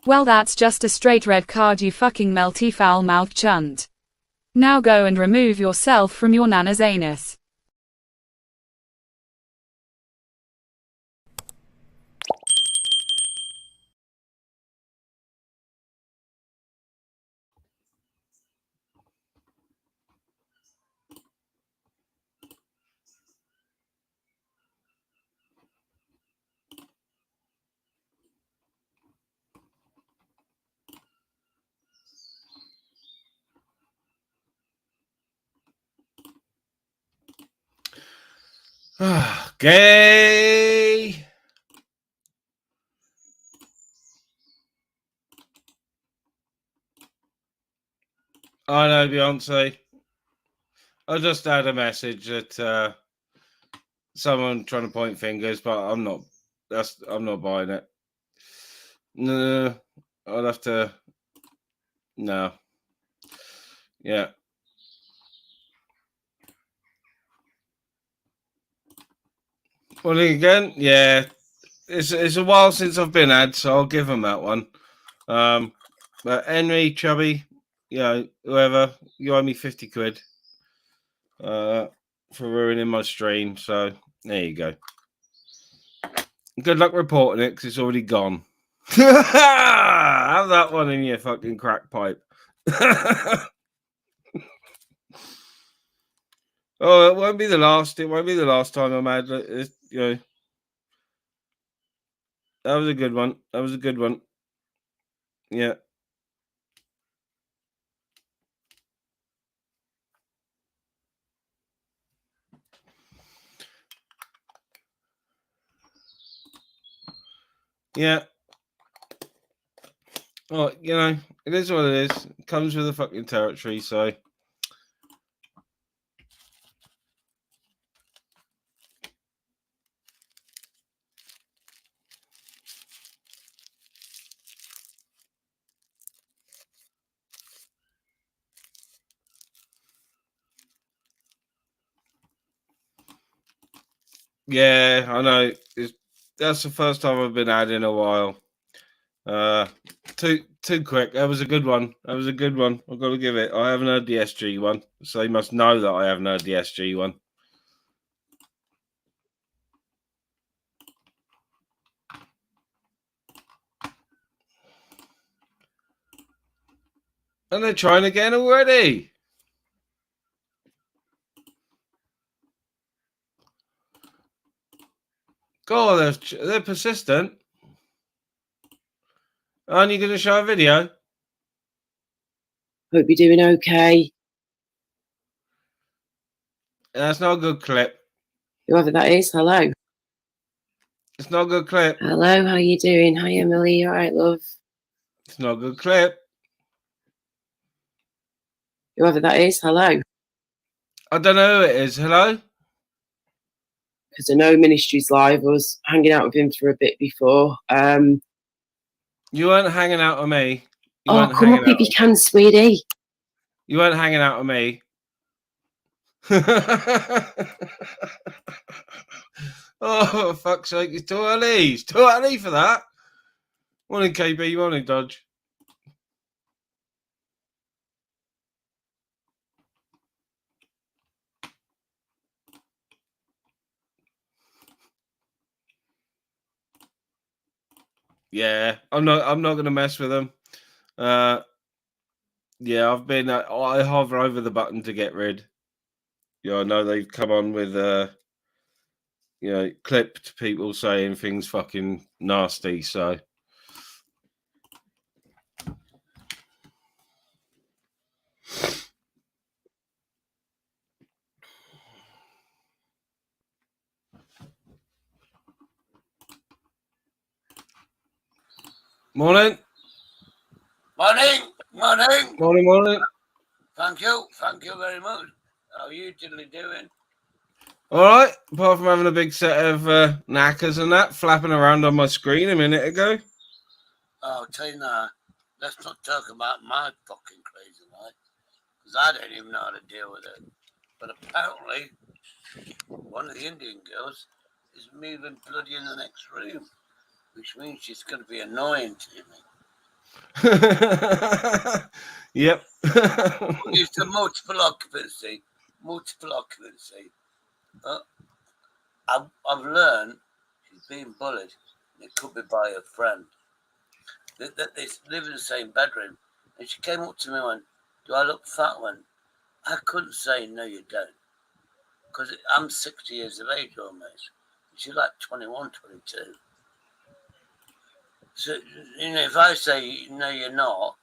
Well, that's just a straight red card, you fucking melty foul-mouthed chunt. Now go and remove yourself from your nana's anus. Gay. I know, Beyonce. I just had a message at someone trying to point fingers, but I'm not buying it. No, I'll have to. No. Yeah. Well, again, yeah. It's a while since I've been had, so I'll give them that one. But Henry, Chubby, whoever, you owe me 50 quid for ruining my stream. So there you go. Good luck reporting it because it's already gone. Have that one in your fucking crack pipe. Oh, it won't be the last. It won't be the last time I'm mad. That was a good one. That was a good one. Yeah. Yeah. Well, it is what it is. It comes with the fucking territory, so. Yeah, I know. That's the first time I've been had in a while. Too quick. That was a good one. I've got to give it. I haven't heard the SG one, so you must know that I haven't heard the SG one. And they're trying again already. God, they're persistent. Aren't you going to show a video? Hope you're doing okay. That's not a good clip. Whoever that is, hello. It's not a good clip. Hello, how you doing? Hi, Emily. You all right, love? It's not a good clip. Whoever that is, hello. I don't know who it is. Hello? Because I know Ministries Live. I was hanging out with him for a bit before. You weren't hanging out with me. Come up if you can, sweetie. You weren't hanging out with me. Oh, for fuck's sake, it's too early. It's too early for that. Morning, KB. Morning, Dodge. Yeah, I'm not going to mess with them. Yeah, I hover over the button to get rid. I know they've come on with clipped people saying things fucking nasty. So morning. Morning. Thank you very much. How are you diddly doing? All right, apart from having a big set of knackers and that flapping around on my screen a minute ago. Oh, tell you now, let's not talk about my fucking crazy life, because I don't even know how to deal with it. But apparently, one of the Indian girls is moving bloody in the next room, which means she's going to be annoying to me. Yep. It's a multiple occupancy. I've learned she's being bullied. It could be by a friend. That they live in the same bedroom. And she came up to me and went, "Do I look fat?" I couldn't say, "No, you don't." Because I'm 60 years of age almost. She's like 21, 22. So, if I say, "No, you're not,"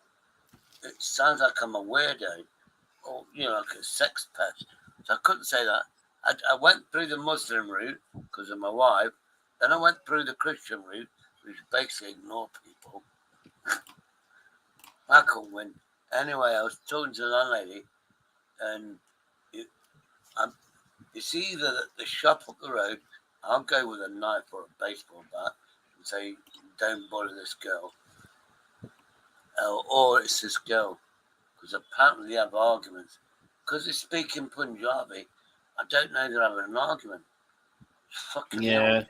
it sounds like I'm a weirdo or, like a sex pest. So I couldn't say that. I went through the Muslim route because of my wife. Then I went through the Christian route, which basically ignore people. I couldn't win. Anyway, I was talking to the landlady, and it's either the shop up the road, I'll go with a knife or a baseball bat and say, "Don't bully this girl." Or it's this girl. Because apparently they have arguments. Because they speak in Punjabi, I don't know they're having an argument. Fucking Yeah.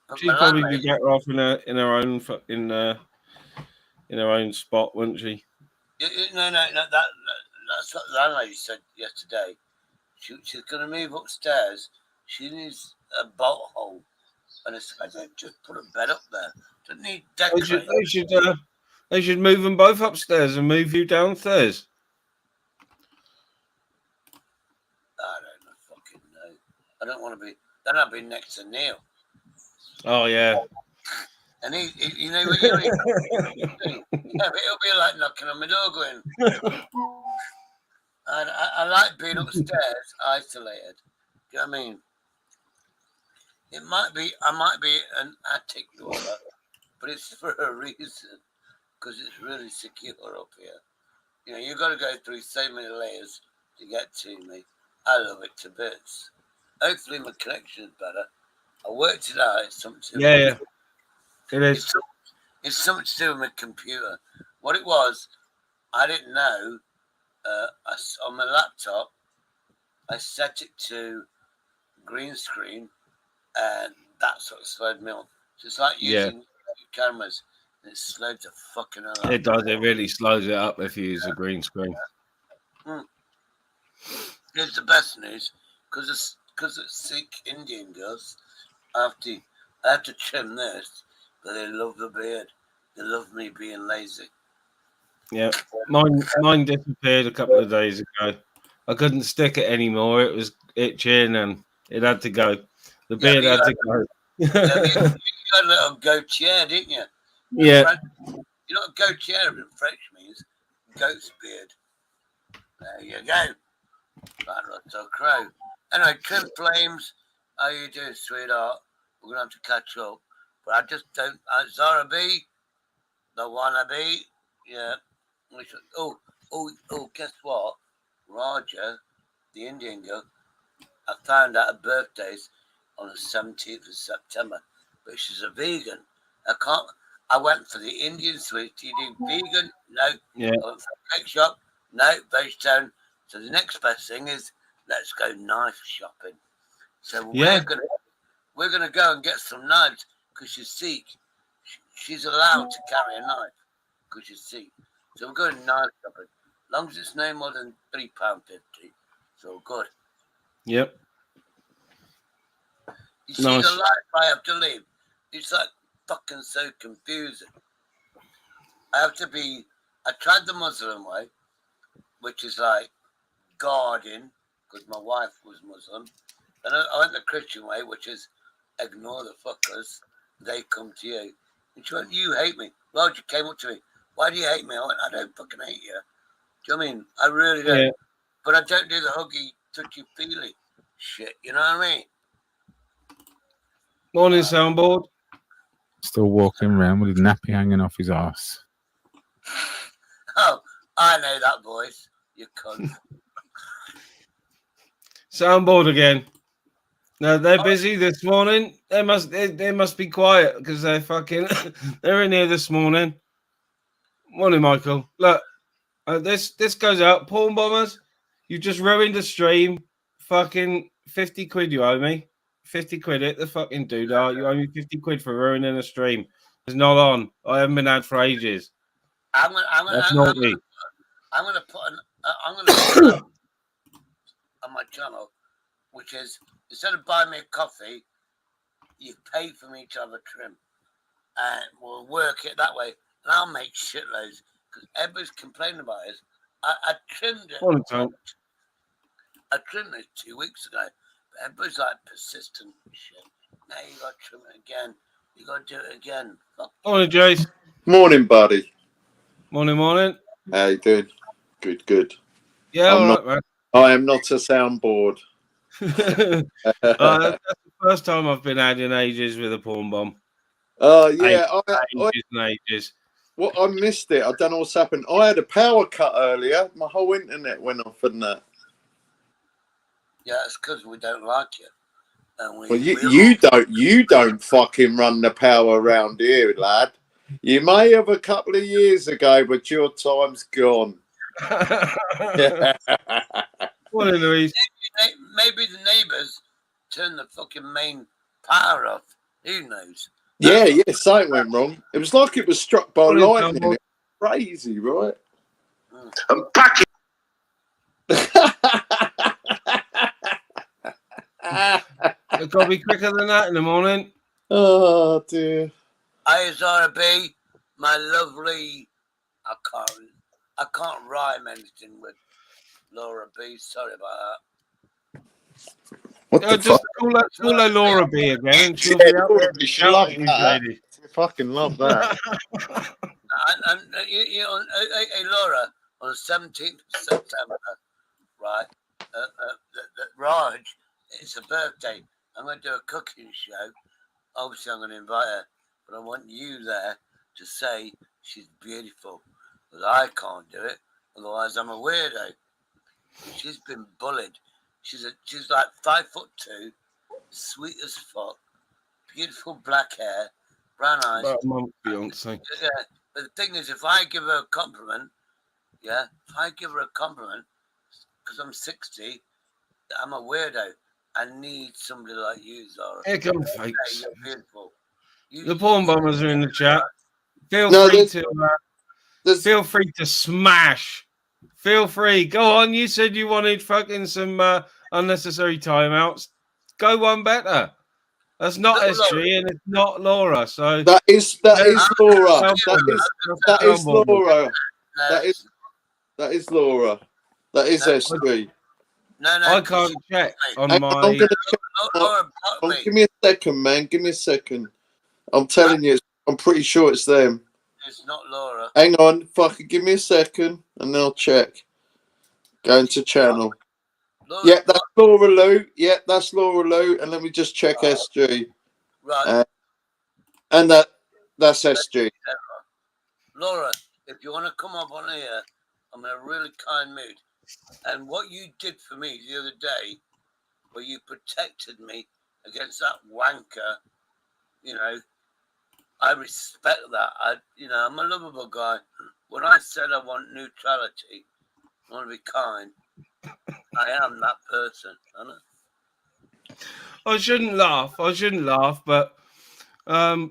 But She'd probably be better off in her own spot, wouldn't she? No. That's what the landlady said yesterday. She's going to move upstairs. She needs a bolt hole. And I don't just put a bed up there. Don't need decorating. They should move them both upstairs and move you downstairs. I don't fucking know. I don't want to be. Then I'll be next to Neil. Oh yeah. And he yeah, but it'll be like knocking on my door going. I like being upstairs, isolated. Do you know what I mean? I might be an attic dweller, but it's for a reason, because it's really secure up here. You've got to go through so many layers to get to me. I love it to bits. Hopefully my connection is better. I worked it out. It's something. Yeah. It is. It's something to do with my computer. What it was, I didn't know. On my laptop, I set it to green screen, and that's what slowed me on. So it's like using cameras, and it slowed the fucking hell up. It does. It really slows it up if you use a green screen. Here's the best news, because it's Sikh Indian girls. I have to trim this, but they love the beard. They love me being lazy. Yeah, mine disappeared a couple of days ago. I couldn't stick it anymore. It was itching and it had to go. The beard had to go. You got a little goatee, didn't you? Yeah. You know what goatee in French means? Goat's beard. There you go. That looks so crow. Anyway, Trim Flames, how you doing, sweetheart? We're going to have to catch up. But I just don't... Zara B, the wannabe, yeah. Guess what? Raja, the Indian girl, I found out her birthday's on the 17th of September, but she's a vegan. I went for the Indian sweet. Do you do vegan? No. Yeah. I went for a cake shop? No. Vegetarian. So the next best thing is let's go knife shopping. So we're gonna go and get some knives because she's Sikh. She's allowed to carry a knife because she's Sikh. So we're going knife shopping. As long as it's no more than £3.50, it's all good. Yep. You see the life I have to live. It's like fucking so confusing. I tried the Muslim way, which is like guarding, because my wife was Muslim. And I went the Christian way, which is ignore the fuckers. They come to you. And she went, "You hate me." Roger came up to me. "Why do you hate me?" I went, "I don't fucking hate you." Do you know what I mean? I really don't. Yeah. But I don't do the huggy, touchy-feely shit. You know what I mean? Morning, soundboard. Still walking around with his nappy hanging off his ass. Oh, I know that voice. You cunt. Soundboard again. No, they're busy this morning. They must be quiet because they're fucking. They're in here this morning. Morning, Michael. Look, this goes out. Porn bombers, you just ruined the stream. Fucking 50 quid you owe me. 50 quid. Hit the fucking doodah. You owe me 50 quid for ruining a stream. It's not on. I haven't been out for ages. I'm gonna put on my channel, which is instead of buying me a coffee, you pay for me to have a trim, and we'll work it that way. And I'll make shitloads because everybody's complaining about it. I trimmed it. I trimmed it 2 weeks ago. But everybody's like persistent shit. Now you got to trim it again. You got to do it again. Fuck. Morning, Jace. Morning, buddy. Morning. How you doing? Good. Yeah, all right, man. I am not a soundboard. That's the first time I've been had in ages with a porn bomb. Yeah, Ages. Well, I missed it. I don't know what's happened. I had a power cut earlier. My whole internet went off and that. Yeah, it's because we don't like you. And Well, you don't fucking run the power around here, lad. You may have a couple of years ago, but your time's gone. Morning, Louise. Maybe the neighbours turn the fucking main power off. Who knows? Yeah, something went wrong. It was like it was struck by lightning. It's crazy, right? I'm back. It's got to be quicker than that in the morning. Oh, dear. Hi, Zara B, my lovely. I can't rhyme anything with Laura B. Sorry about that. What the Just fuck? call her Laura B again. And she'll Yeah, be up Laura there B, she loves shouting, that. lady. I fucking love that. And hey, Laura, on the 17th of September, right? Raj, it's a birthday. I'm going to do a cooking show. Obviously, I'm going to invite her, but I want you there to say she's beautiful. But I can't do it, otherwise I'm a weirdo. She's been bullied. She's like 5'2", sweet as fuck, beautiful black hair, brown eyes. About a month, Beyonce. Yeah, but the thing is, if I give her a compliment, because I'm 60, I'm a weirdo. I need somebody like you, Zara. Here comes fakes. You're beautiful. The porn bombers are in the chat. Feel free to smash. Feel free. Go on. You said you wanted fucking some unnecessary timeouts. Go one better. That's not SG and it's not Laura. So that is Laura. That is Laura. That is Laura. That is SG. No, I can't check on my. I'm gonna check. Give me a second, man. Give me a second. I'm telling you, I'm pretty sure it's them. It's not Laura. Hang on, fucking give me a second, and then I'll check. Go into channel. Yeah, that's Laura Lou. Yeah, that's Laura Lou. And let me just check SG. Right. And that's SG. Laura, if you want to come up on here, I'm in a really kind mood. And what you did for me the other day, where you protected me against that wanker, I respect that. I'm a lovable guy. When I said I want neutrality, I want to be kind, I am that person, aren't I? I shouldn't laugh, but right,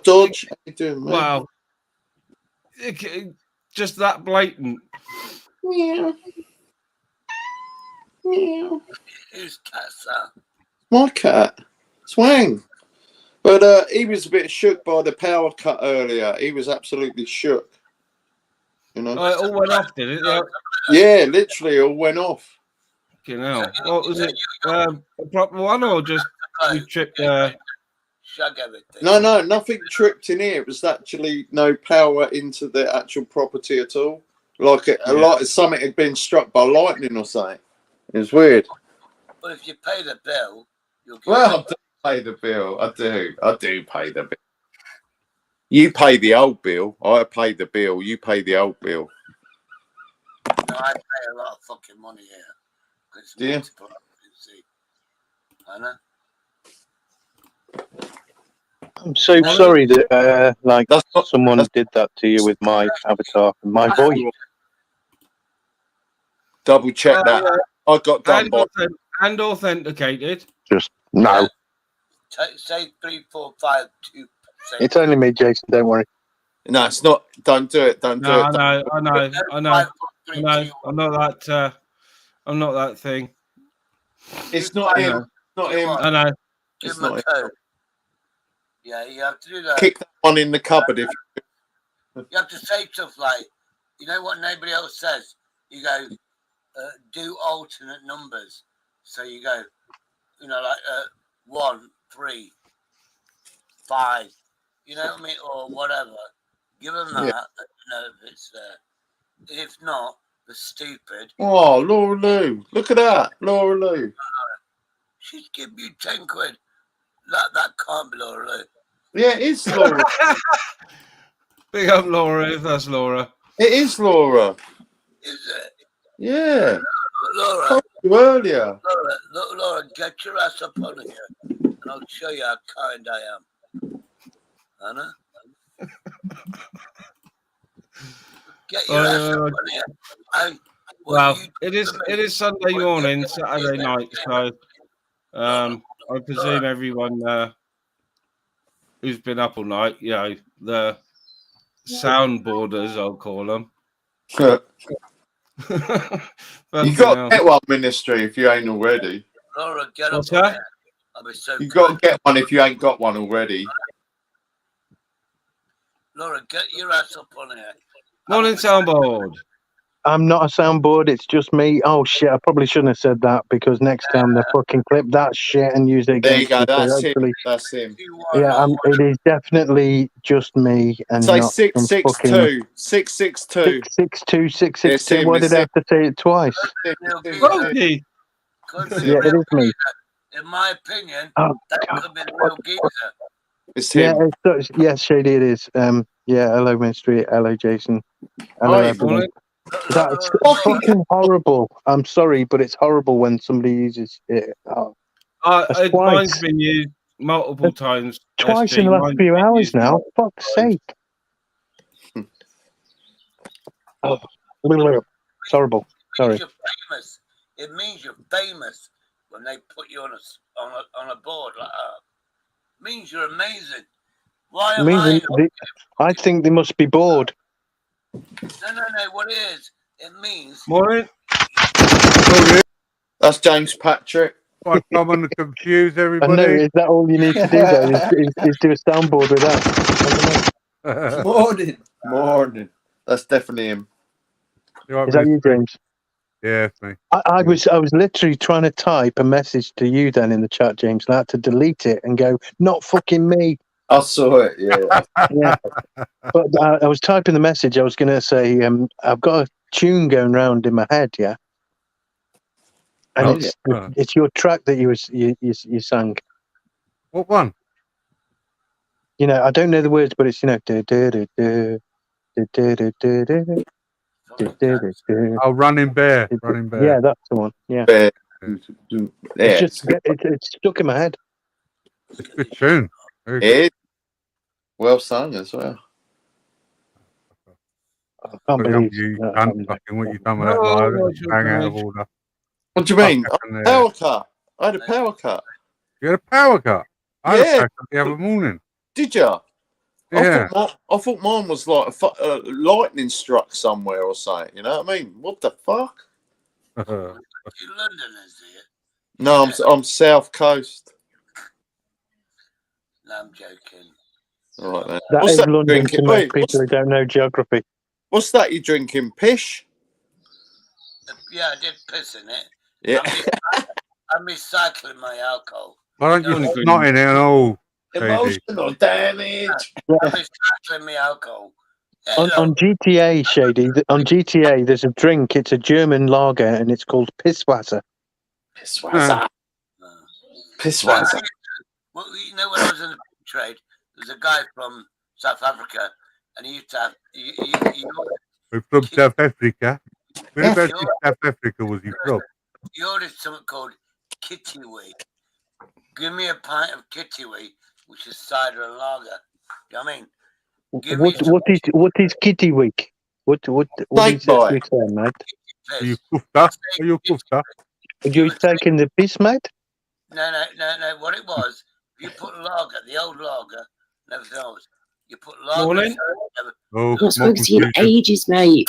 Dodge. How you doing, man? Wow, just that blatant. Meow. Whose cat's that? My cat, Swang. But he was a bit shook by the power cut earlier. He was absolutely shook. It all went off, did it? Yeah, literally all went off. What was it? A proper one or just you tripped? Shug everything. No, nothing tripped in here. It was actually no power into the actual property at all. Like something had been struck by lightning or something. It was weird. But if you pay the bill, you'll get I do pay the bill. I do pay the bill. You pay the old bill. I pay the bill. You pay the old bill. No, I pay a lot of fucking money here. Do you? I know. I'm so sorry that someone did that to you with my avatar and my voice. Double check that. I got done by and authenticated. Just no. Say 3, 4, 5, 2. It's only me, Jason. Don't worry. No, it's not. Don't do it. Don't do No, it. I know. I'm not that. I'm not that thing. It's not him. It's not him. I know. Give It's him a not him. code. Yeah, you have to do that. Kick that one in the cupboard if You have to say stuff like, you know what nobody else says? You go, do alternate numbers. So you go, you know, like 1, 3, 5. You know what I mean? Or whatever. Give them that. Yeah. You know if it's there. If not, the stupid. Oh, Laura Lou. Look at that. Laura Lou. She'd give you 10 quid. That can't be Laura Lou. Yeah, it is Laura. Big up Laura, if that's Laura. It is Laura. Is it? Yeah. Laura, Told you earlier. Laura, get your ass up on here and I'll show you how kind I am. Anna? Get your ass up on here. Well, it is Sunday morning, Saturday night, so I presume everyone who's been up all night, you know, the soundboarders, I'll call them. You got to get one, Ministry, if you ain't already. Laura, get What's up on that? here. I'll be so You got to get one if you ain't got one already. Laura, get your ass up on here. Morning, soundboard. I'm not a soundboard. It's just me. Oh shit! I probably shouldn't have said that because next time they fucking clip that shit and use it There you against go. me. That's Hopefully- him. That's him. Yeah, it is definitely just me and Say not some 662. 662. 662, 662. It's him, Why did it's I have to say it twice? Rosie. Yeah, it is me. In my opinion, Oh, that God. could be the real geezer. It's him. Yeah, yes, Shady, it is. Yeah, hello, Ministry. Hello, Jason. Hello, Hi, everyone. morning. That's fucking horrible. I'm sorry, but it's horrible when somebody uses it. Oh, that's Mine's twice. been used multiple times. Twice SG. in the last Mine's few been hours used now. multiple Fuck's times. sake. Oh, it's horrible. Sorry. You're famous. It means you're famous when they put you on a board like that. It means you're amazing. Why am I? I think they must be bored. No. What it is? It means. Morning. That's James Patrick. I come on to confuse I know. everybody. Is that all you need to do, though? Is do a soundboard with that? Morning. That's definitely him. Right, Is that you, James? Yeah, it's me. I was literally trying to type a message to you then in the chat, James, and I had to delete it and go, not fucking me. I saw it, yeah. Yeah. But I was typing the message. I was going to say, I've got a tune going round in my head, yeah? And it's your track that you sang. What one? You know, I don't know the words, but it's, you know, do, do, do, do, do, do, do, do, do. Oh, Running Bear. Running Bear. Yeah, that's the one. Yeah. Yeah. It's stuck in my head. It's a good tune. Very good. It is. Well sung as well. I can't believe you that can't happened. fucking what you done with that live. Hang out of order. What do you mean? Fucking, Power cut. I had a power cut. You had a power cut. I had Yeah. a power cut the other morning. Did you? Yeah. I thought mine was like lightning struck somewhere or something. You know what I mean? What the fuck? In London, is it? No, I'm South Coast. No, I'm joking. All right, man. That What's is that London drinking? to most Wait, people who don't know geography. what's that you drinking? Pish? Yeah, I did piss in it. Yeah. I'm recycling my alcohol. Why don't you not in it at all? Emotional damage. I'm recycling my alcohol. On GTA, Shady, on GTA, there's a drink. It's a German lager, and it's called Pisswasser. Pisswasser. Pisswasser. Well, you know, when I was in the trade, there's a guy from South Africa, and he used to have. We're from South Africa. Whereabouts in South Africa was he from? He ordered something called kittiwee. Give me a pint of kittiwee, which is cider and lager. You know what I mean? What is Kitty Week? What is that you saying, mate? Are you kufta? Are you kufta? Are you taking the piss, mate? No. What it was, you put lager, the old lager, and everything else. You put lager. Morning. Oh, I've not spoken to you in ages, mate.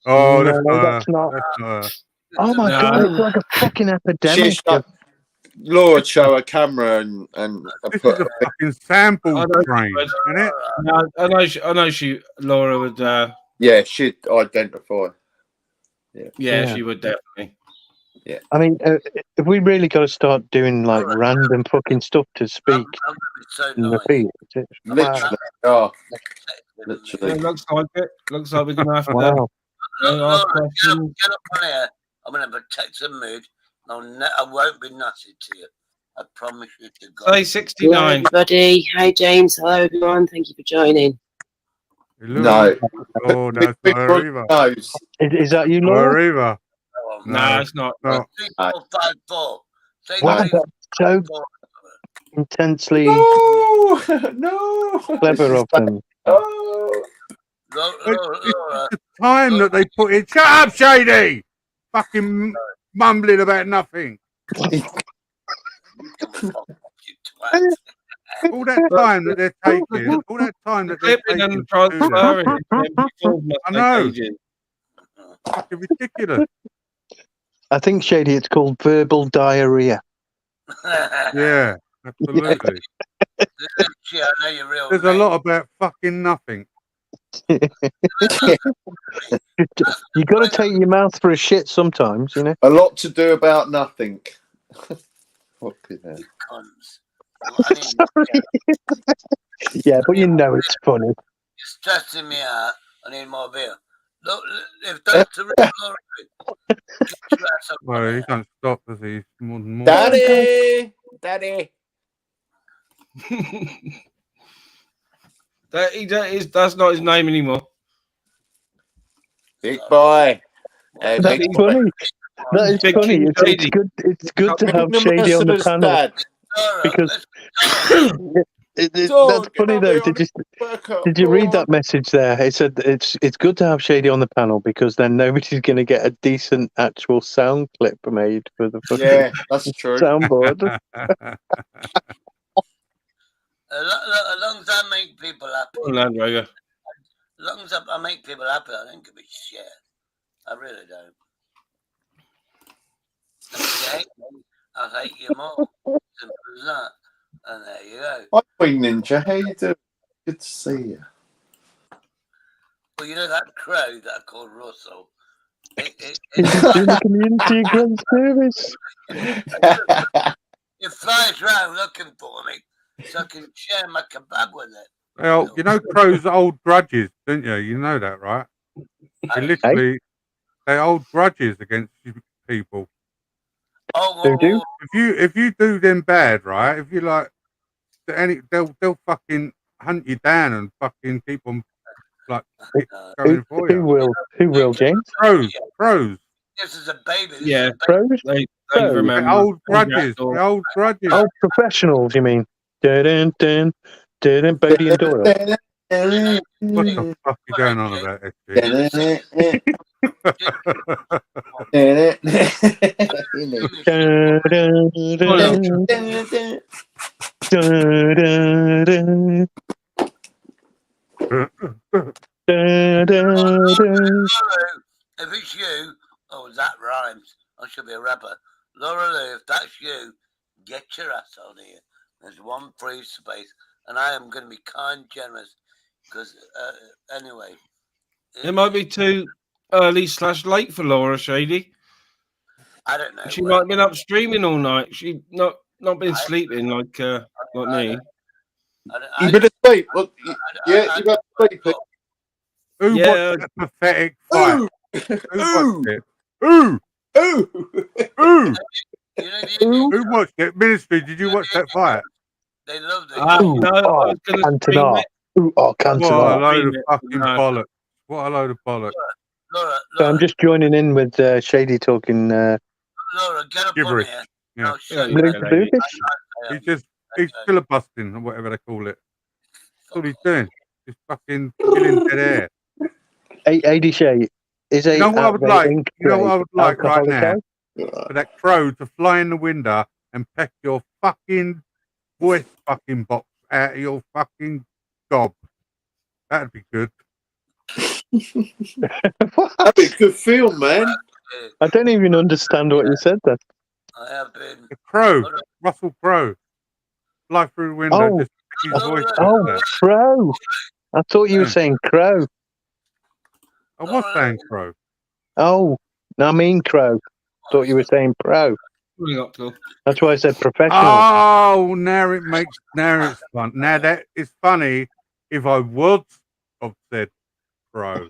Oh, No, that's not. that's not. That's not her. Oh my No. god, it's like a fucking epidemic. She's like, Laura show a camera and This put is a fucking sample I know train, she would. isn't it? No, I know she, Laura would. yeah, she'd identify. Yeah, she would definitely. I mean, if we really got to start doing like random fucking stuff to speak I'm gonna be so in the nice. feed, it's Literally, oh, It literally. looks like it. Looks like we're gonna have to. wow. ask Laura, questions. get up on here. I'm gonna protect the mood. I won't be nasty to you. I promise you to God. Say Hello, 69. everybody. Hi, James. Hello, everyone. Thank you for joining. No. Oh, that's not her either. Knows. Is that you, Not Laura? her either. No, it's not. No. 3454. Say Wow, 3454. that's so intensely No, no. clever of them. Oh. Laura, The time that they put in. Shut up, Shady! Fucking mumbling about nothing. All that time that they're taking. All that time that they're Clipping taking. and transferring it to MP4 must I take know. ages. Fucking ridiculous. I think, Shady, it's called verbal diarrhea. Yeah, absolutely. I know you're real. There's a lot about fucking nothing. You got to take your mouth for a shit sometimes, you know. A lot to do about nothing. Fucking hell. Sorry. Yeah, but you know it's funny. You're stressing me out. I need more beer. Look, if that's the real story, Well, he don't stop, does he? He's more than more. Daddy! Daddy! That's not his name anymore. Big boy. That's big funny. That is Big funny. King It's Shady. good. It's good to have Big Shady on the Mrs. panel Dad. because that's Dog, funny I'll though. be on Did you read that message there? It said it's good to have Shady on the panel because then nobody's going to get a decent actual sound clip made for the fucking Yeah, that's true. soundboard. as long as I make people happy, Land Rover. as long as I make people happy, I don't give a shit. I really don't. And if you hate me, I'll hate you more. Simple as that. And there you go. Hi, Queen Ninja. How you doing? Good to see you. Well, you know that crow that I called Russell? He's doing the community a great service. It flies around looking for me so I can share my kebab with it. Well, you know Crow's old grudges, don't you? You know that, right? They literally, they hold grudges against people. Oh, If you do them bad, right? If you like, they'll fucking hunt you down and fucking keep on like going for you. Who will, James? Crows. This is a baby. This Yeah, is a baby. Pros? they Oh, remember. The old grudges. The old grudges. Oh, professionals, you mean? Dun, dun, dun, dun, Bodie and Doyle. What the fuck are you going on about, SG? Dun, dun, dun, dun, dun, dun, dun. If it's you, oh, that rhymes. I should be a rapper. Laura Lou, if that's you, get your ass on here. There's one free space, and I am going to be kind, generous, because anyway. It might be too early/late for Laura Shady. I don't know. She might have been up streaming all night. She not been sleeping like me. You better sleep. Well, yeah, you better sleep. Who watched that pathetic fight? Who watched it? Who? Who watched it? Ministry, did you watch that fight? They loved it. No, I was going to stream it. What a load of fucking bollocks. What a load of bollocks. Laura, So I'm just joining in with Shady talking. Laura, get up Gibberish. on here. Yeah. He's filibustering or whatever they call it. That's all he's doing. Just fucking killing dead air. AD Shay is a. You know what I would like? You know what I would like right now? For that crow to fly in the window and peck your fucking voice fucking box out of your fucking gob. That'd be good. That'd be a good film, man. I don't even understand what you said then. I have been. The Crow, Russell Crowe. Fly through the window, Oh. just his voice. Oh, Crow. I thought you were saying Crow. I was saying Crow. Oh, no, I mean Crow. Thought you were saying pro. That's why I said professional. Oh, now it's fun. Now that is funny. If I would have said pro.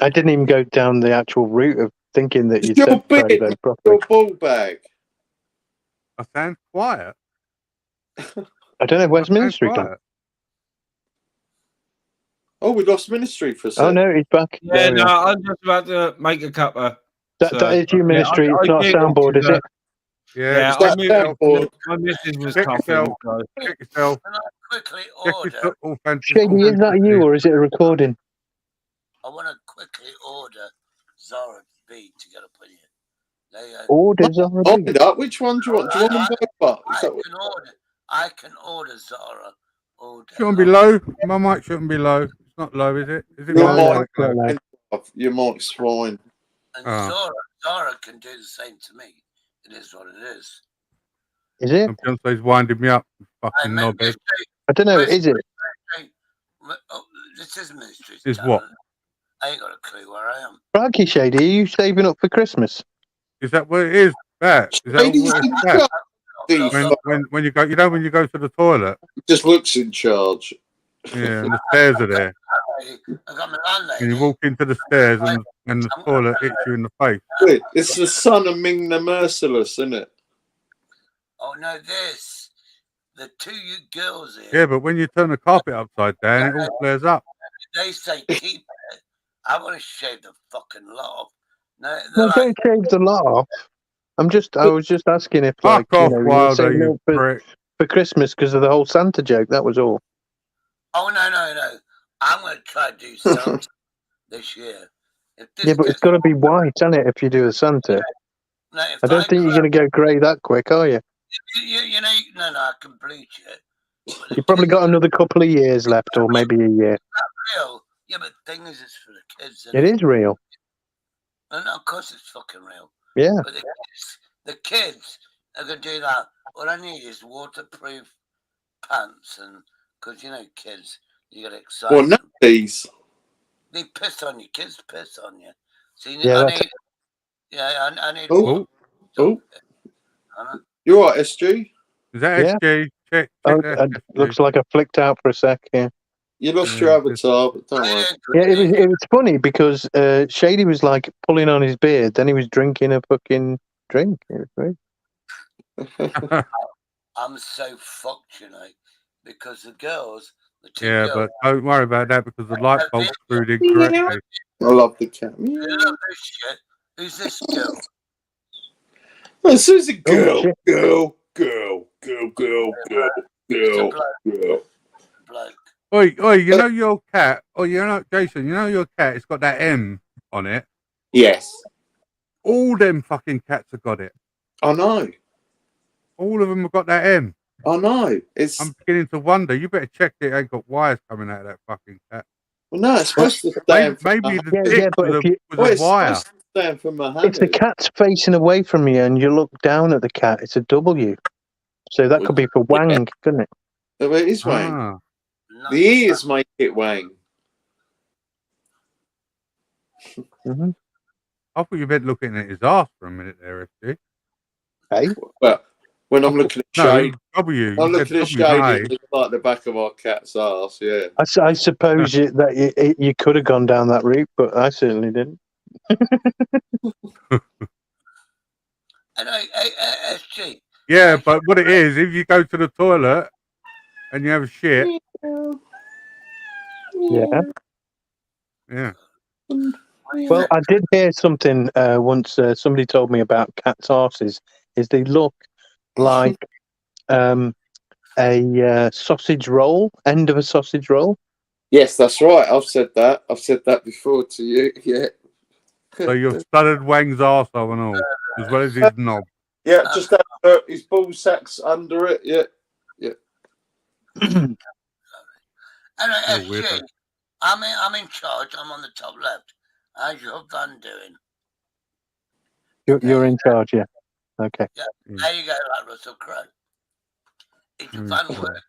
I didn't even go down the actual route of thinking that you Your said pro bit, though properly. your ball bag. I sound quiet. I don't know. Where's Ministry gone? Oh, we lost Ministry for a Oh second. no, he's back. Yeah, There we no, are. I'm just about to make a cuppa. That is your Ministry. Yeah, it's not a soundboard, is it? Yeah, Is that soundboard? my missus was Check coughing. yourself. So. Check yourself. Can I quickly Check order? your football fantasy. Shady, is that you or is it a recording? I want to quickly order Zara B to get up on you. There you go. Orders already. Hold up. Which one do you want? Do you want them both up? Is that what- I can order Zara all day. Shouldn't be low. My mic shouldn't be low. It's not low, is it? Is it Your low? mic, your mic's fine. And Zara can do the same to me. It is what it is. Is it? Beyonce's winding me up. Fucking knobhead. I don't know. Is it? Oh, this is Ministry. Is what? I ain't got a clue where I am. Crikey, Shady, are you saving up for Christmas? Is that what it is? That is that what it is? That? When you go, you know, when you go to the toilet, just looks in charge. Yeah, and the stairs are there. I got my landlady. And you walk into the stairs, and the toilet hits you in the face. Wait, it's the son of Ming the Merciless, isn't it? Oh no, the two you girls here. Yeah, but when you turn the carpet upside down, it all flares up. They say keep it. I want to shave the fucking lot off. No, No, don't shave the lot off. I was just asking if, like, Fuck off, you were Wilder, saving you up for Christmas because of the whole Santa joke. That was all. Oh no! I'm going to try to do something this year. Yeah, but it's got to be white, isn't it? If you do a Santa, No, I don't think you're going to go grey that quick, are you? You know, no, I can bleach it. You've probably got another couple of years left, or maybe a year. Real, yeah, but the thing is, it's for the kids. It is real. No, of course it's fucking real. Yeah. But the kids are going to do that. All I need is waterproof pants, and because you know, kids, you get excited. Well, nappies. They piss on you. Kids piss on you. So you Yeah, I need. Oh. You're right, SG. Is that SG? Check that. Looks like I flicked out for a sec. Yeah. You lost your avatar, but don't worry. Yeah, it was funny because Shady was like pulling on his beard, then he was drinking a fucking drink. It was great. I'm so fucked, you know, because the girls. The two Yeah, girls, but don't worry about that because the light bulb's screwed in correctly. I love the cat. they love this shit. Who's this girl? This is a girl. shit. Girl. Bloke. Oi, you know your cat? Oh, you know, Jason, you know your cat? It's got that M on it. Yes. All them fucking cats have got it. I know. All of them have got that M. I know. It's I'm beginning to wonder. You better check it ain't got wires coming out of that fucking cat. well, no, it's supposed to stand. Maybe the Yeah, dick but was if you- a wire. It's supposed to stand for my If the cat's facing away from you and you look down at the cat, it's a W. So that could be for Wang, couldn't it? Oh, it is Wang. Ah. The ears make it Wang. Mm-hmm. I thought you meant looking at his ass for a minute there, FG. Hey? Well, when I'm looking at Shade, W. I'm You looking at said W, Shade, it looks like the back of our cat's ass, yeah. I suppose you could have gone down that route, but I certainly didn't. And SG. Yeah, but what it is, if you go to the toilet and you have a shit, Yeah. yeah. Well, I did hear something once. Somebody told me about cats' arses. Is they look like a sausage roll, end of a sausage roll. Yes, that's right. I've said that. I've said that before to you. Yeah. So you've studied Wang's arsehole and all, as well as his knob. Yeah, just have his ball sacks under it. Yeah. Yeah. Anyway, You're weird, SG, though. I'm in charge. I'm on the top left. How's your van doing? You're in charge, yeah. Okay. Yeah. There you go, like Russell Crowe. Is your van working?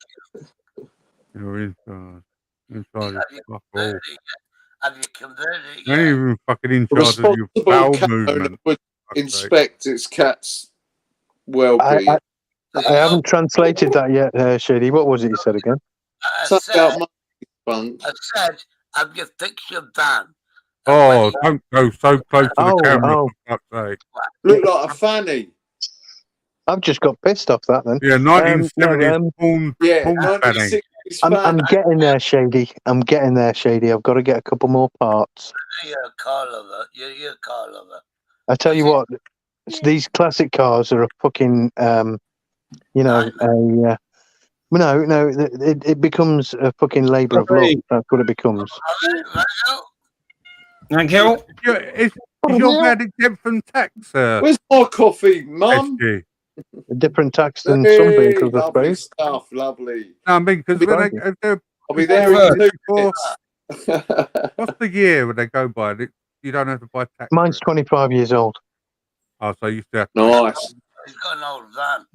You're in charge. In charge of Have you fuck all. converted it yet? Have you converted it You ain't yet? even fucking in The charge of your responsible bowel cat owner movement. would fuck's sake. inspect its cat's well-being. I haven't translated that yet, Shady. What was it you said again? I Suck out said, my sponge. have you fixed your van? Oh, don't go so close to the camera, Oh. for fuck's sake. Look like a fanny. I've just got pissed off that then. Yeah, 1970s porn Yeah, fanny. 1960s I'm fanny. getting there, Shady. I'm getting there, Shady. I've got to get a couple more parts. You're a car lover. You're a car lover. I tell you what, these classic cars are a fucking, it becomes a fucking labour of love. That's what it becomes. Thank you. Is your van exempt from tax, sir? Where's my coffee, Mum? SG? A different tax than some vehicles, I lovely suppose. stuff, lovely. No, I mean, because when I'll be there in 2 minutes. what's the year when they go by? You don't have to buy tax. Mine's 25 years old. Oh, so you still have to. Nice. He's got an old van.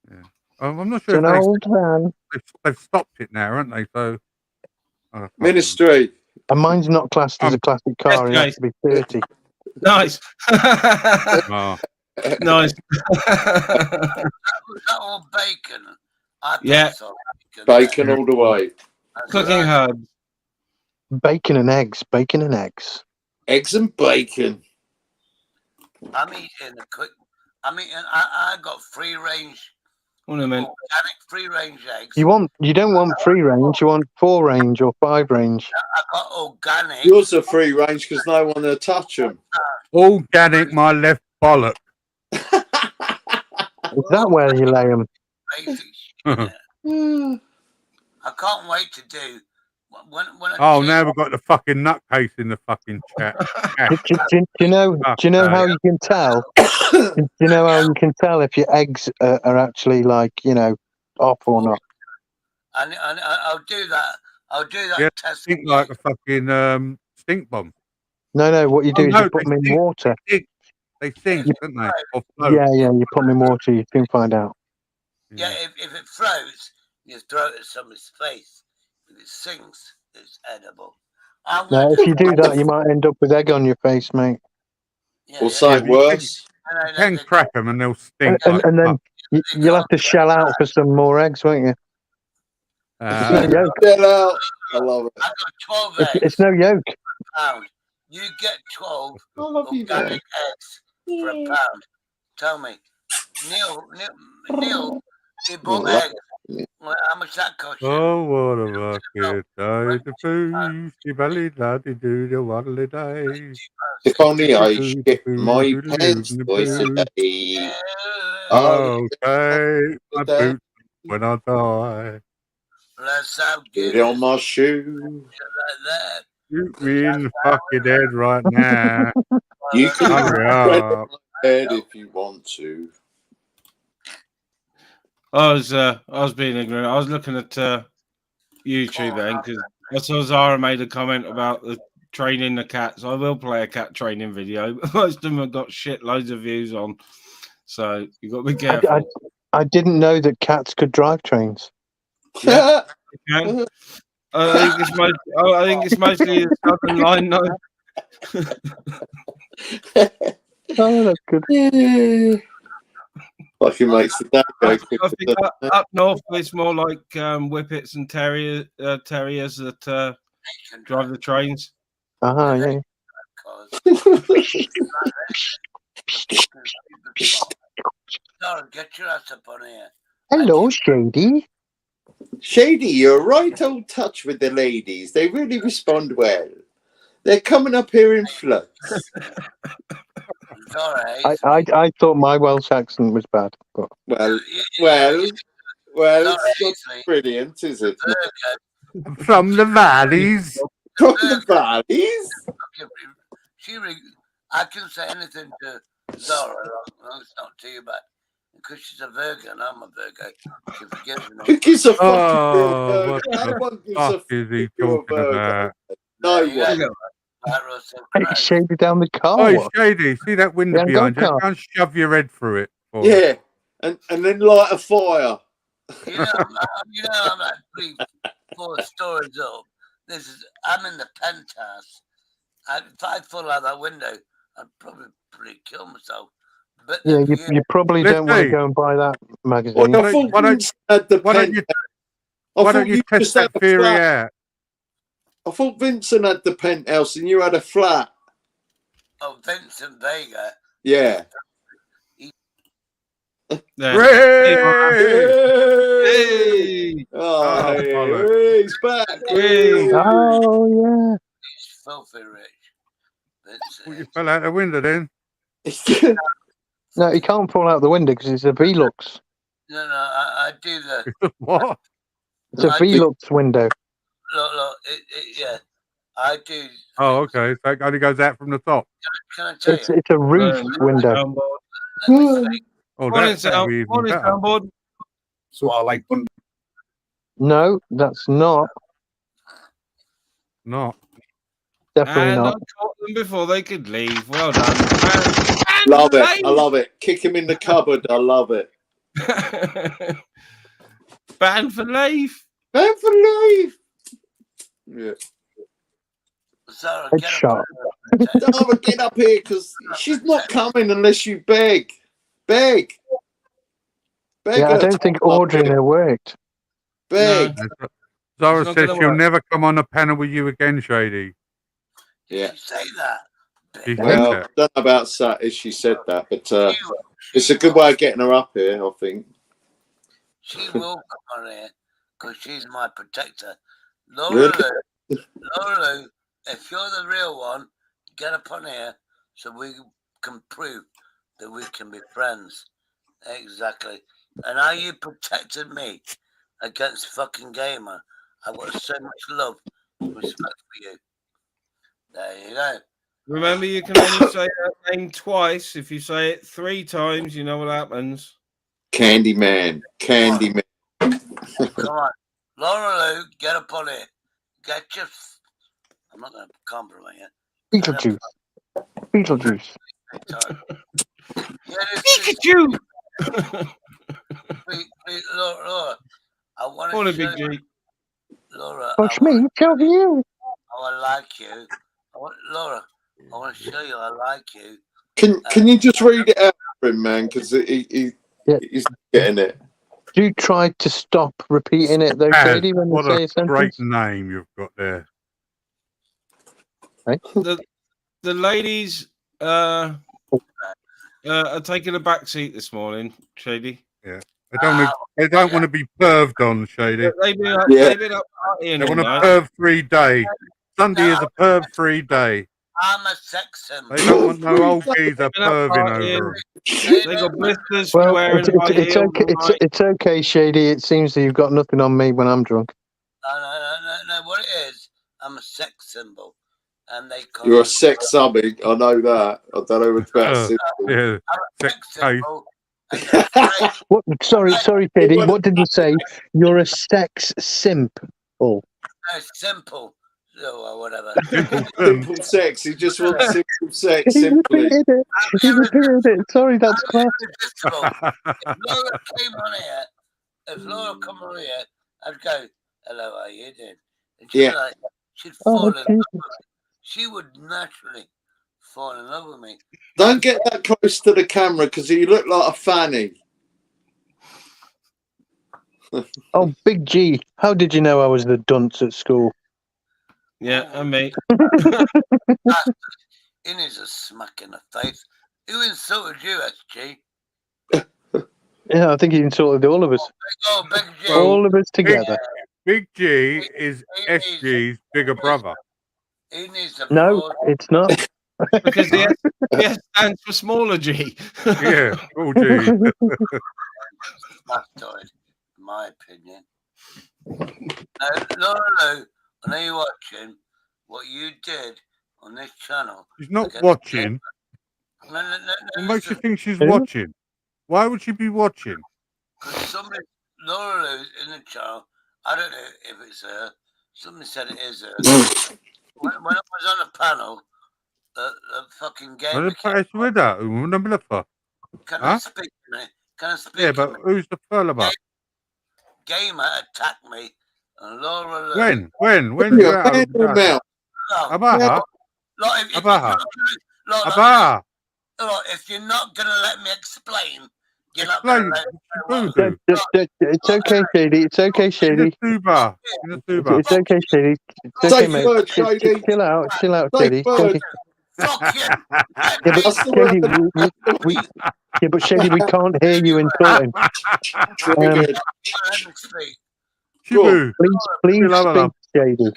Yeah. I'm not It's sure an if old van. they've stopped it now, haven't they? So. Ministry. And mine's not classed as a classic car. It has to be 30. Nice. Oh. Nice. Was that all bacon? Yeah. Bacon all the way. Cooking hard. Bacon and eggs. Bacon and eggs. Eggs and bacon. I'm eating I got free range. What a minute. Organic free range eggs. You don't want free range. You want 4 range or 5 range. I got organic. Yours are free range because no one will touch them. Organic, my left bollock. Is that where you lay them? I can't wait to do. When Oh, now we've got the fucking nutcase in the fucking chat. Do you know how you can tell? Do you know how you can tell if your eggs are actually off or not? And I'll do that. I'll do that Yeah, test. think like a fucking stink bomb. No. What you do is you put them in water. They sink, don't they? Or float. Yeah. You put them in water. You can find out. Yeah, if it floats, you throw it at somebody's face. If it sinks, it's edible. No, if you do that, you might end up with egg on your face, mate. Or something worse. You can crack them and they'll stink. And then you'll have to shell out for some more eggs, won't you? Shell out. I love it. I got 12 eggs. It's no yolk. Pound. You get 12 I love you, organic man. eggs for £1. Tell me, Neil, you bought eggs. Well, how much that cost you? Oh, what a bucket, died the food, she belly laddie do the waddly day. If only I shift my pants twice a day. Okay, my boots when I die. Let's have Get it on my shoe. like that. Shoot me in the fucking head right now. You can Hurry spread up. my head if you want to. I was being ignorant. I was looking at YouTube then because I saw Zara made a comment about the training the cats. I will play a cat training video. Most of them have got shitloads of views on, so you got to be careful. I didn't know that cats could drive trains. Yeah, you can. I think it's mostly the southern line though. Oh, that's good. Fucking makes the day go I quicker. think up north it's more like whippets and terriers that drive the trains. Yeah. No, get your ass up on here. Hello, Shady. Shady, you're right on touch with the ladies. They really respond well. They're coming up here in floods. I thought my Welsh accent was bad, but Well, it's not brilliant, is it? From the valleys. From the valleys? I can say anything to Zara. It's not too bad. because she's a Virgo and I'm a Virgo, she forgives me. Who gives a fuck if you're a Oh, Virgo? what No the one gives a fuck fuck is he if you're a talking Virgo. about? No There you one. go. Like Russell Hey, Crowe. shaded down the car. Oh, What? Shady, see that window Yeah, behind you? go-kart. Go and shove your head through it. For me. Yeah, and then light a fire. You know, I'm like 3-4 stories up. I'm in the penthouse. If I fall out that window, I'd probably kill myself. But Yeah, the you probably Let's don't want to see. go and buy that Well, magazine. I thought Why don't- Vince had the why don't pen. you- I Why thought don't you you test just had that a theory flat. out? I thought Vincent had the penthouse and you had a flat. Oh, Vincent Vega. Yeah. Hooray! Hey! Oh, Oh, hey, bollocks. he's back. Hey! Oh, He's filthy rich. Well, Vincent. you fell out the window then. yeah. No, he can't fall out the window because it's a Velux. No, I do the What? It's a I do- Velux window. look. Yeah, I do. Oh, okay. So it only goes out from the top. Can I tell It's you? a roof window. Soundboard. Let me say, Oh, Morning, that'd be even Morning, better. soundboard. So I like No, that's not. Not. Definitely And I not. caught them before they could leave. Well done. And Love it. I love it. Kick him in the cupboard. I love it. Banned for leave. Man for life. Yeah. Sarah, Head get shot. up. Dara, get up here because she's not coming unless you beg. Beg. Beg Yeah, I her don't to think come up ordering here. her worked. Beg. Zara It's not says gonna she'll work. never come on a panel with you again, Shady. Yeah. You say that. She said Well, I that. don't know about Sat if she said that, but She it's a good way of getting her up here, I think. She will come on here because she's my protector. Laura Really? Lou, if you're the real one, get up on here so we can prove that we can be friends. Exactly. And how you protected me against fucking gamer. I've got so much love and respect for you. There you go. Remember, you can only say that name twice. If you say it 3 times, you know what happens. Candyman. Candyman. Come on. Laura Lou, get up on here. Get your... I'm not going to compliment you. Beetlejuice. Beetlejuice. Pikachu! Please, Laura, I want Morning, to show Big you. G. Laura, Watch me, tell you. how I like you. Laura, I want to show you I like you. Can you just read it out for him, man? Because he's getting it. Do try to stop repeating it, though, Az, Shady, when what you say a a great sentence. name you've got there. Right? The ladies are taking a back seat this morning, Shady. They don't want to be perved on, Shady. They've been up, Yeah. they've been up partying They all want a night. perv-free day. Sunday is a perv-free day. I'm a sex symbol. They don't want no old geezer Been up perving partying. over 'em. They got blisters Well, wearing high it's heels okay. all night. It's okay, Shady. It seems that you've got nothing on me when I'm drunk. No. What it is, I'm a sex symbol. And they call You're a me- sex subby. I know that. I don't know if that's it. Yeah, I'm a sex sex tape. symbol. And that's great. What? Sorry, Shady. What did you say? You're a sex simp. Oh, No, simple. Or whatever. Simple sex. He just wants simple sex, he simply. repeated it. He repeated it. Sorry, that's class. Irresistible. If Laura came on here, I'd go, hello, how you doing? And she'd Yeah. like, she'd Oh, fall in love with Jesus. me. She would naturally fall in love with me. Don't get that close to the camera because you look like a fanny. Oh, Big G. How did you know I was the dunce at school? Yeah, and me. He needs a smack in the face. Who insulted you, SG? Yeah, I think he insulted all of us. Oh, Big G. All of us together. Big G is SG's bigger brother. He needs a No, broad. it's not. Because the S stands for smaller G. Yeah, all G. Factoid, in my opinion. No, I know you're watching what you did on this channel. She's not against- watching. No. What makes you Listen, think she's Who? watching? Why would she be watching? Because somebody, Laura Lou's in the channel. I don't know if it's her. Somebody said it is her. when I was on a panel, the fucking What gamer the fuck with that? Can I Huh? speak to me? Can I speak Yeah, to but me? who's the fella? Gamer attacked me, and Laura Lou. When? When Yeah, you out of hand them the out. Abaha? Look, Abaha? if you're not going to let me explain, you're not Explain. going to let me. It's okay, Shady. It's okay, Shady. Tuba. It's okay, Shady. It's okay, Safe mate. word, Shady. Chill out, Safe Shady. It's word. okay. Fuck you. Yeah, but That's the Shady, word. yeah, but Shady, we can't hear you insulting. Very good. Let me speak. Shibu. Please speak, Shady.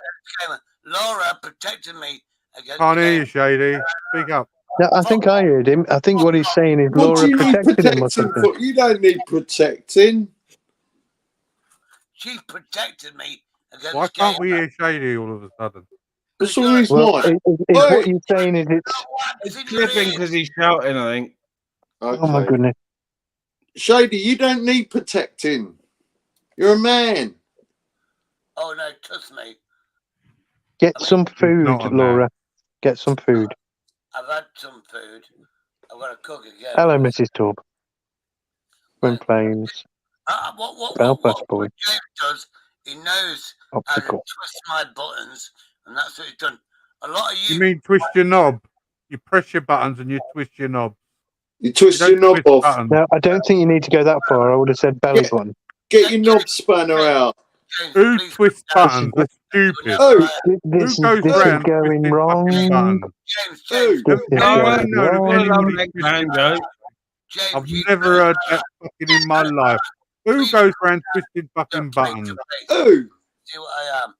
Laura protected me against. Can't hear you, Shady. Speak up. No, I think I heard him. I think what he's saying is What do Laura you need protected him or protecting something. for? You don't need protecting. She protected me against. Why can't we hear Shady all of a sudden? That's all he's Well, like. what you're saying is It's clipping because he's shouting, I think. Okay. Oh my goodness. Shady, you don't need protecting. You're a man. Oh no, trust me. Get some food, not a man. Laura. Get some food. I've had some food. I've got to cook again. Hello, Mrs. Tubb. Twin Flames. Belfast boy. What James does, he knows Optical. how to twist my buttons, and that's what he's done. A lot of You mean twist your knob? You press your buttons and you twist your knob. You twist your knob off. No, I don't think you need to go that far. I would have said belly button. Get your knob spanner out. Who twists buttons? That's stupid. Oh, this Who goes is around going twisting wrong. fucking buttons? James, This is going wrong. I've never heard that fucking in my life. Who goes around twisting fucking buttons? Oh. See what I am.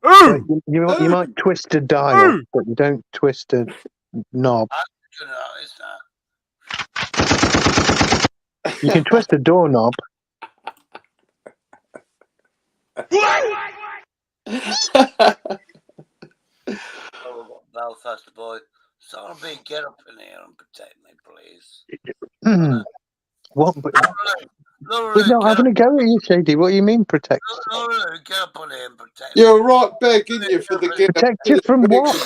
Who? You might twist a dial, but you don't twist a knob. You can twist a doorknob. Belfast boy, somebody get up in here and protect me, please. What? Laura, We're not having a go at you, Shady. What do you mean protect? Laura, get up on here and protect me. You're a right begging you for the get. Protect you from what?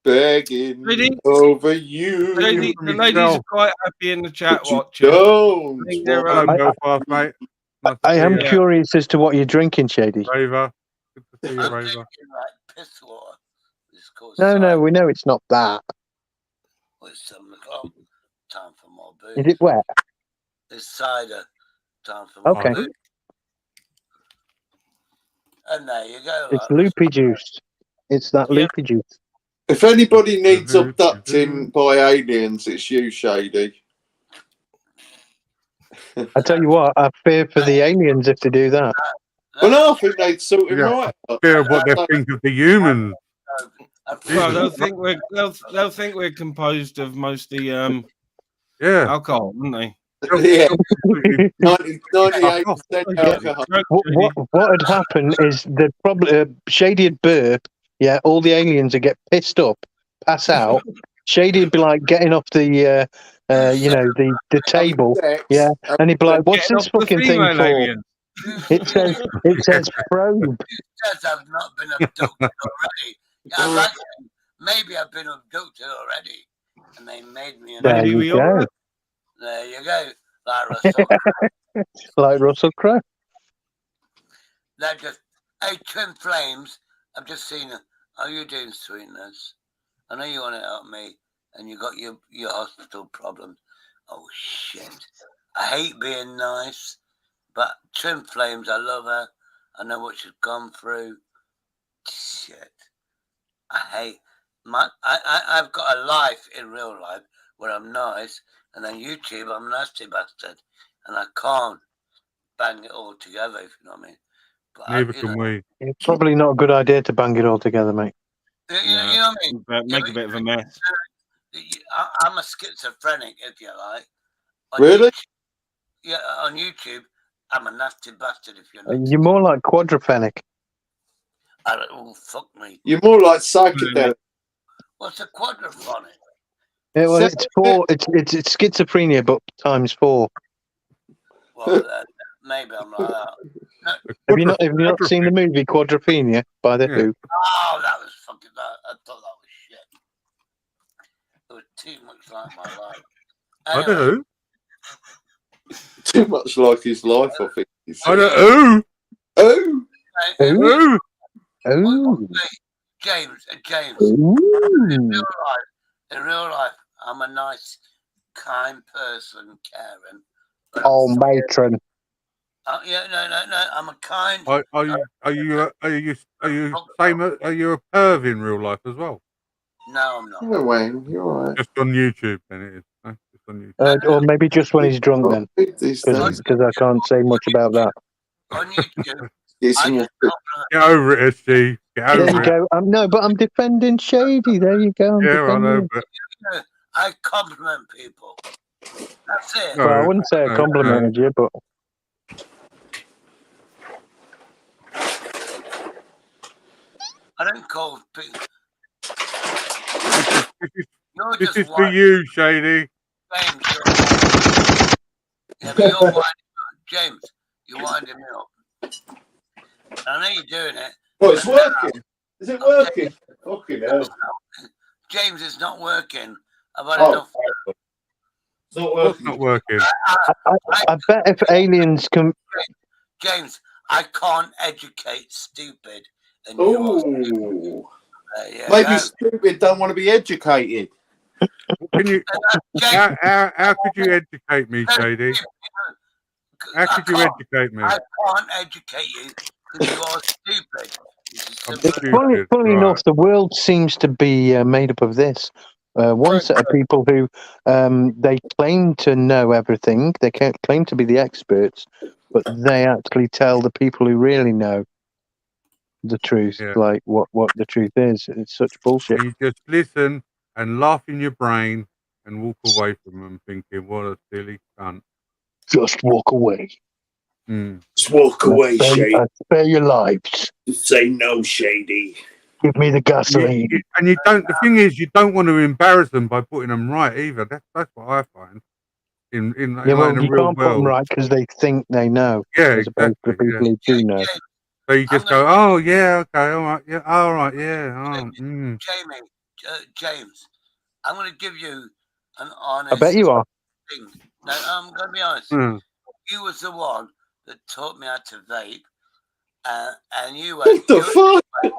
Begging over you. The ladies are quite happy in the chat watching. Don't. Hello, Belfast, mate. Nice to I see am you. curious as to what you're drinking, Shady. Raver. Good to see you, I'm Raver. drinking like piss water. It's called No, we know it's not that. Well, it's 7 o'clock. Time for more booze. Is it wet? It's cider. Time for more Okay. booze. And there you go. It's loopy juice. It's that loopy juice. If anybody needs abducting by aliens, it's you, Shady. I tell you what, I fear for the aliens if they do that. Well, no, I think they'd sort him right. Fear of what they think of the humans. Well, they'll think we're composed of mostly alcohol, won't they? Yeah, 98% alcohol. What had happened is the problem. Shady would burp. Yeah, all the aliens would get pissed up, pass out. Shady would be like getting off the, the table. Yeah, and he'd be like, "What's this fucking thing for?" Alien. It says probe. It says I've not been abducted already. Maybe I've been abducted already, and they made me. There you go. There you go, like Russell. Like Russell Crowe. They're just, hey, Twin Flames. I've just seen her. How are you doing, sweetness? I know you want to help me, and you got your hospital problems. Oh shit! I hate being nice, but Twin Flames, I love her. I know what she's gone through. Shit! I hate I've got a life in real life where I'm nice, and then YouTube, I'm a nasty bastard, and I can't bang it all together. If you know what I mean. But Neither can we. It's probably not a good idea to bang it all together, mate. You know what I mean? Make a bit of a mess. I'm a schizophrenic, if you like. Really? On YouTube, I'm a nasty bastard, if you're not. You're more like quadrophenic. Oh, fuck me. You're more like psychedelic. What's a quadrophonic? Yeah, well, it's 4. It's schizophrenia, but times 4. Well, maybe I'm like that. No. Have you not seen the movie Quadrophenia by the Who? Oh, that was fucking. I thought that was shit. It was too much like my life. I don't know. Too much like his life, I think. I don't know. Oh. Oh. James. Ooh. In real life, I'm a nice, kind person, caring. Oh, matron. Yeah, no. I'm a kind. Are you same? Are you a perv in real life as well? No, I'm not. No, Wayne, you're all right. Just on YouTube, then it is. No, just on YouTube. Or maybe just when he's drunk, then, because I can't say much about that. On YouTube, Get over it, SG. Get over There you it. go. No, but I'm defending Shady. There you go. Yeah, I know, but I compliment people. That's it. well, I wouldn't say I complimented you, but I don't call people. This is for you, Shady. James, yeah, but you're winding up. James, you're winding me up. I know you're doing it. Well, it's working. Is it working? Fucking hell. James, it's not working. I've had enough. It's not working. It's not working. I bet if aliens can. James, I can't educate stupid. Oh. Yeah, maybe stupid don't want to be educated. Can you? How could you educate me, Shady? How could you educate me? I can't educate you because you are stupid. Funny enough, the world seems to be made up of this. One set of people who they claim to know everything. They claim to be the experts, but they actually tell the people who really know the truth, like what the truth is. It's such bullshit. And you just listen and laugh in your brain and walk away from them thinking, what a silly cunt. Just walk away. Just walk away, Shady. Spare your lives. Say no, Shady. Give me the gasoline. And you don't. The thing is, you don't want to embarrass them by putting them right either. That's what I find. In you the real can't world. put them right because they think they know. Yeah, as opposed to people who do know. So you just go, oh yeah, okay, all right, yeah, all right, yeah. Oh, James, I'm going to give you an honest. I bet you are. Thing. No, I'm going to be honest. You was the one that taught me how to vape, and you went. What the fuck?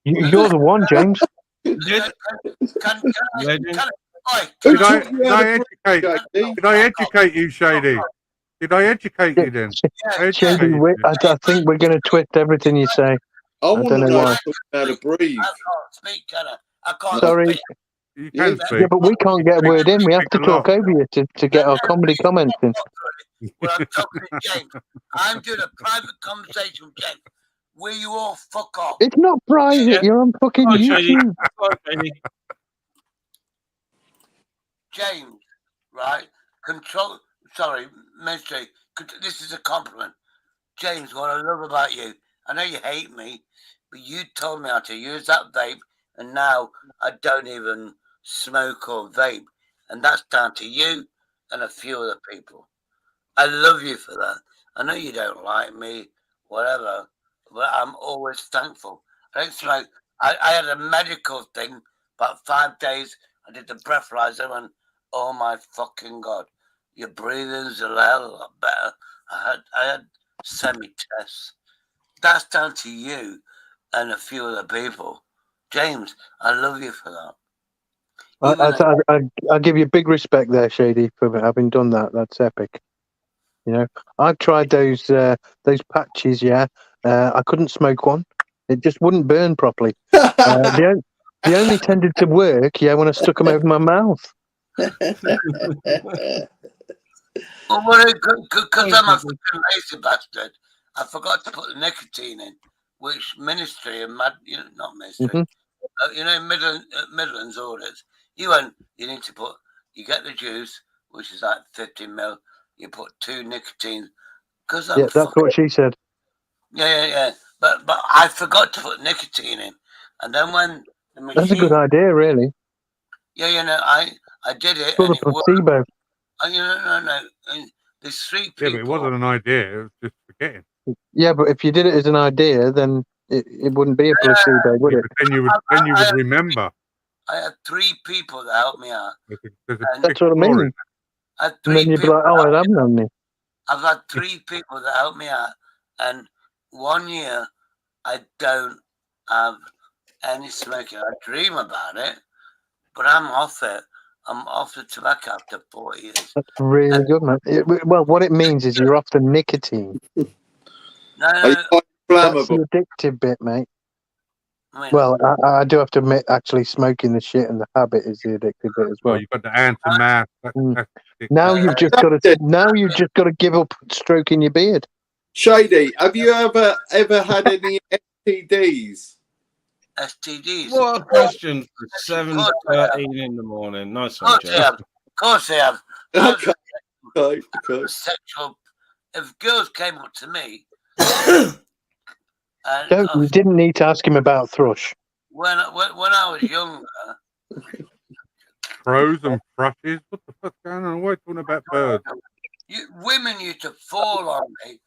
You're the one, James. Did I educate you, Shady? Did I educate you then? Shady, I think we're going to twist everything you say. I want to know how to breathe. I can't speak, can I can't Sorry. speak. You can speak. Yeah, but we can't get a word in. We have to talk over you to get our comedy comments in. Well, I'm talking to James. I'm doing a private conversation with James. Will you all fuck off? It's not private. You're on fucking YouTube. James, right? Sorry, Ministry. This is a compliment. James, what I love about you, I know you hate me, but you told me how to use that vape, and now I don't even smoke or vape. And that's down to you and a few other people. I love you for that. I know you don't like me, whatever, but I'm always thankful. I don't smoke. I had a medical thing about 5 days. I did the breathalyzer and oh my fucking God, your breathing's a hell of a lot better. I had semi-tests. That's down to you and a few other people. James, I love you for that. I'll give you big respect there, Shady, for having done that. That's epic. You know, I've tried those patches. Yeah, I couldn't smoke one. It just wouldn't burn properly. They only tended to work. Yeah, when I stuck them over my mouth. Well, because I'm a fucking lazy bastard, I forgot to put the nicotine in, which Ministry and not Ministry, Midlands orders. You need to put. You get the juice, which is like 50 ml. You put 2 nicotine. Yeah, that's what she said. Yeah. But I forgot to put nicotine in, and then when the machine. That's a good idea, really. Yeah, I did it, For and the it worked. placebo. No. And there's 3 people. Yeah, but it wasn't an idea. It was just forgetting. Yeah, but if you did it as an idea, then it wouldn't be a placebo, would Yeah, it? but then you would remember. I had 3 people that helped me out. There's a And That's what I story. mean. I had And 3 then you'd be people. like, oh, I have known me. I've had 3 people that helped me out, and 1 year I don't have any smoking. I dream about it, but I'm off it. I'm off the tobacco after 40 years. That's really good, man. Well, what it means is you're off the nicotine. No, Are you quite That's flammable? the addictive bit, mate. I mean, Well, I do have to admit, actually, smoking the shit and the habit is the addictive bit as Well, well. you've got the anti-mask. Now you've just got to give up stroking your beard. Shady, have you ever had any STDs? STDs. What a question for 7:13 in the morning. Nice one, Joe. Of course they have. Okay. Sexual. If girls came up to me, and You didn't need to ask him about thrush. when I was younger, Crows and thrushes. What the fuck's going on? Why are you talking about birds? women used to fall on me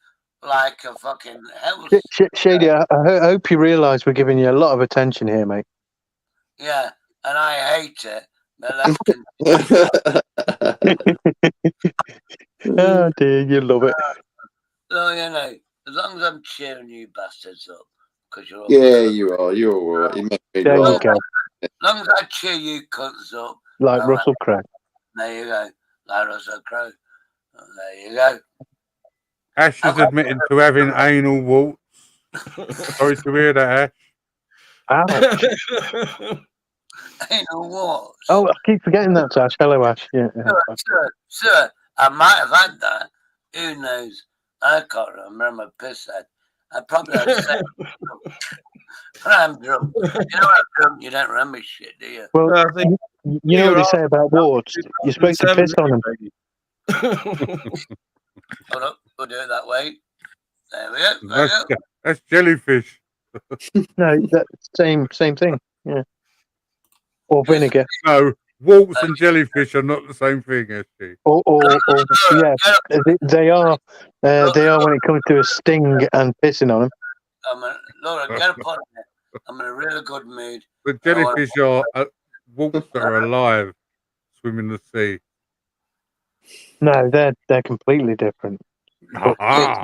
like a fucking hell. Shady, I hope you realise we're giving you a lot of attention here, mate. Yeah, and I hate it. But Oh dear, you love it. So, as long as I'm cheering you bastards up, because you're all Yeah, you are. You're all right. You make me There you laugh. go. as long as I cheer you cunts up, Like Russell Crowe. there you go. Like Russell Crowe. There you go. Ash is admitting to having anal warts. Sorry to hear that, Ash. Ouch. Anal warts. Oh, I keep forgetting that, Ash. Hello, Ash. Yeah. Sir, I might have had that. Who knows? I can't remember my piss head. I probably had sex. When I'm drunk. You know when I'm drunk, you don't remember shit, do you? Well, you know what they say about warts? You're supposed to piss on them. Hold up, we'll do it that way. There we go. That's jellyfish. No, that's same thing. Yeah. Or vinegar. No, warts and jellyfish are not the same thing, actually. Or yeah, they are. They are when it comes to a sting and pissing on them. Laura, get a pot in there. I'm in a really good mood. The jellyfish are warts that are alive, swim in the sea. No, they're completely different. But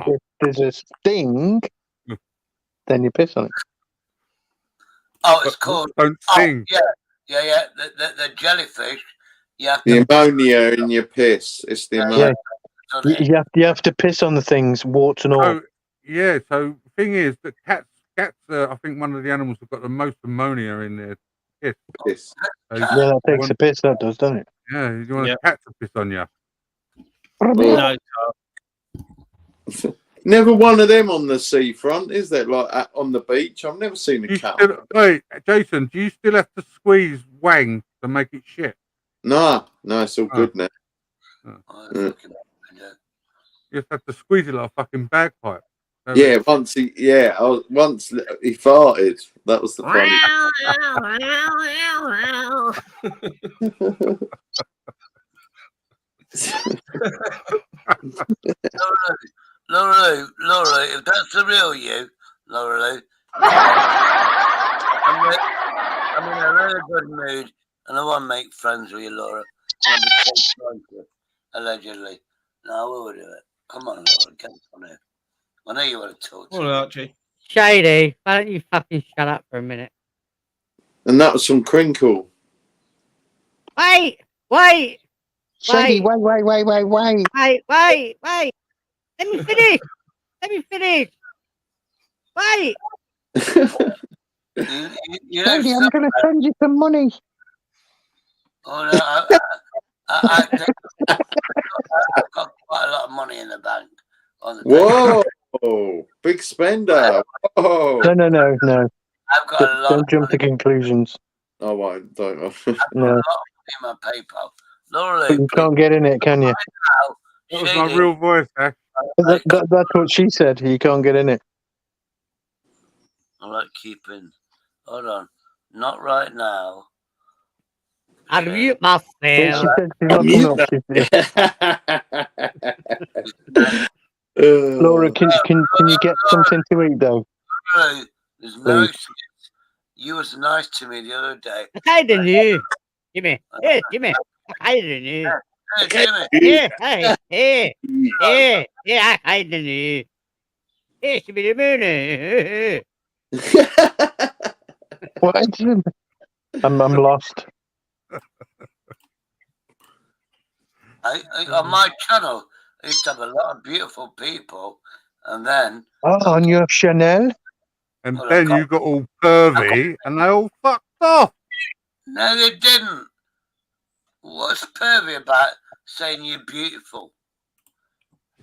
if there's a sting, then you piss on it. Oh, it's called. Don't sting. Oh, yeah. The jellyfish. The ammonia in your piss. It's the ammonia. Yeah. You have to piss on the things, warts and all. So the thing is that cats are, I think, one of the animals that got the most ammonia in their piss. So that takes a piss, that does, doesn't it? Yeah, you want a cat to piss on you. No, Never one of them on the seafront, is there? Like on the beach, I've never seen a cat. Wait, Jason, do you still have to squeeze wang to make it shit? No, it's all good now. You just have to squeeze it like a fucking bagpipe. Yeah, once he farted. That was the funny. Laura, if that's the real you, Laura, I'm in a really good mood and I want to make friends with you, Laura. Allegedly. No, we'll do it. Come on, Laura, get on here. I know you want to talk to me. Archie. Shady, why don't you fucking shut up for a minute? And that was from Crinkle. Wait! Shaggy, wait. Wait! Let me finish! Wait! Shaggy, I'm going to send you some money. Oh, no, I've got quite a lot of money in the bank. Whoa! Big spender. Whoa. No. I've got a lot. Don't jump to conclusions. I won't. Don't. I've got a lot of money in my PayPal. Laura, But you can't get in it, can you? That was my real voice, Ash. That's what she said. You can't get in it. I like keeping. Hold on. Not right now. I'll mute Well, she myself. said she's not coming up. Laura, can you get something to eat though? No, there's no excuse. You was nice to me the other day. I'm hiding you. Jimmy. Hey, Jimmy. I'm hiding you. Hey, Jimmy. Yeah, hey. I'm hiding you. Hey, should be the moon. What? I'm lost. On my channel, I used to have a lot of beautiful people, and then Oh, on your Chanel? And then you got all pervy, and they all fucked off. no, they didn't. What's pervy about saying you're beautiful?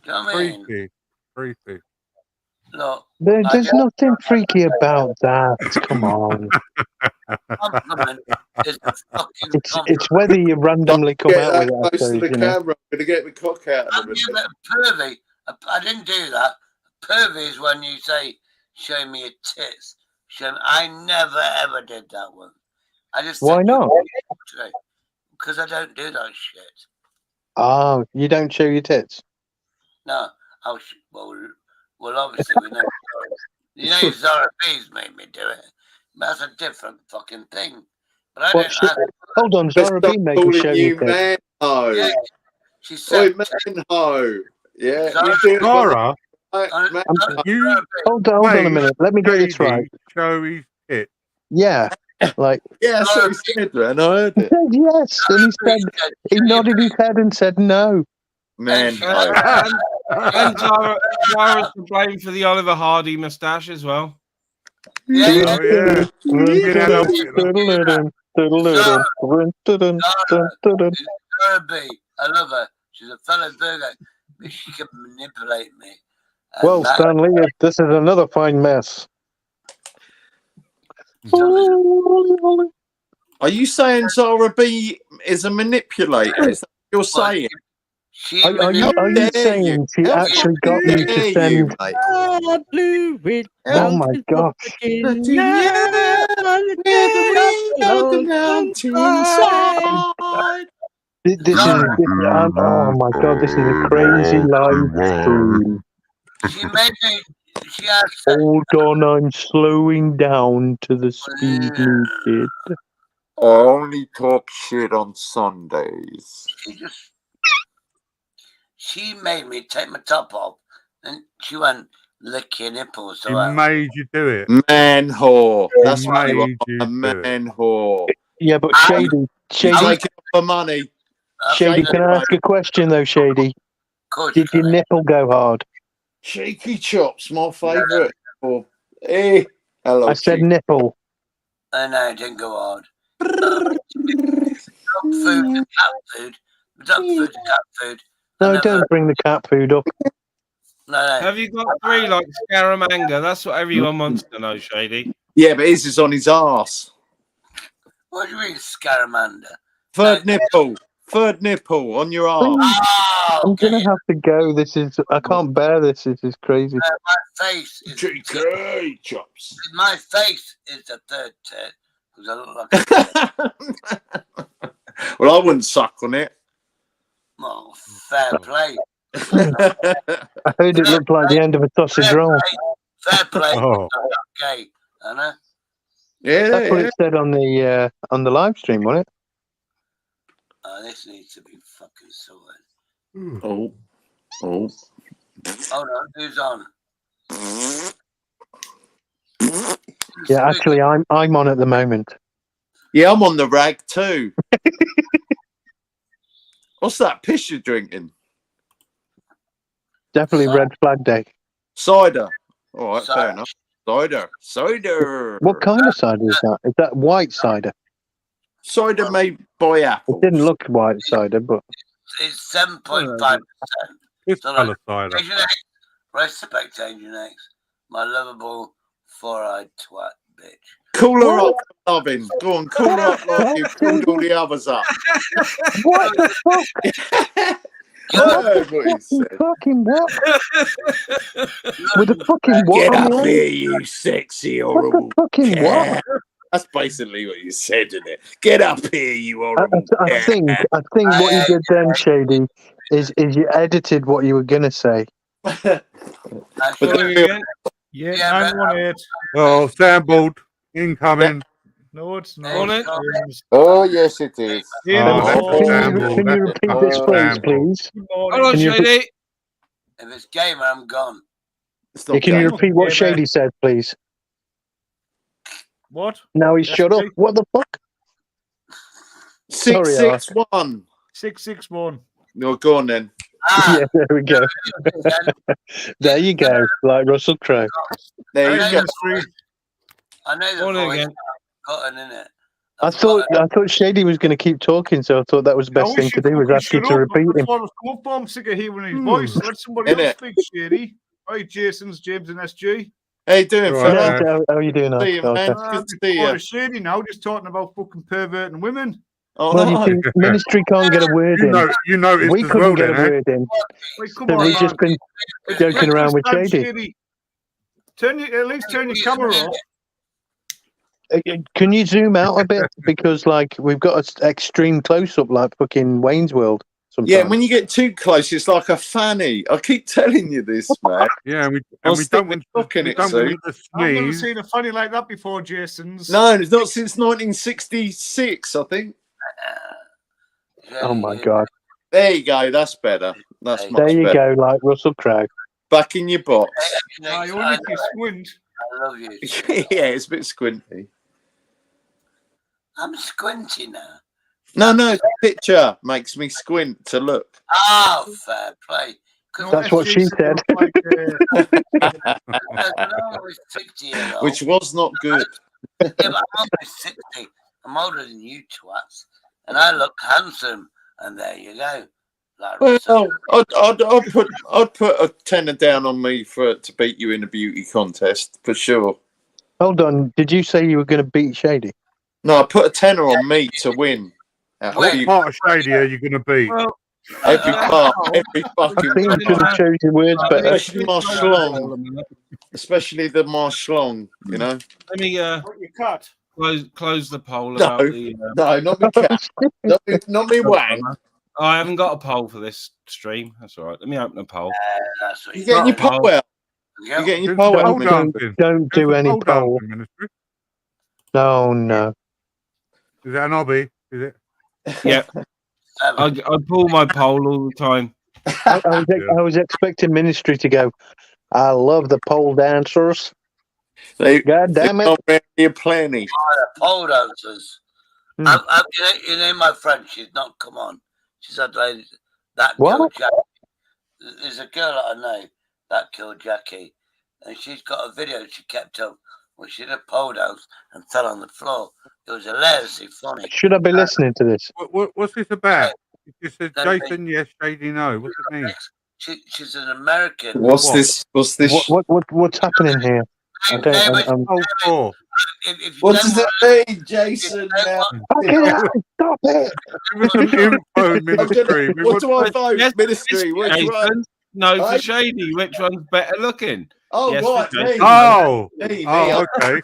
Do you know what I mean? Creepy. Look, There's nothing freaky about that. Come on. compliment is a fucking It's compliment. whether you randomly come Get out that with it, I close to suppose, the you know. camera. I'm gonna get my cock out of I'm it. giving it a pervy. I didn't do that. Pervy is when you say, "Show me your tits." I never ever did that one. I just Why said, not? because I don't do that shit. Oh, you don't show your tits? No, well, obviously we know. You know, Zara B's made me do it. That's a different fucking thing. But I What? Hold on, Zara B made you show your tits. Man ho. Yeah, she said, man ho. Yeah, Zara, you do it. Laura, You hold on a minute. Let me get this right. Show his tits. Yeah, like. Yeah, that's what he said, man. I heard He it. said yes, and he nodded his head and said no. Man ho. And Zara's to blame for the Oliver Hardy moustache as well. Yeah, Oh, yeah. Zara B, I love her. She's a fellow Virgo, but she can manipulate me. And Well, Stanley, this is another fine mess. Are you saying Zara B is a manipulator? Is that what you're saying? Are you saying she actually got you to send? Oh my gosh! This is oh my god! This is a crazy live stream. She made me. She asked. Hold on, I'm slowing down to the speed needed. I only talk shit on Sundays. She made me take my top off, and she went lick your nipples. So He made you do it. Man whore. That's what you made are. you A do man whore. Yeah, but Shady, Take it for money. Shady, can I ask a question though, Shady? Did your nipple go hard? Cheeky chops, my favourite. Hey, hello. I said nipple. No, it didn't go hard. Dog food and cat food. Dog food and cat food. No, don't bring the cat food up. No. Have you got three like Scaramanga? That's what everyone wants to know, Shady. Yeah, but his is on his arse. What do you mean, Scaramanda? Third nipple on your arm. Oh, I'm gonna have to go. I can't bear this. This is crazy. My face is GK chops. My face is the third tit because I look like Well, I wouldn't suck on it. Oh, fair play. I heard it looked like the end of a sausage roll. Fair play. Oh. Okay, Anna. Yeah, that's what it said on the live stream, wasn't it? Oh, this needs to be fucking sorted. Oh. Hold on, who's on? Yeah, actually, I'm on at the moment. Yeah, I'm on the rag too. What's that piss you're drinking? Definitely red flag day. Cider. All right, fair enough. Cider. What kind of cider is that? Is that white cider? Cider made by apples. It didn't look white cider, but it's 7.5%. It's So, colour cider. Asian X, respect Asian X, my lovable four-eyed twat bitch. Cool her up, loving. Go on, cool her up like you pulled all the others up. What the fuck? What he said. Fucking what? With a fucking what? Get on up the end? here, you sexy horrible. What the fucking what? That's basically what you said, isn't it? Get up here, you horrible. I think what you did then, Shady, is you edited what you were gonna say. But Yeah, Yeah, 918. Oh, soundboard incoming. No, it's On not. it. James. oh yes, it is. Ian, Oh, that's oh, the Can soundboard. you repeat this phrase, please? good Hold morning. on, Can you- Shady. If it's gamer, I'm gone. It's Yeah, not can you game. repeat what Yeah, Shady said, please? What? Now he's Yes, shut up. please. What the fuck? Sorry, 661. 661. No, go on then. Ah, Yeah, there we go. There you go. Like Russell Crowe. There you Hey, go. Mystery. I know the On it voice. again. Gotten in it. I thought Shady was going to keep talking, so I thought that was the I best wish thing to you do was fucking ask you shut to up. repeat That's him. what I was coming for. I'm sick of hearing his voice. Let somebody else Innit? speak, Shady. Right, Jason's James and SG. How you doing, Right, fella? How are you doing? See you, Okay. man. Ah, Good to see oh, you. Shady now, just talking about fucking perverting women. Oh, Well, no. you see, ministry can't get a word in. You noticed We as couldn't well, get a then, eh? word in. Like, come So on, we've man. just been It's joking around with breakfast time, Shady. At least turn your camera off. Can you zoom out a bit? Because, like, we've got an extreme close-up, like fucking Wayne's World. Sometimes. Yeah, when you get too close, it's like a fanny. I keep telling you this, man. Yeah, and we I'll don't stick want my cock in we it don't want soon. it to I've never sneeze. seen a funny like that before, Jason's. No, it's not since 1966, I think. Oh my god! There you go. That's better. That's much There you better. go, like Russell Crowe. Back in your box. I only if you squint. I love you. Yeah, it's a bit squinty. I'm squinty now. No, the picture makes me squint to look. Oh, fair play. That's what she said. Like, Which was not good. Yeah, but I'm almost 60. I'm older than you twats. And I look handsome. And there you go. Like Well, I'd put a tenner down on me to beat you in a beauty contest for sure. Hold on, did you say you were going to beat Shady? No, I put a tenner on me to win. What part of Shady are you going to beat? Every part, every I fucking think you should have chosen your words better. especially my schlong, especially my schlong. You know. Let me what you cut? close the poll No, about the. no, not me cat, not me wang. Oh, I haven't got a poll for this stream. That's all right. Let me open a poll. that's what You getting your poll out? Yeah. You getting your poll out? Don't do any poll. Ministry. No. Is that an hobby? Is it? Yeah. I pull my poll all the time. I was expecting ministry to go, I love the pole dancers. God damn it. You're plenty. Pole dancers. You know my friend, she's not come on. She's had ladies that killed Jackie. There's a girl that I know that killed Jackie. And she's got a video she kept up where she did a pole dance and fell on the floor. It was hilariously funny. Should I be listening to this? What's this about? You said Jason, yes, Shady, no. What's it mean? She's an American. What's this? What's this? What's happening here? I don't. What does it mean, Jason? Stop it! Give us some info, Ministry. What do I vote? Yes, Ministry. Which Jason, one? no, for Aye. Shady. Which one's better looking? Oh, Yes, right. for Me. Jason. Oh, Me, oh, okay.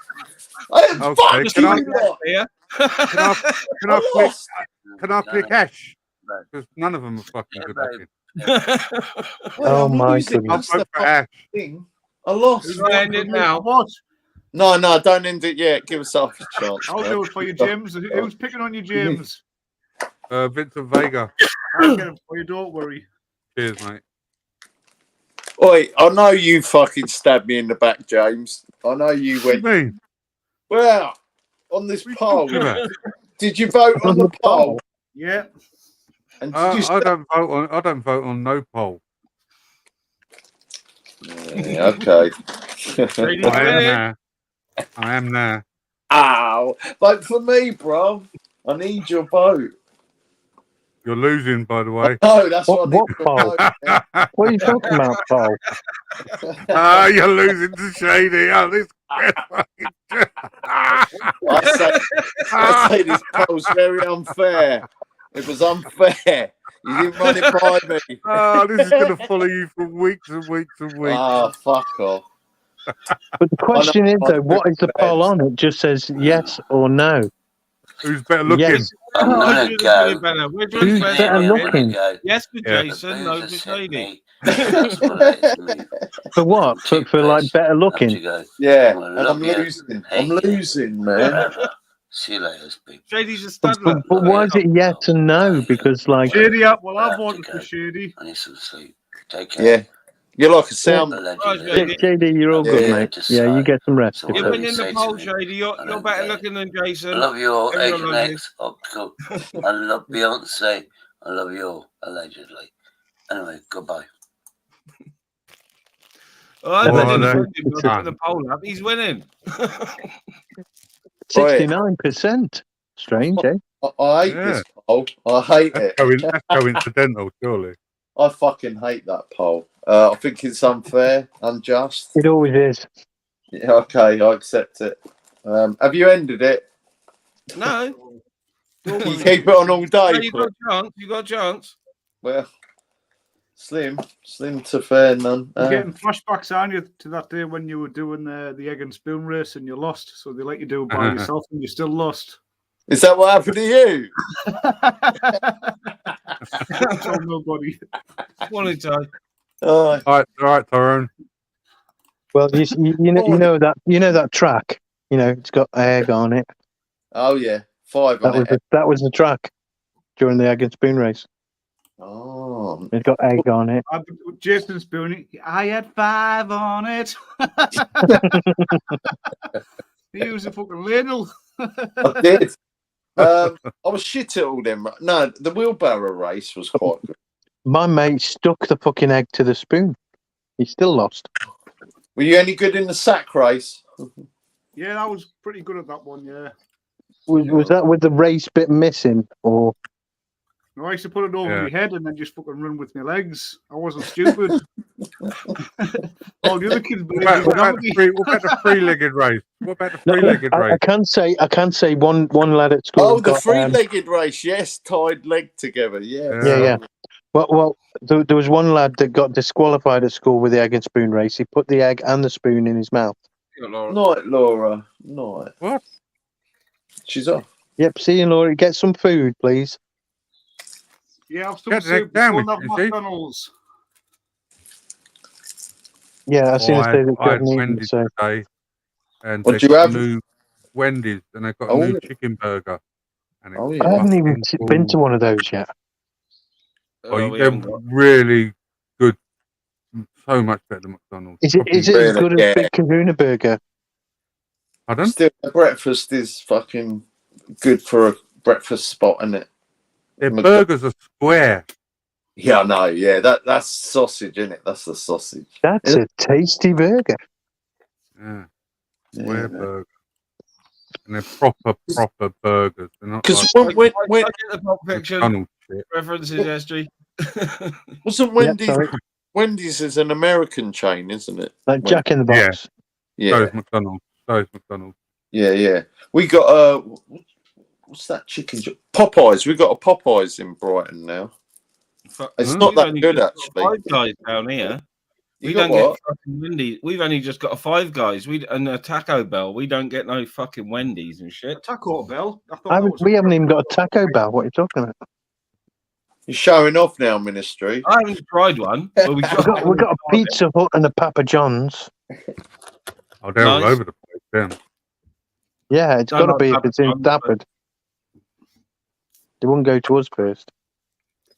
I am Okay, fucking lot. Yeah. Can I click hash? Because none of them are fucking good looking. Oh my losing. goodness. I'll vote for hash. Thing. I lost. Who's gonna end it now? What? No, don't end it yet. Give us half a chance. I'll do it for you, James. Who's picking on you, James? Vincent Vega. I'll get it for you, don't worry. Cheers, mate. Oi, I know you fucking stabbed me in the back, James. I know you What went. do you mean? Well, on this poll, talking about? did you vote on the poll? Yeah. And did you I don't vote on no poll. Yeah, okay. I am now. Ow! Vote for me, bro. I need your vote. You're losing, by the way. No, that's what I need What your poll? vote. What are you talking about, Paul? You're losing to Shady. Oh, this. I say this poll's very unfair. It was unfair. You didn't run it by me. Oh, this is going to follow you for weeks and weeks and weeks. Oh, fuck off. But the question is, though, what is the poll on? It just says yes or no. Who's better looking? Yes. I'm gonna Who's go. better? Which Who's one's better better? looking? Yes for Yeah. Jason, no for Sadie. That's what it is, me. For what? For like better Have to looking? go. Yeah, Well, and I'm love you. losing. Hate I'm you. losing, man. Forever. See you later, speak. Shady's a But studler. why is it yes and no? Because like, Shady up. Well, I I've have to voted go. for Shady. I need some sleep. Take care. Yeah, you're like a sound. Allegedly. Right, JD, you're all good, Yeah. mate. Yeah, you get some rest. So You're whatever winning you the say poll, to me, Shady. You're I don't better get it. looking than Jason. I love you all, Everyone Asian loves you. X, Optical. I love Beyonce. I love you all, allegedly. Anyway, goodbye. I Well, bet no. he's putting the poll up. He's winning. 69%. Strange, eh? I hate this poll. I hate it. That's coincidental, surely. I fucking hate that poll. I think it's unfair, unjust. It always is. Yeah, okay, I accept it. Have you ended it? No. You keep it on all day. You got a chance. You got a chance. Well, slim to fair none. You're getting flashbacks, aren't you, to that day when you were doing the egg and spoon race and you lost? So they let you do it by yourself and you still lost. Is that what happened to you? Don't tell nobody. Wanted to. All right, Tyrone. Well, you know that track. You know, it's got egg on it. Oh yeah, 5 on it. That was the track during the egg and spoon race. Oh, it's got egg on it. Jason Spoon, I had 5 on it. He was a fucking ladle. I did. I was shit at all them. No, the wheelbarrow race was quite good. My mate stuck the fucking egg to the spoon. He still lost. Were you any good in the sack race? Yeah, I was pretty good at that one, yeah. Was that with the race bit missing, or? No, I used to put it over my head and then just fucking run with my legs. I wasn't stupid. All the other kids believe What about the three-legged race? What about the three-legged race? I can say one lad at school. Oh, the three-legged race, yes, tied leg together, yeah. Well, there was one lad that got disqualified at school with the egg and spoon race. He put the egg and the spoon in his mouth. Night, Laura. Night. What? She's off. Yep. See you, Laura. Get some food, please. Yeah, I've still soup on that McDonald's. Yeah, I seen a say that I had got Wendy's today, and What they do you got have? new Wendy's, and they got a new chicken burger. And it's I haven't even fucking been to cool. one of those yet. They're really good. So much better than McDonald's. Is it as good as Big Kahuna Burger? Pardon? Still, breakfast is fucking good for a breakfast spot, isn't it? Their burgers are square. Yeah, I know. Yeah, that's sausage, isn't it? That's the sausage. That's a tasty burger. Yeah. Square burger. And they're proper burgers. They're not because like when I get the Pulp Fiction McDonald's shit. references, SG. wasn't Wendy's is an American chain, isn't it? Like Jack in the Box. Yeah. So is McDonald's. Yeah. We got what's that chicken? Popeyes. We got a Popeyes in Brighton now. It's not that good actually. 5 Guys down here. We don't get fucking Wendy's. We've only just got a 5 Guys. And a Taco Bell. We don't get no fucking Wendy's and shit. Taco Bell. We haven't even got a Taco Bell. What are you talking about? You're showing off now, Ministry. I haven't tried one. But we've got a Pizza Hut and a Papa John's. Oh, they're all over the place, then. Yeah, it's got to be if it's in Stafford. They wouldn't go to us first.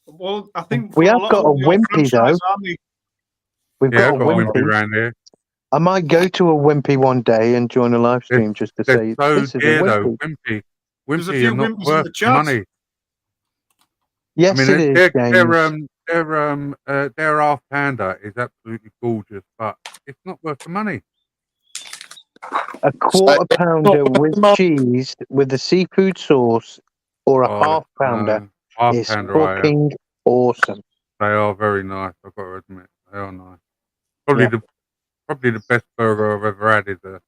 Well, I think we have got a Wimpy though. We've got a Wimpy around here. I might go to a Wimpy one day and join a live stream just to say this is a Wimpy. Wimpy are not worth money. Yes, I mean, it is. Their half pounder is absolutely gorgeous, but it's not worth the money. A quarter pounder with cheese with the seafood sauce or a half pounder is fucking awesome. They are very nice. I've got to admit, they are nice. Probably the best burger I've ever had is a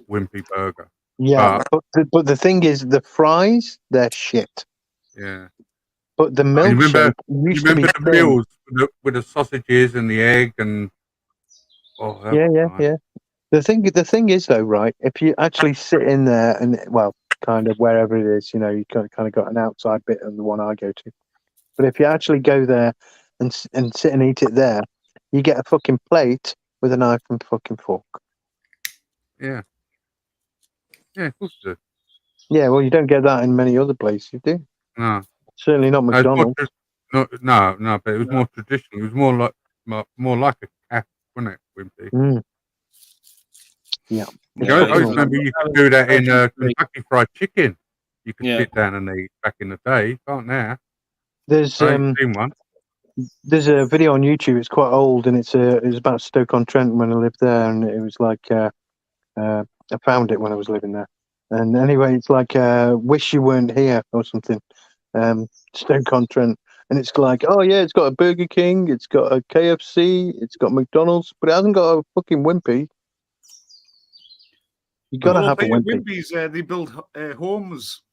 Wimpy burger. Yeah, but the thing is, the fries, they're shit. Yeah. But the milkshake used to be the meals with the sausages and the egg and yeah. The thing is though, right? If you actually sit in there and kind of wherever it is, you kind of got an outside bit of the one I go to. But if you actually go there and sit and eat it there, you get a fucking plate with a knife and fucking fork. Yeah. Yeah, of course you do. Yeah, well, you don't get that in many other places, do you? No. Certainly not McDonald's. No, but it was more traditional. It was more like a cafe, wasn't it, Wimpy? Mm. Yeah. I remember you could do that in Kentucky Fried Chicken. You could sit down and eat back in the day. You can't now. There's I ain't seen one. There's a video on YouTube. It's quite old, and it was about Stoke-on-Trent when I lived there, and it was like I found it when I was living there. And anyway, it's like "Wish You Weren't Here" or something. Stoke-on-Trent, and it's like, oh yeah, it's got a Burger King, it's got a KFC, it's got McDonald's, but it hasn't got a fucking Wimpy. You gotta have a Wimpy. Wimpy's, they build homes.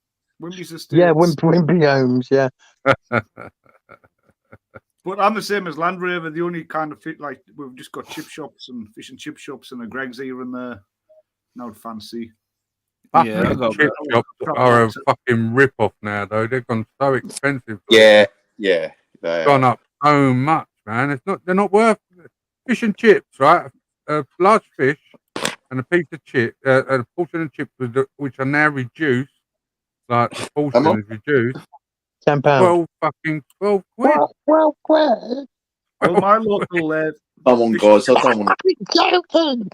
Wimpy's estates. Yeah, Wimpy homes. Yeah. But I'm the same as Land Rover. The only kind of fit, like, we've just got chip shops and fish and chip shops and a Greg's here and there. Not fancy. Yeah, chip shops are a fucking rip-off now, though. They've gone so expensive. Yeah, they gone up so much, man. They're not worth fish and chips, right? A large fish and a piece of chip, a portion of chips which are now reduced. Like the portion is reduced. £10. 12 quid. 12 quid. Well, my local. Come on, guys. I don't want to.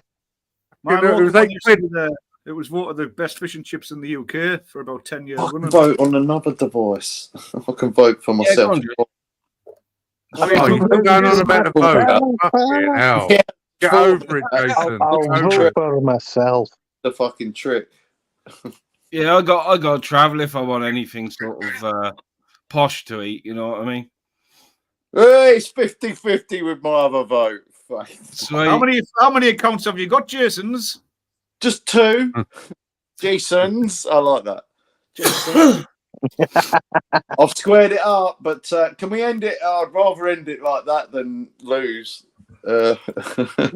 My local one used to be it was voted the best fish and chips in the UK for about 10 years. I can vote on another device. I can vote for myself. You're going on about the vote. Hell. Get over it, Jason. I'll vote for myself. The fucking trick. Yeah, I got to travel if I want anything sort of posh to eat. You know what I mean? Hey, it's 50-50 with my other vote. Sweet. How many accounts have you got, Jason's? Just 2. Jason's. I like that. Jason. I've squared it up, but can we end it? I'd rather end it like that than lose. Come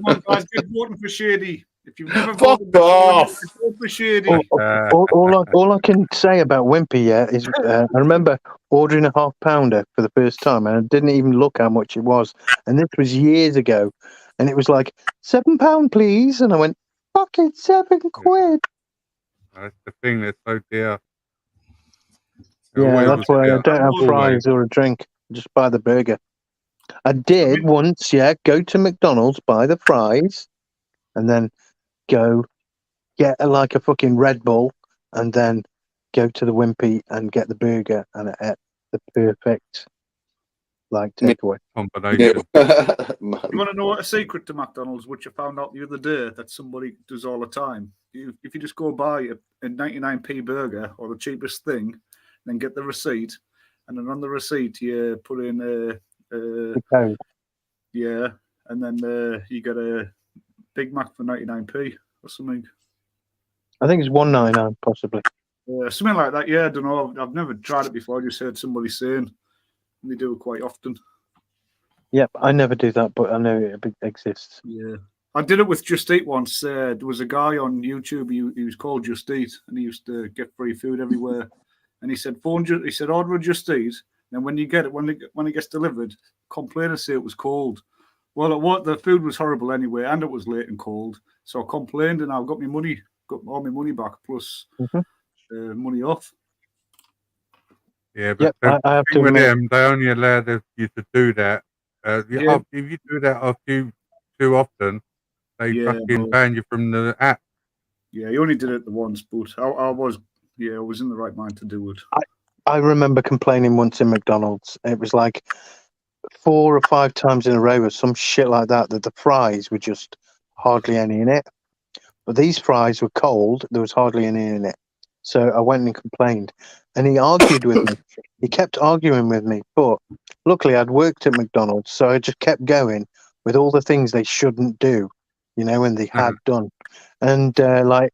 on, guys, get voting for Shady. If you've never Fuck voted off. for Shady. All I can say about Wimpy is I remember ordering a £half-pounder for the first time, and I didn't even look how much it was. And this was years ago, and it was like £7, please, and I went, fucking £7. That's the thing. They're so dear. Yeah, that's why I don't have fries or a drink. Just buy the burger. I did once, go to McDonald's, buy the fries, and then go get a fucking Red Bull, and then go to the Wimpy and get the burger, and at the perfect takeaway combination. You want to know what a secret to McDonald's, which I found out the other day that somebody does all the time? If you just go buy a 99p burger or the cheapest thing, then get the receipt, and then on the receipt you put in the code. Yeah, and then you get a Big Mac for 99p or something. I think it's $1.99 possibly. Something like that. Yeah, I don't know. I've never tried it before. I just heard somebody saying they do it quite often. Yep, I never do that, but I know it exists. Yeah, I did it with Just Eat once. There was a guy on YouTube. He was called Just Eat, and he used to get free food everywhere. And he said, he said, order a Just Eat. And when you get it, when it gets delivered, complain and say it was cold. Well, the food was horrible anyway, and it was late and cold. So I complained, and I got all my money back plus money off. Yeah, but I have to with them, they only allow you to do that. If you do that too often, they fucking ban you from the app. Yeah, he only did it the once, but I was in the right mind to do it. I remember complaining once in McDonald's. It was like 4 or 5 times in a row or some shit like that the fries were just hardly any in it. But these fries were cold. There was hardly any in it. So I went and complained. And he argued with me. He kept arguing with me. But luckily I'd worked at McDonald's, so I just kept going with all the things they shouldn't do, and they had done. And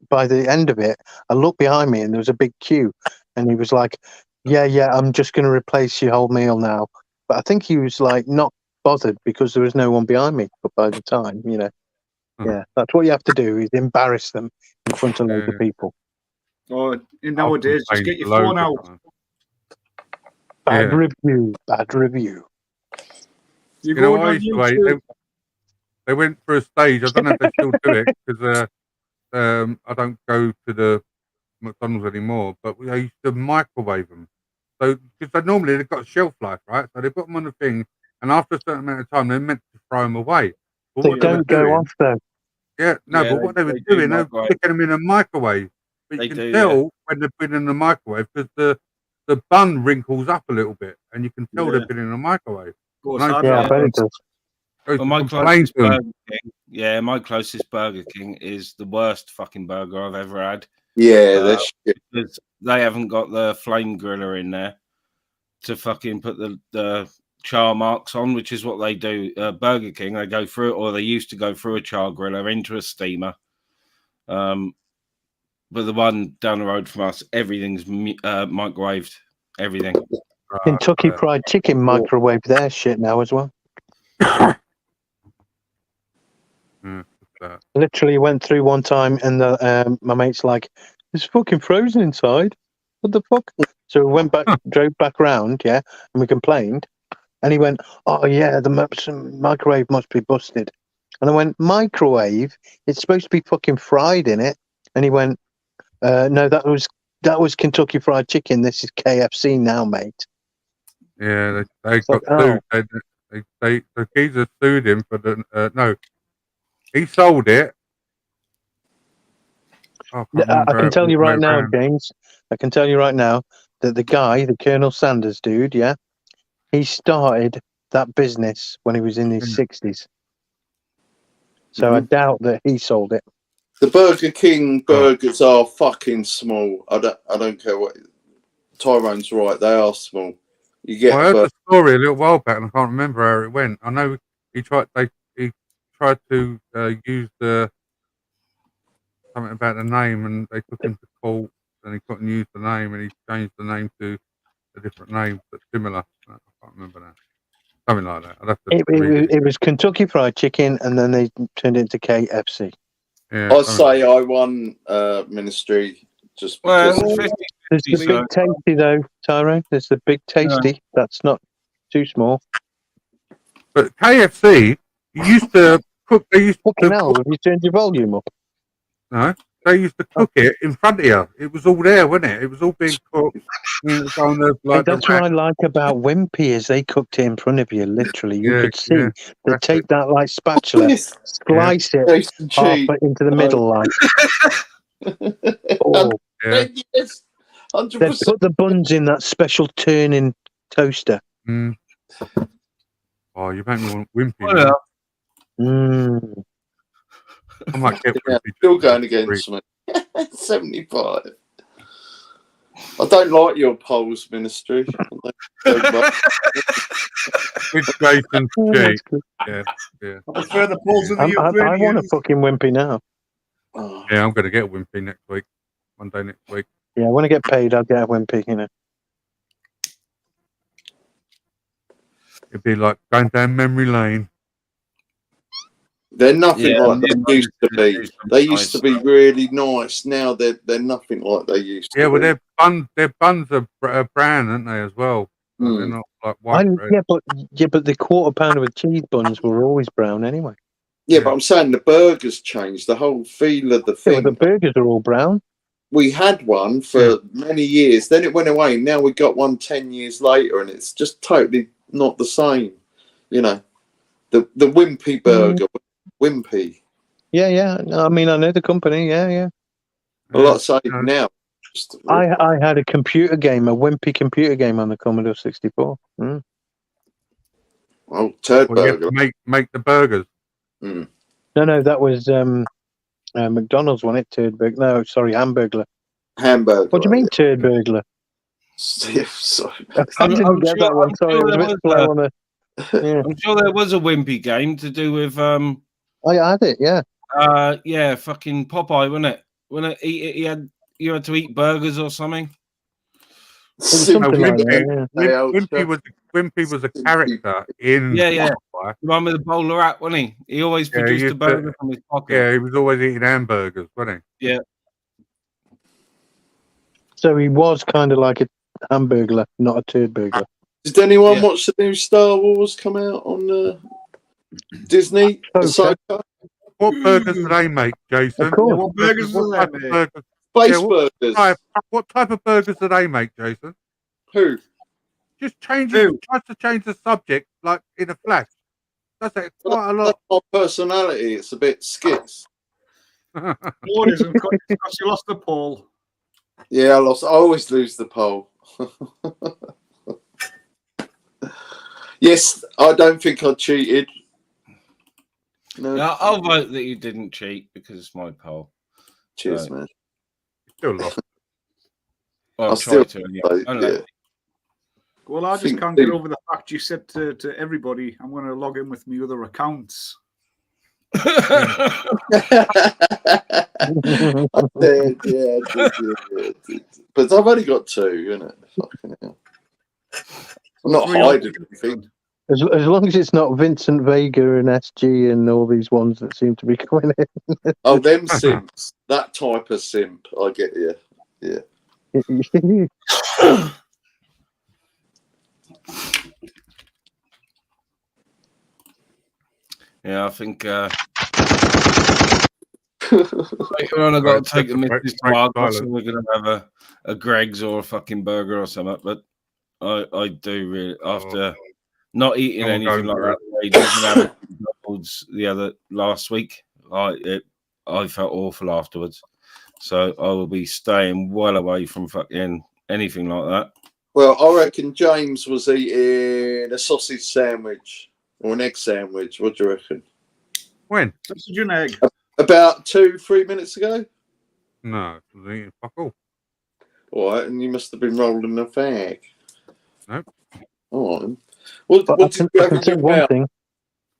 by the end of it, I looked behind me and there was a big queue. And he was like, yeah, I'm just going to replace your whole meal now. But I think he was not bothered because there was no one behind me. But by the time, Yeah, that's what you have to do, is embarrass them in front of loads of people. Or nowadays, just get your phone out. Bad review. You know go what I on used to hate? YouTube. They went for a stage. I don't know if they still do it because I don't go to the McDonald's anymore. But I used to microwave them. So because normally they've got a shelf life, right? So they put them on the thing, and after a certain amount of time, they're meant to throw them away. But They what they were don't go doing, off though. yeah, no. Yeah, But what they were they do doing, they were microwave. sticking them in a microwave. But They you can do, tell when they've been in the microwave because the bun wrinkles up a little bit, and you can tell Yeah. they've been in a microwave. Of course, And I used Yeah, I to- bet it does. I used Well, to my complain closest to them. Burger King, my closest Burger King is the worst fucking burger I've ever had. Yeah, that's shit. Because they haven't got the flame griller in there to fucking put the char marks on, which is what they do. Burger King, they go through it, or they used to go through a char griller into a steamer. But the one down the road from us, everything's microwaved. Everything. Kentucky Fried Chicken microwave their shit now as well. Literally went through one time, and my mate's like, "It's fucking frozen inside. What the fuck?" So we went back, drove back round, and we complained. And he went, "Oh yeah, the microwave must be busted." And I went, "Microwave? It's supposed to be fucking fried in it." And he went, "No, that was Kentucky Fried Chicken. This is KFC now, mate." Yeah, they got like, sued. The geezer sued him for the no. He sold it. Oh, I can tell you right now, James. I can tell you right now that the guy, the Colonel Sanders dude, he started that business when he was in his 60s. So I doubt that he sold it. The Burger King burgers are fucking small. I don't care what. Tyrone's right. They are small. You get. I heard the story a little while back, and I can't remember how it went. I know he tried to use something about the name, and they took him to court, and he couldn't use the name, and he changed the name to a different name, but similar. I can't remember that. Something like that. I'd have to It was Kentucky Fried Chicken, and then they turned it into KFC. Yeah, I'd say I won Ministry just because. There's the big tasty though, Tyrone. There's the big tasty. That's not too small. But KFC used to cook. They used Fucking hell! Have you turned your volume up? No, they used to cook it in front of you. It was all there, wasn't it? It was all being cooked. That's what I like about Wimpy, is they cooked it in front of you. Literally, you could see. They take that like spatula, slice it half into the middle, like. Yes, 100%. They put the buns in that special turning toaster. Mm. Oh, you make me want Wimpy. I might get Wimpy. Still going against me. 75. I don't like your polls, Ministry. With Jason G. Yeah. I prefer the polls of the I want a fucking Wimpy now. Yeah, I'm going to get a Wimpy next week. One day next week. Yeah, when I get paid, I'll get a Wimpy, It'd be like going down memory lane. They're nothing like they used to be. They used to be really nice. Now they're nothing like they used to be. Yeah, well, their buns are brown, aren't they, as well? They're not like white bread. but the quarter pounder with cheese buns were always brown anyway. Yeah, but I'm saying the burgers changed. The whole feel of the thing. Yeah, the burgers are all brown. We had one for many years. Then it went away. Now we got one 10 years later, and it's just totally not the same. You know, the Wimpy burger, Wimpy. Yeah. I mean, I know the company. Yeah. A lot say now. I had a computer game, a Wimpy computer game on the Commodore 64. Oh, turd burger. Make the burgers. Mm. No, that was McDonald's, wasn't it? Turd burglar. No, sorry, Hamburglar. Hamburger. What do you mean, turd burglar? Sorry. I didn't get that one. Sorry, it was a bit slow on the. Yeah. I'm sure there was a Wimpy game to do with. I had it, yeah. Yeah, fucking Popeye, wasn't it? When you had to eat burgers or something. Something like that, Wimpy Wimpy was a character in Yeah. Firefly. The one with the bowler hat, wasn't he? He always Yeah, he produced a used burger to- from his pocket. Yeah, he was always eating hamburgers, wasn't he? Yeah. So he was kind of like a hamburglar, not a turd burglar. Did anyone watch the new Star Wars come out on Disney? Ahsoka? What burgers do they make, Jason? Of course. What burgers do they type of make? burgers? Space what burgers. What type of burgers do they make, Jason? Who? Just tries to change the subject like in a flash. Does that quite a lot. That's my personality. It's a bit skits. No, it isn't, because you lost the poll. Yeah, I lost. I always lose the poll. Yes, I don't think I cheated. No. Yeah, I'll vote that you didn't cheat because it's my poll. Cheers, man. Still lost. Well, I'll try still to. vote, Anyway. yeah. Well, I just Think- can't get over the fact you said to everybody, I'm going to log in with my other accounts. I did, yeah. But I've only got 2, innit? Fucking hell. I'm not hiding anything. As long as it's not Vincent Vega and SG and all these ones that seem to be coming in. Oh, them simps. That type of simp. I get you. Yeah. Yeah, I think later on I've got to take the missus to Argos and we're going to have a Greg's or a fucking burger or something. But I do really, after not eating anything like that, the last week, I felt awful afterwards. So I will be staying well away from fucking anything like that. Well, I reckon James was eating a sausage sandwich or an egg sandwich. What do you reckon? When? Sausage and egg. About 2-3 minutes ago. No, I was eating fuck all. All right, and you must have been rolling a fag. Nope. All right. What But did you have I in can your say one mouth? thing.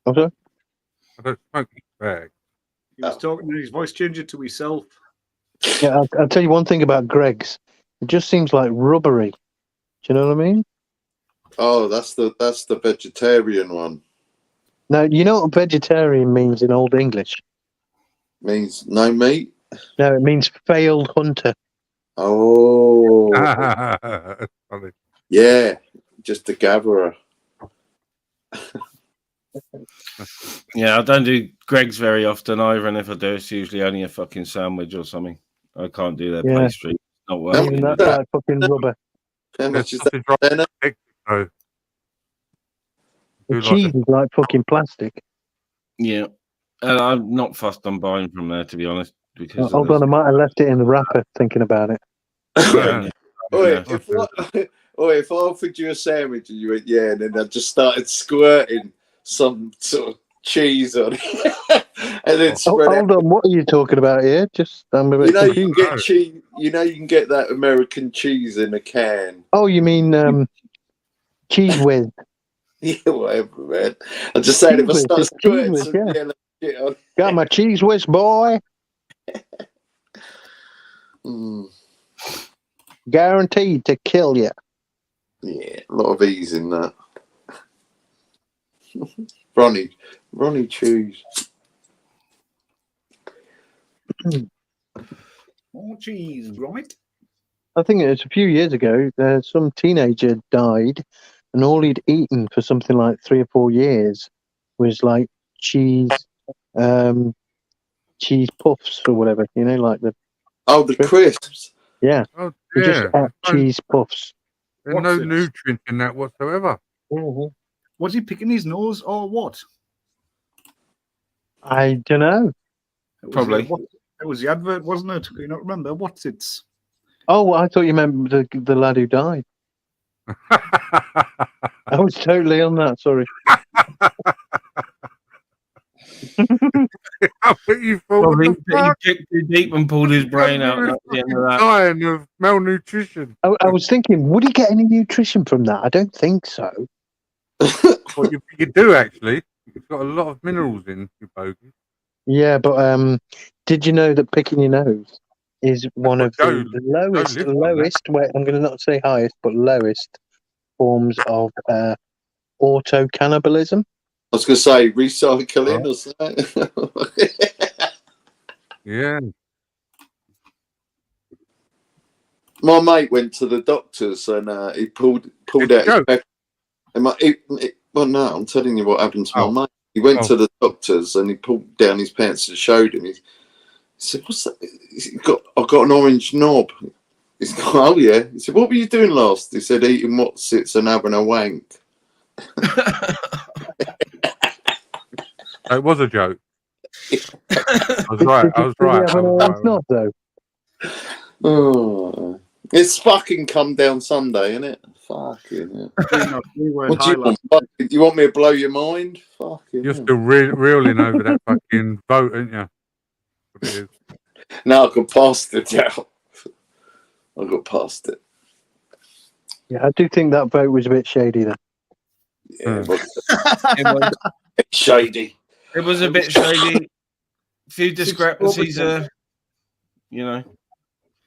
Okay. I don't smoke bag. He was talking and his voice changed it to himself. Yeah, I'll tell you one thing about Greg's. It just seems like rubbery. Do you know what I mean? Oh, that's the vegetarian one. Now, you know what vegetarian means in Old English? Means no meat. No, it means failed hunter. Oh, Funny. yeah, just a gatherer. Yeah, I don't do Greg's very often either, and if I do, it's usually only a fucking sandwich or something. I can't do their pastry. It's not working. Even that's like fucking rubber. How much is Sausage that? roll, so The do like cheese is like fucking plastic. Yeah, and I'm not fussed on buying from there, to be honest. Because Hold on, I might have left it in the wrapper thinking about it. Yeah. If I offered you a sandwich and you went, yeah, and then I just started squirting some sort of cheese on it, and then spread Hold on, what are you talking about here? Just I'm a bit you know, you confused. can get cheese. You know, you can get that American cheese in a can. Oh, you mean cheese whiz? Yeah, whatever, man. I'm just saying, if I Cheese start whiz, squirting cheese some whiz, yeah. yellow shit on. Got my cheese whiz, boy. Mm, Guaranteed to kill you. yeah, a lot of ease in that. Ronnie cheese. More cheese, right? I think it was a few years ago. Some teenager died, and all he'd eaten for something like 3 or 4 years was like cheese puffs or whatever. You know, like the crisps. Yeah. Oh, He just yeah. ate cheese puffs. There's no nutrients in that whatsoever. Mm-hmm. Was he picking his nose or what? I don't know. Probably. It was the advert, wasn't it? Can you not remember? What's it? Oh, I thought you meant the lad who died. I was totally on that. Sorry. I bet you thought, Probably what the fuck? he kicked too deep and pulled his brain out. And that's the end of that. Dying of malnutrition. I was thinking, would he get any nutrition from that? I don't think so. Well, you do actually. It's got a lot of minerals in your bogey. Yeah, but did you know that picking your nose is one of the lowest, wait, I'm going to not say highest, but lowest forms of auto cannibalism. I was going to say recycling or something. Yeah. My mate went to the doctors and he pulled out his pepper. Well, no, I'm telling you what happened to my mate. He went to the doctors and he pulled down his pants and showed him. He said, "What's that?" I've got an orange knob. He's gone, "Oh yeah." He said, "What were you doing last?" He said, "Eating Wotsits and having a wank." It was a joke. I was right. I was right. I was not though. Oh, it's fucking come down Sunday, isn't it? Fucking hell. What do you want? You want me to blow your mind? Fucking You're still reeling over that fucking vote, aren't you? What it is. No, I got past it now. I got past it. Yeah, I do think that vote was a bit shady then. Yeah, it was shady. It was a bit shady. A few discrepancies, you know.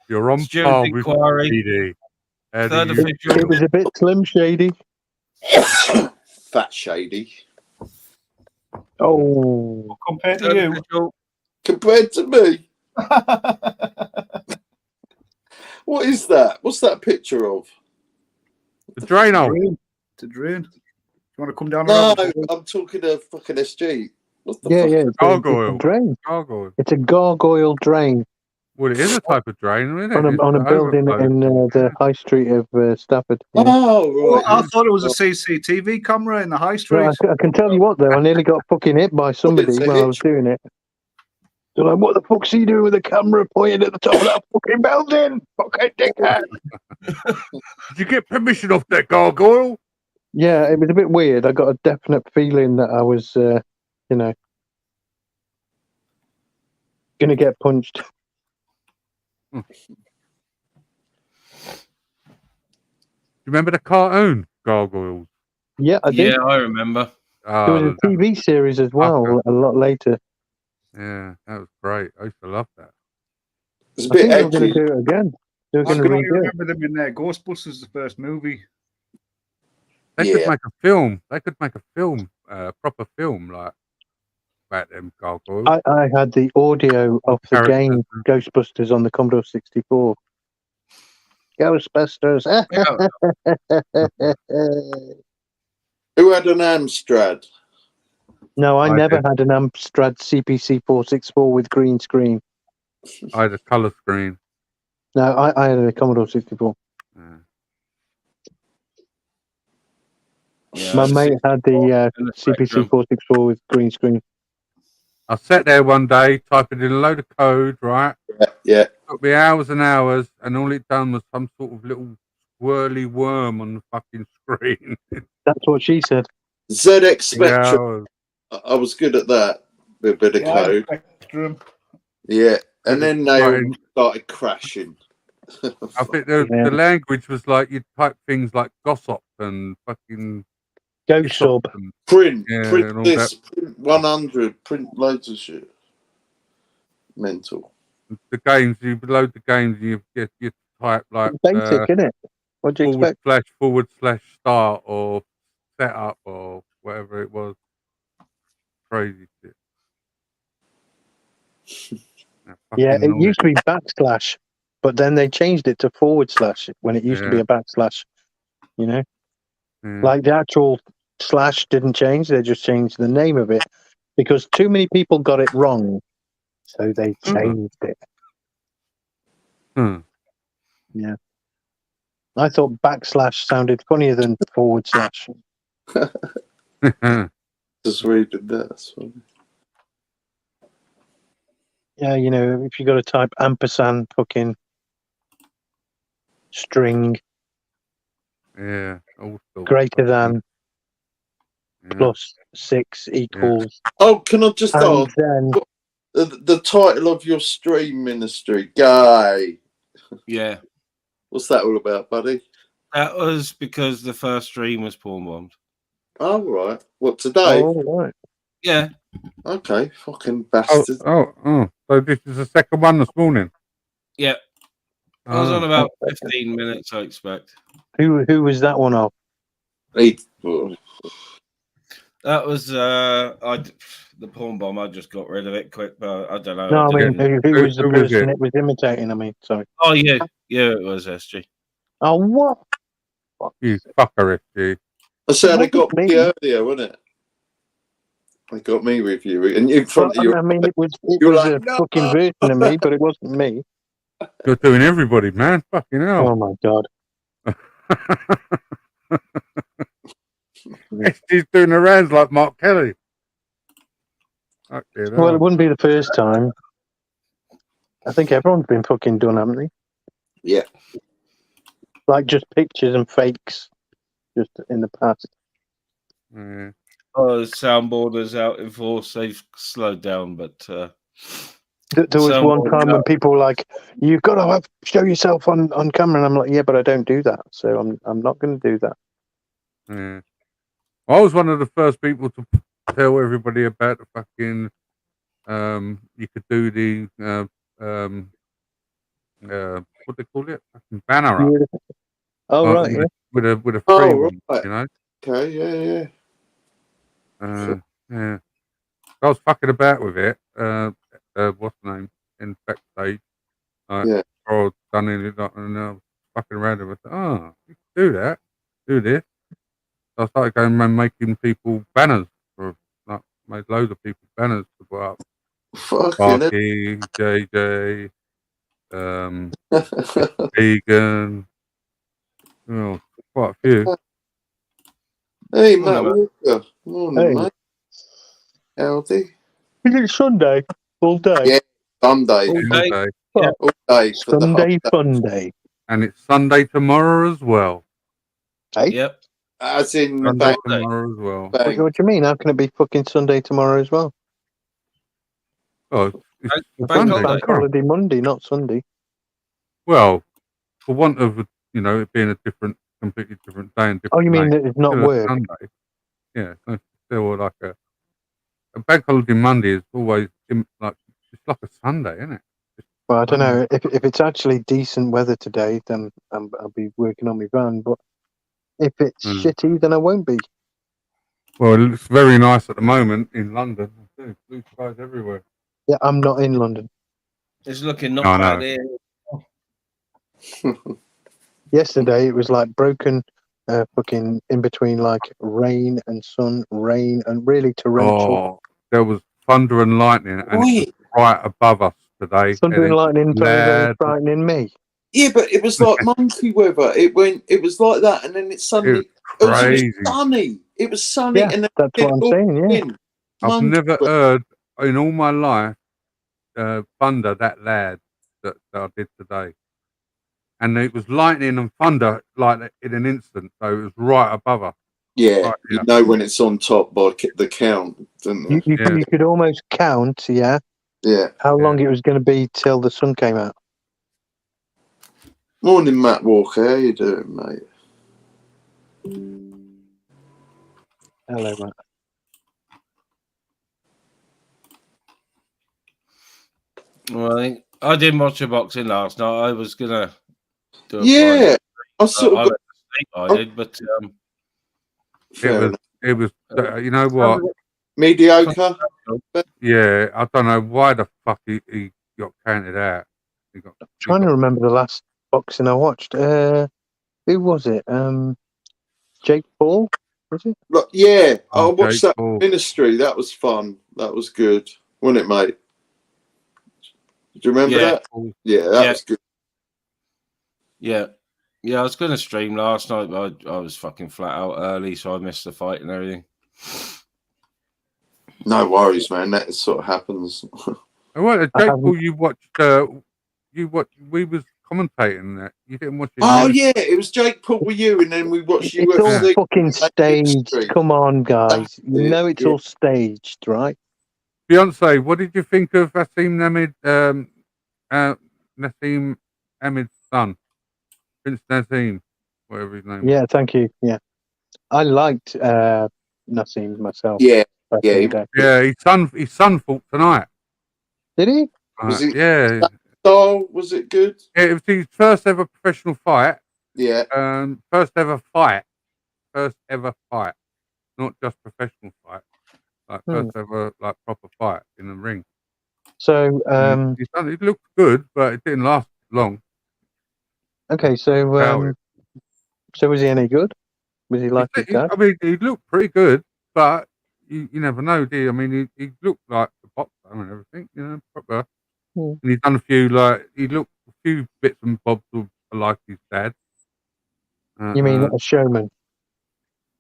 You're on par with PD. Third official. It was a bit Slim Shady. Fat Shady. Oh. Compared to you. Compared to me. What is that? What's that picture of? The Drano. It's a drain. Do you want to come down? No, I'm talking to fucking SG. What the fuck? It's gargoyle. It's a drain. Gargoyle. It's a gargoyle drain. Well, it is a type of drain, isn't it? On a building in the high street of Stafford. Yeah. Oh, right. I thought it was a CCTV camera in the high street. Well, I can tell you what, though, I nearly got fucking hit by somebody while I was doing it. They're like, "What the fuck's he doing with the camera pointed at the top of that fucking building? Fucking dickhead." Did you get permission off that gargoyle? Yeah, it was a bit weird. I got a definite feeling that I was, going to get punched. You remember the cartoon Gargoyles? Yeah, I do. Yeah, I remember. There was a TV series as well, a lot later. Yeah, that was great. I used to love that. It's a I bit think they were edgy. going to do it again. They were I going to can only redo it. remember them in there. Ghostbusters, the first movie. They could make a film. They could make a film, proper film, like about them gargoyles. I had the audio of the game Ghostbusters on the Commodore 64. Ghostbusters. Who had an Amstrad? No, I never did. had an Amstrad CPC 464 with green screen. I had a colour screen. No, I had a Commodore 64. Yeah, My mate had the CPC 464 with green screen. I sat there one day typing in a load of code, right? Yeah. It took me hours and hours, and all it done was some sort of little swirly worm on the fucking screen. That's what she said. ZX Spectrum. I was good at that. With a bit of code. Spectrum. Yeah. And then they all started crashing. I think the language was like you'd type things like gossip and fucking Ghost sub. Print and all this, that. print 100, print loads of shit. Mental. The games, you load the games, you type like Basic, isn't it? What do you expect? // start or setup or whatever it was. Crazy shit. Yeah, it used to be // but then they changed it to / when it used to be a // you know? Yeah. Like the actual slash didn't change, they just changed the name of it because too many people got it wrong. So they changed it. Yeah. I thought / sounded funnier than // Just reading that. That's funny. Yeah, you know, if you got to type ampersand fucking string. Yeah. Greater than plus 6 equals. Oh, can I just ask? Then the title of your stream ministry, Guy. Yeah. What's that all about, buddy? That was because the first stream was porn bombed. Oh, right. What, today? Oh, right. Yeah. Okay, fucking bastard. So this is the second one this morning? Yeah. I was on about 15 minutes, I expect. Who was that one of? That was the porn bomb. I just got rid of it quick, but I don't know. No, I mean, didn't- who was the Who was person it? it was imitating? I mean, sorry. Oh yeah, it was SG. Oh, what? You fucker, FG. I said it got Wasn't me earlier, wasn't it? They got me reviewing, and in front of you. I mean, it was You're a like, no. fucking version of me, but it wasn't me. You're doing everybody, man. Fucking hell. Oh my god. He's doing the rounds like Mark Kelly. Fucking Well, it hell. wouldn't be the first time. I think everyone's been fucking done, haven't they? Yeah. Like just pictures and fakes, just in the past. Yeah. Oh, soundboarders out in force. They've slowed down, but There was one time when people were like, "You've got to show yourself on camera," and I'm like, "Yeah, but I don't do that, so I'm not going to do that." Yeah. I was one of the first people to tell everybody about the fucking you could do the what they call it? Fucking banner up. Oh right, yeah. With a free one, right. you know. Okay, yeah. Yeah. I was fucking about with it. What's the name? In backstage. Yeah. Or done it and I was fucking around with it. Oh, you can do that. Do this. So I started going around making people banners for like made loads of people banners to put up. Sparky, JJ, Vegan. Oh, quite a few. Hey, Matt Walker. Morning, mate. Howdy. Is it Sunday? All day? Yeah, Sunday. All day. Yeah. All day. For the Sunday hot fun day. And it's Sunday tomorrow as well. Hey? Yep. As in Sunday tomorrow as well. What do you mean? How can it be fucking Sunday tomorrow as well? Oh, it's Bank Sunday. holiday Monday, not Sunday. Well, for want of it being a completely different day and different. Oh, you mean name, that it's not still a work? Sunday. Yeah, so still like a bank holiday Monday is always like it's like a Sunday, isn't it? Well, I don't know. If it's actually decent weather today, then I'll be working on my van. But if it's shitty, then I won't be. Well, it looks very nice at the moment in London. Blue skies everywhere. Yeah, I'm not in London. It's looking not bad here. Yesterday it was like broken, fucking in between like rain and sun, rain and really torrential. Oh, there was thunder and lightning, and it was right above us today. Thunder and lightning, loud. frightening me. Yeah, but it was like monkey weather. It was like that, and then it suddenly It was crazy. It was sunny. It was sunny, Yeah, and then that's what I'm saying. Yeah, I've never heard in all my life thunder that loud that I did today. And it was lightning and thunder like in an instant, so it was right above us. Yeah, right you know when it's on top by the count, don't you? you could almost count, yeah, how long it was going to be till the sun came out. Morning, Matt Walker. How you doing, mate? Hello, Matt. Well, I didn't watch the boxing last night. I was gonna do I sort of. I did, but it was. You know what? Mediocre. Yeah, I don't know why the fuck he got counted out. Trying to remember the last boxing I watched. Who was it? Jake Paul, was it? Look, yeah, I watched Jake that Paul. Ministry. That was fun. That was good, wasn't it, mate? Do you remember that? Yeah, that was good. Yeah, I was going to stream last night, but I was fucking flat out early, so I missed the fight and everything. No worries, man. That sort of happens. What Jake Paul? You watched? We was commentating that. You didn't watch it. Oh yeah, it was Jake Paul with you, and then we watched It's UFC. all fucking staged. Come on, guys. You know it's all staged, right? Beyonce, what did you think of Nassim Hamid's son, Prince Nassim, whatever his name? Yeah, thank you. Yeah, I liked Nassim myself. Yeah. His son fought tonight. Did he? Was it? Yeah. Was it good? Yeah, it was his first ever professional fight. Yeah. First ever fight. first ever fight, not just professional fight, like first ever like proper fight in the ring. So, It looked good, but it didn't last long. okay, so was he any good? Was he like his dad? I mean, he looked pretty good, but you never know, do you? I mean, he looked like the boxer and everything, you know, proper. And he's done a few, he looked a few bits and bobs like his dad. You mean a showman?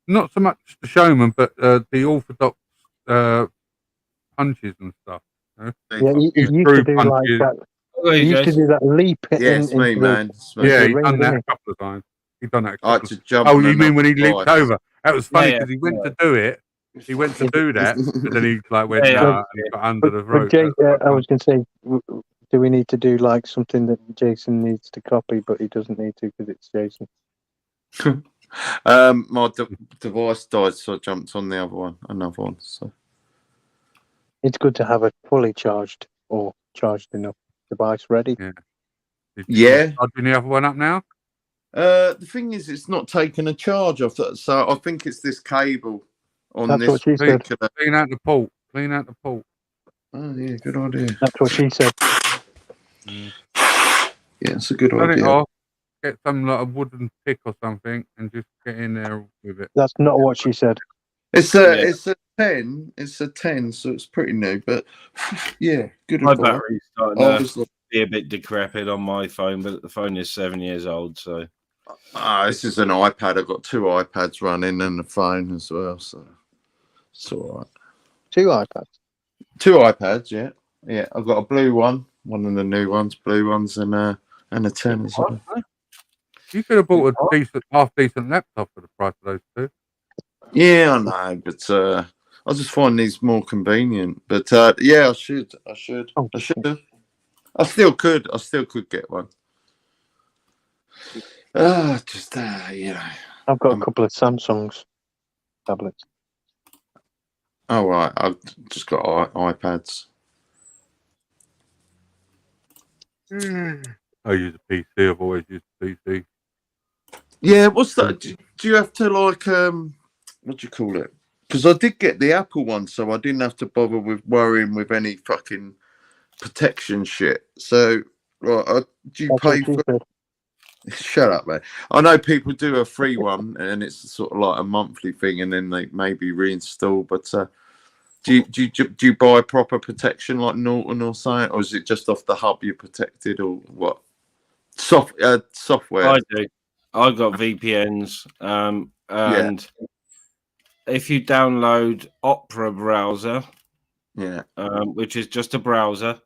Not so much the showman, but the orthodox punches and stuff. You know? Yeah, he used to do like that. He used to do that leap Yes, into man. Yeah, the he's ring, done that didn't a couple of times. He's done that a I had couple to of jump. Oh, you mean when he leaped twice. over? That was funny because he went to do it. He went to do that, and then he like went and he got under the rope. I was going to say, do we need to do like something that Jason needs to copy, but he doesn't need to because it's Jason? My device died, so I jumped on the another one. So it's good to have a fully charged or charged enough device ready. Yeah. Charging the other one up now? The thing is, it's not taking a charge off that, so I think it's this cable on That's this. what she said. Clean out the port. Clean out the port. Oh yeah, good idea. That's what she said. Yeah, it's a good Turn idea. it off. Get some like a wooden pick or something, and just get in there with it. That's not what she said. It's a 10. It's a 10, so it's pretty new. But yeah, good My advice. battery's starting to be a bit decrepit on my phone, but the phone is 7 years old, so. This is an iPad. I've got 2 iPads running and a phone as well, so it's all right. 2 iPads? 2 iPads, yeah. Yeah, I've got a blue one of the new ones, blue ones, and a 10 as well. You could have bought a half-decent laptop for the price of those 2. Yeah, I know, but I just find these more convenient. But yeah, I should. I still could get one. Just you know. I've got a couple of Samsung's tablets. Oh right, I've just got iPads. I use a PC. I've always used a PC. Yeah, what's that? Do you have to like what do you call it? Because I did get the Apple one, so I didn't have to bother with worrying with any fucking protection shit. So, right, do you pay for? Shut up, man. I know people do a free one, and it's sort of like a monthly thing, and then they maybe reinstall. But do you buy proper protection like Norton or something, or is it just off the hub you're protected, or what? Software. I do. I got VPNs, and if you download Opera browser, which is just a browser,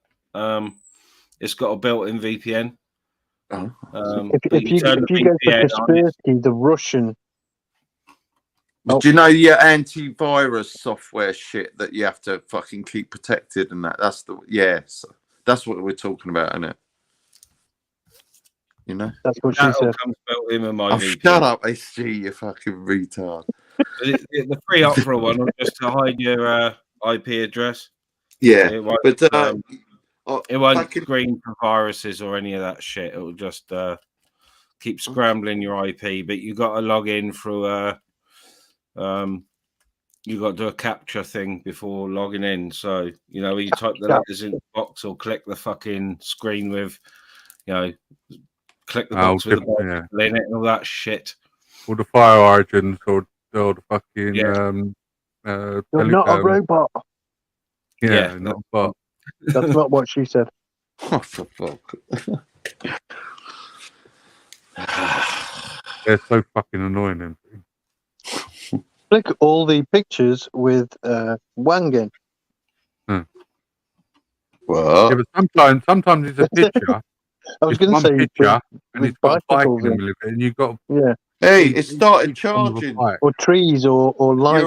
it's got a built-in VPN. If you go for Kaspersky, the Russian. Do you know your antivirus software shit that you have to fucking keep protected and that? That's that's what we're talking about, isn't it? You know, that's what she said. Comes built in with my VPN. Shut up, SG, you fucking retard. The free Opera one will just to hide your IP address. Yeah, it won't, but it won't screen for viruses or any of that shit. It will just keep scrambling your IP. But you got to log in through you got to do a capture thing before logging in. So you know, you type the letters in the box or click the fucking screen with, you know. Click the box with the in it and all that shit. Or the fire origins or the fucking You're not a robot. Yeah, not a bot. That's not what she said. What the fuck? They're so fucking annoying. Them things. Click all the pictures with Wangen. Well, yeah, but sometimes it's a picture. I was going to say picture, and it's got a bike in the middle of it, and you've got hey, it started charging, or trees, or light,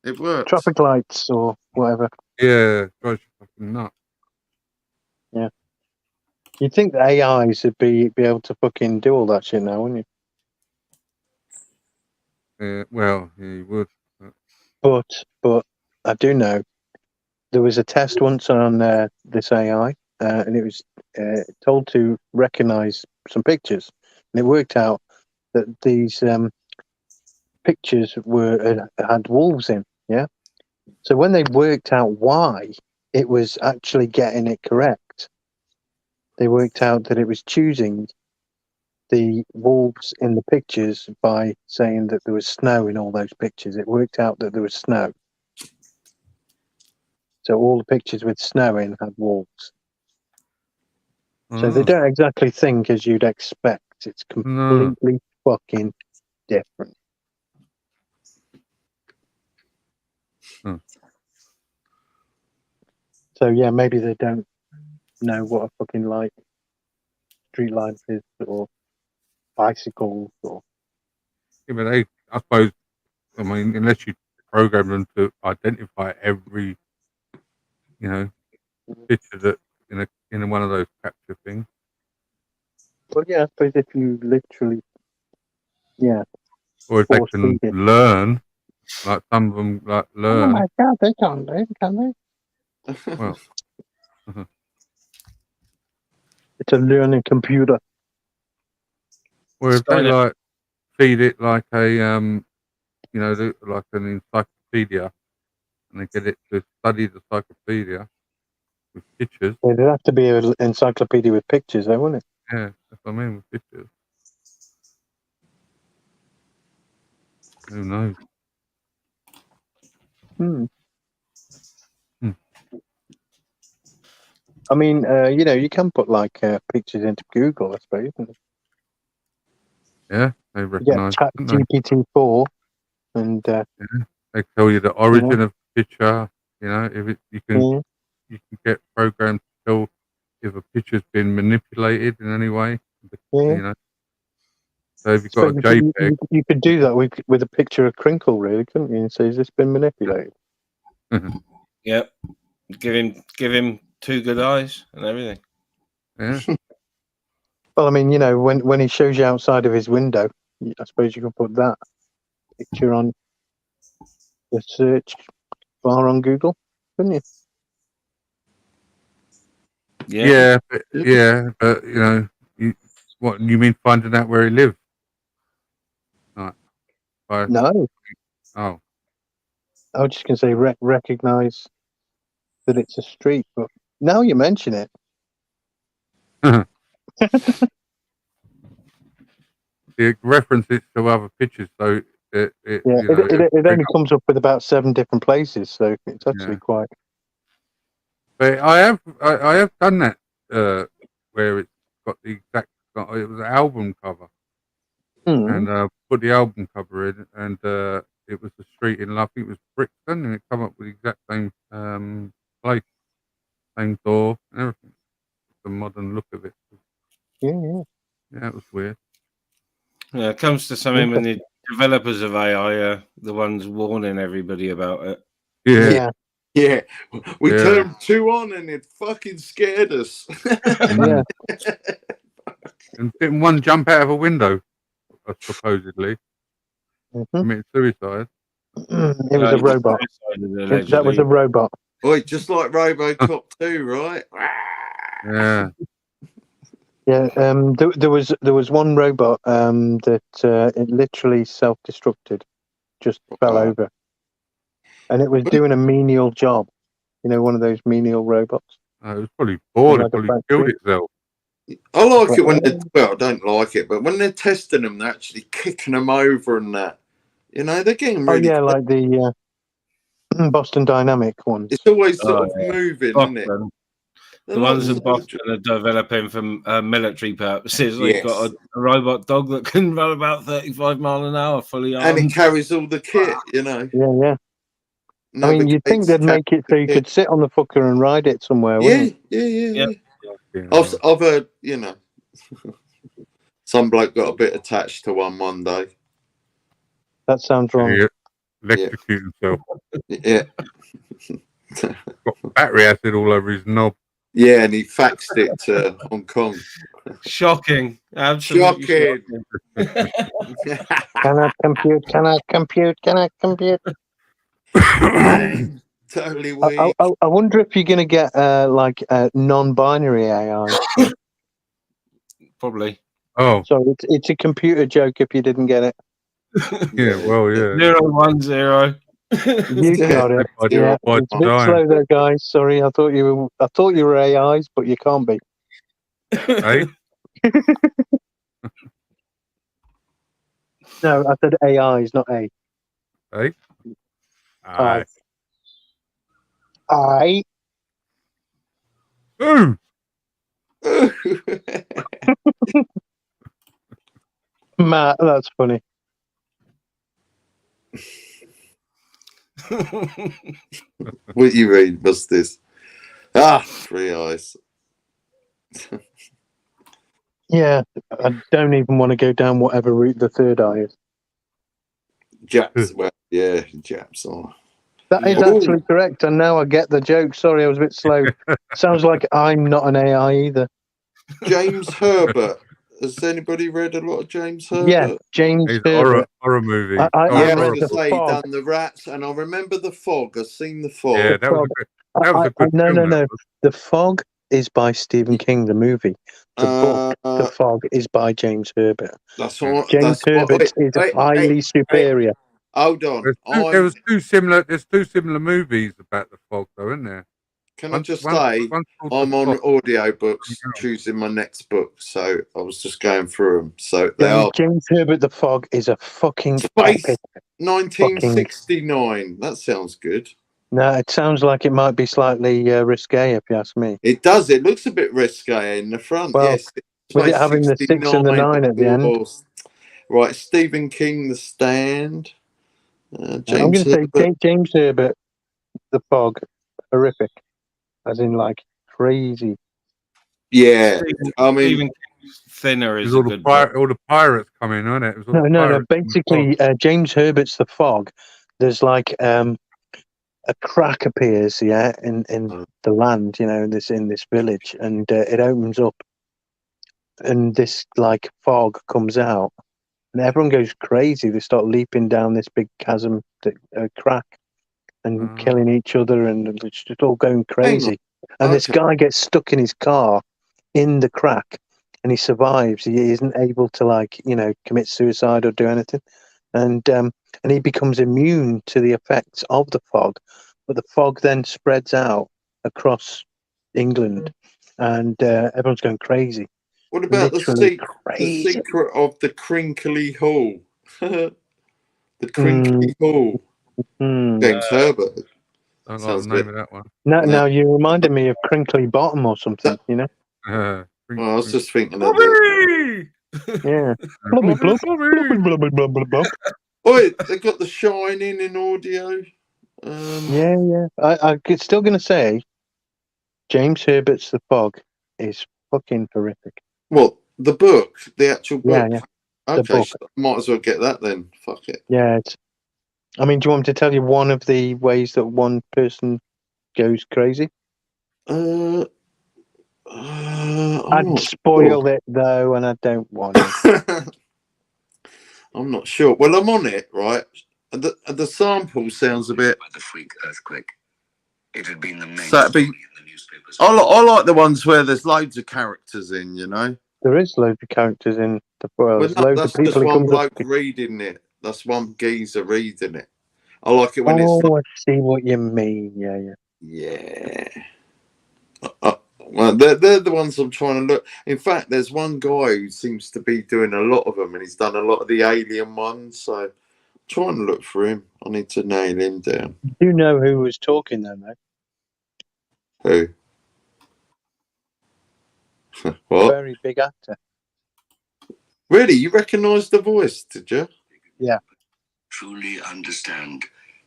it works. Traffic lights, or whatever. Yeah, gosh, fucking nuts. Yeah, you'd think the AIs would be able to fucking do all that shit now, wouldn't you? Well, yeah, you would. But I do know there was a test once on this AI. And it was told to recognise some pictures, and it worked out that these pictures had wolves in. Yeah. So when they worked out why it was actually getting it correct, they worked out that it was choosing the wolves in the pictures by saying that there was snow in all those pictures. It worked out that there was snow. So all the pictures with snow in had wolves. So they don't exactly think as you'd expect. It's completely fucking different. So yeah, maybe they don't know what a fucking light street light is, or bicycles, or Yeah, but I suppose, I mean, unless you program them to identify every, picture that in one of those capture things. well, yeah, I suppose if you literally, Or if they force can feed it. learn, like some of them Oh learn. my god, they can't learn, can they? Well, It's a learning computer. or if they like feed it like a like an encyclopedia, and they get it to study the encyclopedia with pictures. It'd have to be an encyclopedia with pictures, though, wouldn't it? Yeah, that's what I mean with pictures. Who knows? I mean, you can put like pictures into Google, I suppose. Yeah, they You get recognise Chat it, don't GPT-4, and they tell you the origin of the picture. If you can get programs to tell if a picture's been manipulated in any way. So if you've got a JPEG, you could do that with a picture of Crinkle, really, couldn't you? And say, "Has this been manipulated?" Yep. Give him 2 good eyes and everything. Yeah. Well, I mean, when he shows you outside of his window, I suppose you could put that picture on the search bar on Google, couldn't you? Yeah, but what you mean finding out where he lives? Right. No. Oh. I was just going to say recognise that it's a street, but now you mention it. It references to other pictures, so it only comes up with about 7 different places, so it's actually quite. But I have done that where it's got the exact. It was an album cover, and put the album cover in, and it was the street in, I think it was Brixton, and it come up with the exact same place, same door, and everything. The modern look of it. Yeah, it was weird. Yeah, it comes to something when the developers of AI are the ones warning everybody about it. Yeah. We turned 2 on and it fucking scared us. And didn't one jump out of a window, supposedly? Committed suicide. It was a robot. That was a robot. Boy, just like RoboCop 2, right? Yeah. Yeah, there was one robot that it literally self-destructed, just fell over, and it was doing a menial job. One of those menial robots. It was probably bored. It probably killed itself. I like it when I don't like it, but when they're testing them, they're actually kicking them over and that. They're getting really. Oh yeah, like the Boston Dynamic ones. It's always sort of moving, isn't it? The ones that Boston are developing for military purposes. They've got a robot dog that can run about 35 miles an hour, fully armed. And it carries all the kit, Yeah. I mean, you'd think they'd make it so you could sit on the fucker and ride it somewhere, wouldn't Yeah. I've heard, some bloke got a bit attached to one day. That sounds wrong. Electrocute himself. Yeah. Got battery acid all over his knob. Yeah, and he faxed it to Hong Kong. Shocking. Absolutely shocking. Can I compute? Totally weak. I wonder if you're going to get like non-binary AI. Probably. Oh. So it's a computer joke if you didn't get it. Yeah, well, yeah. 010. You got it. Yeah, it's a bit slow there, guys. Sorry, I thought you were AIs, but you can't be. Hey? No, I said AIs, not A. Hey? Aye. Aye. Ooh! Matt, that's funny. What you read? What's this? Ah, 3 eyes. Yeah, I don't even want to go down whatever route the third eye is. Japs. Well, yeah, Japs are. That is actually correct, and now I get the joke. Sorry, I was a bit slow. Sounds like I'm not an AI either. James Herbert. Has anybody read a lot of James Herbert? Yeah, James Herbert. Horror movie. I read I was The going to say, he Fog. done The Rats, and I remember The Fog. I've seen The Fog. Yeah, that was a good No, film, no. The Fog is by Stephen King, the movie. The book, The Fog, is by James Herbert. That's what. James Herbert is highly superior. Hold on. There's two similar movies about The Fog, though, isn't there? Can I just say, I'm on audiobooks choosing my next book, so I was just going through them. So they are. James Herbert, The Fog, is a fucking Space epic. 1969. That sounds good. No, it sounds like it might be slightly risque, if you ask me. It does. It looks a bit risque in the front. Well, yes. with it having the 6 and the 9 at the end. Right, Stephen King, The Stand. I'm going to say James Herbert, The Fog, horrific. As in, like, crazy. Yeah. I mean, Stephen King's Thinner is all a good all the pirates coming on it. No. Basically, James Herbert's The Fog. There's like a crack appears, yeah, in the land, you know, in this village, and it opens up, and this like fog comes out, and everyone goes crazy. They start leaping down this big chasm, crack, and killing each other, and it's just all going crazy. And this guy gets stuck in his car in the crack, and he survives. He isn't able to, like, you know, commit suicide or do anything, and he becomes immune to the effects of the fog. But the fog then spreads out across England, and everyone's going crazy. What about the secret of the Crinkly Hall? The Crinkly Hall. James Herbert. I like the name of that one. Now you reminded me of Crinkly Bottom or something, you know? Well, I was just thinking of that. Yeah. Oh, they got The Shining in audio. Yeah. I'm still going to say James Herbert's The Fog is fucking horrific. What? The book? The actual book? Yeah. Okay, so might as well get that then. Fuck it. Yeah, I mean, do you want me to tell you one of the ways that one person goes crazy? I'd spoil it though, and I don't want it. I'm not sure. Well, I'm on it, right? And the sample sounds a bit. By the freak earthquake. It had been the main So story in the newspapers. I like the ones where there's loads of characters in, you know. There is loads of characters in the world. Well, Loads that's of people just who one come bloke reading it. That's one geezer reading it. I like it when it's. I see what you mean. Yeah. Yeah. Well, they're the ones I'm trying to look. In fact, there's one guy who seems to be doing a lot of them, and he's done a lot of the alien ones. So I'm trying to look for him. I need to nail him down. You know who was talking then, mate? Who? What? Very big actor. Really? You recognised the voice, did you? Yeah. Truly understand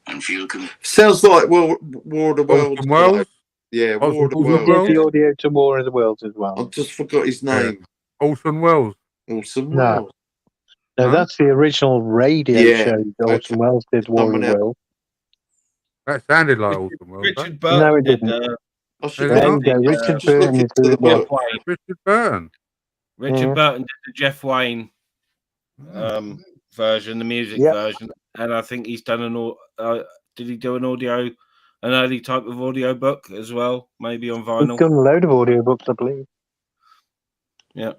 and feel. Sounds like War of the Worlds. Yeah, War of the Worlds. He did the audio to War of the Worlds as well. I just forgot his name. Orson Welles. Orson Welles. No, that's the original radio show that Orson Welles did, War of the Worlds. That sounded like Orson Welles. Richard Burton. No, it didn't. Richard Burton is the Richard Burton. Richard Burton did the Jeff Wayne version, the music version, and I think he's done did he do an early type of audio book as well, maybe on vinyl? He's done a load of audiobooks, I believe. Yeah.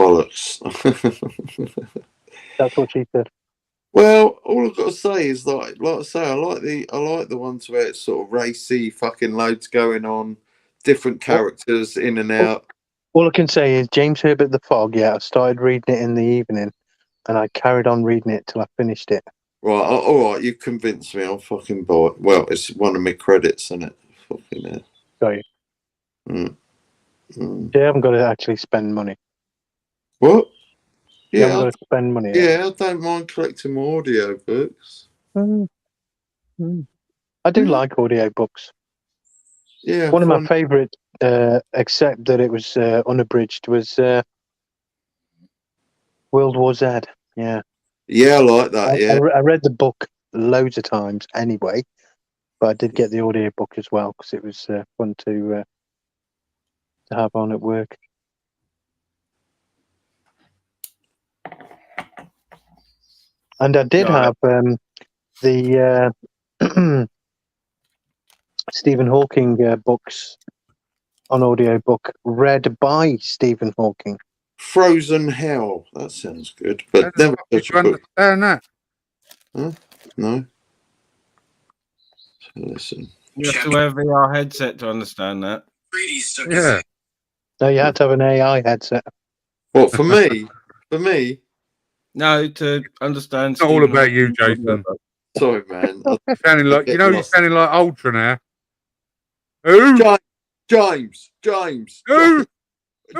bollocks. That's what she said. Well, all I've got to say is like I say, I like the ones where it's sort of racy, fucking loads going on, different characters in and out. All I can say is James Herbert The Fog. Yeah, I started reading it in the evening, and I carried on reading it till I finished it. Right, all right, you convinced me. I'll fucking buy it. Well, it's one of my credits, isn't it? Fucking hell. Sorry. Mm. You haven't got to actually spend money. What? You Yeah, haven't got to spend money. yeah, I don't mind collecting my audio books. I do like audiobooks. Yeah, one of my favourite, except that it was unabridged, was World War Z. Yeah. Yeah, I like that. Yeah. I read the book loads of times anyway, but I did get the audiobook as well because it was fun to have on at work. And I did have the Stephen Hawking books on audiobook read by Stephen Hawking. Frozen Hell. That sounds good, but never touch a book. Understand that? Huh? No. So listen. You have to wear a VR headset to understand that. Yeah. No, you had to have an AI headset. What, for me? For me? No, to understand. It's not all about you, Jason. Sorry, man. Sounding like you're sounding like Ultra now. Who? James. Who?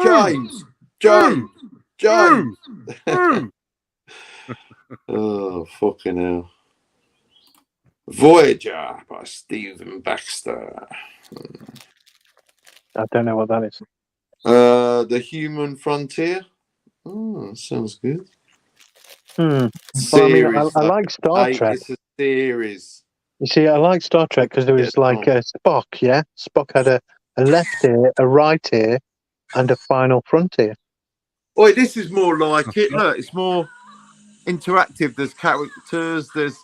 James. Oh, fucking hell. Voyager by Stephen Baxter. I don't know what that is. The Human Frontier. Oh, sounds good. Well, I mean, I like Star Trek. It's a series. You see, I like Star Trek because there was like Spock, yeah? Spock had a left ear, a right ear, and a final frontier. Wait, this is more like it. Look, it's more interactive. There's characters. There's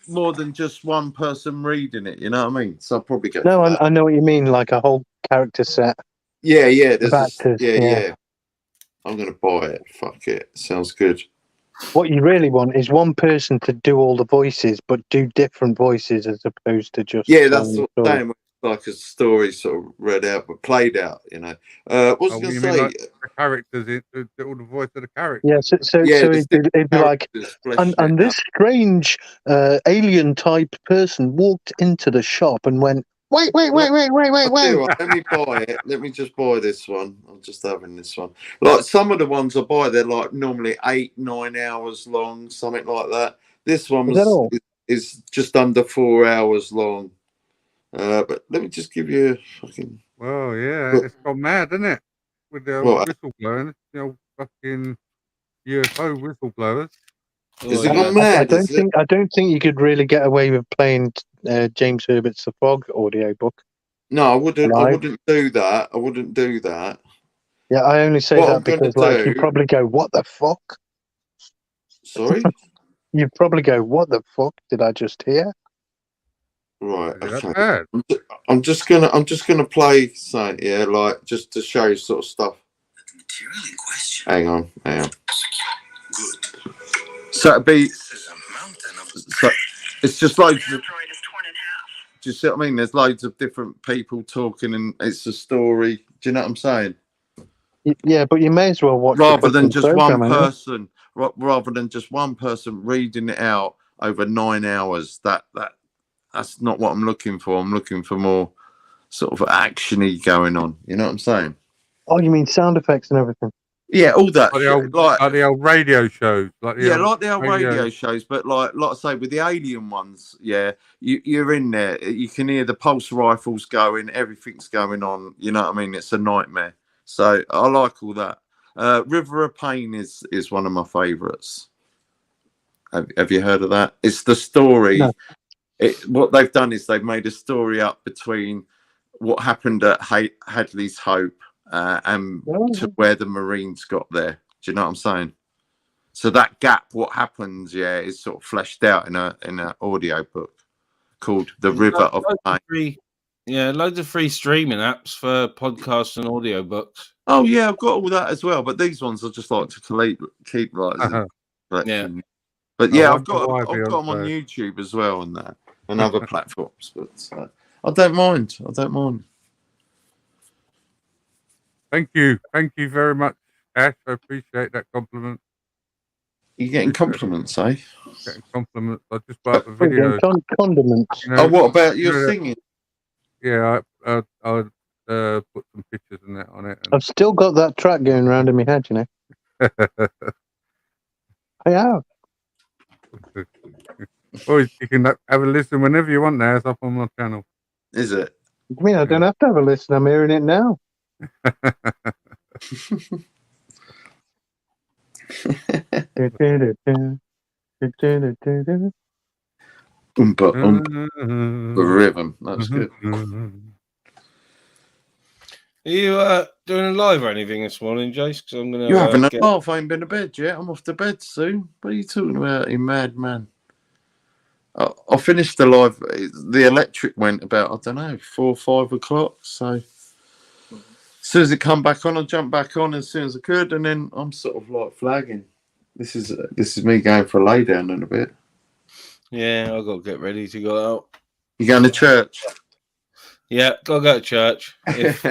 more than just one person reading it. You know what I mean? So I'll probably go. No, I know what you mean. Like a whole character set. Yeah. There's actors, yeah. I'm gonna buy it. Fuck it. Sounds good. What you really want is one person to do all the voices, but do different voices as opposed to just. Yeah, that's what I'm saying. Like a story sort of read out but played out. You know. What's going to say? Like the characters, all the voice of the characters. Yeah, so it'd be like, and this strange alien type person walked into the shop and went, wait. Let me buy it. Let me just buy this one. I'm just having this one. Like some of the ones I buy, they're like normally 8-9 hours long, something like that. This one is just under 4 hours long. But let me just give you a fucking. Well, yeah, it's gone mad, isn't it? With the whistle blowing, fucking UFO whistleblowers. Is it gone mad? I don't think you could really get away with playing James Herbert's The Fog audiobook. No, I wouldn't do that. I wouldn't do that. Yeah, I only say that because you probably go, what the fuck? Sorry? You'd probably go, what the fuck did I just hear? Right, okay. I'm just gonna play something, yeah, like just to show you sort of stuff. The material in question. Hang on. Good. So it'd be. So it's just loads of. Do you see what I mean? There's loads of different people talking, and it's a story. Do you know what I'm saying? Yeah, but you may as well watch rather than just one person. Rather than just one person reading it out over 9 hours. That's not what I'm looking for. I'm looking for more sort of action-y going on. You know what I'm saying? Oh, you mean sound effects and everything? Yeah, all that. Like the old radio shows. Like the old radio shows. But like I say, with the alien ones, yeah, you're in there. You can hear the pulse rifles going. Everything's going on. You know what I mean? It's a nightmare. So I like all that. River of Pain is one of my favourites. Have you heard of that? It's the story. No. What they've done is they've made a story up between what happened at Hadley's Hope and to where the Marines got there. Do you know what I'm saying? So that gap, what happens, is sort of fleshed out in an audio book called The River of Pain. Loads of free streaming apps for podcasts and audiobooks. Oh yeah, I've got all that as well. But these ones I just like to keep like as a collection. Yeah. But I yeah, I've wonder got why them on Beyonce. YouTube as well and that and other platforms. But I don't mind. I don't mind. Thank you very much, Ash. I appreciate that compliment. You're getting Appreciate compliments, eh? getting compliments. I just put up a We're getting video. condiments. You know, Oh, what about you your know that- singing? Yeah, I put some pictures and that on it. And I've still got that track going around in my head, you know. I have. Or you can have a listen whenever you want now. It's up on my channel. Is it? I mean, I don't have to have a listen. I'm hearing it now. The rhythm. That's good. Are you doing a live or anything this morning, Jace? Because I'm going to. You having a laugh? I ain't been to bed yet. I'm off to bed soon. What are you talking about, you madman? I finished the live. The electric went about, I don't know, 4 or 5 o'clock. So as soon as it come back on, I jumped back on as soon as I could, and then I'm sort of like flagging. This is me going for a lay down in a bit. Yeah, I've got to get ready to go out. You going to church? Yeah, got to go to church. If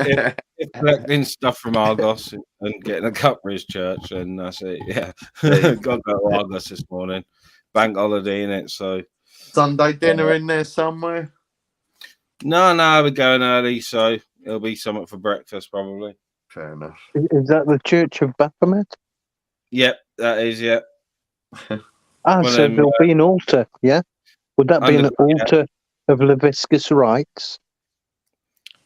collecting stuff from Argos and getting a cup for his church, and that's it. Yeah, got to go to Argos this morning. Bank holiday in it, so Sunday dinner in there somewhere. No, we're going early, so it'll be something for breakfast probably. Fair enough. Is that the Church of Baphomet? Yep, that is. Yeah. So there'll be an altar. Yeah. Would that be an altar of Leviticus rites?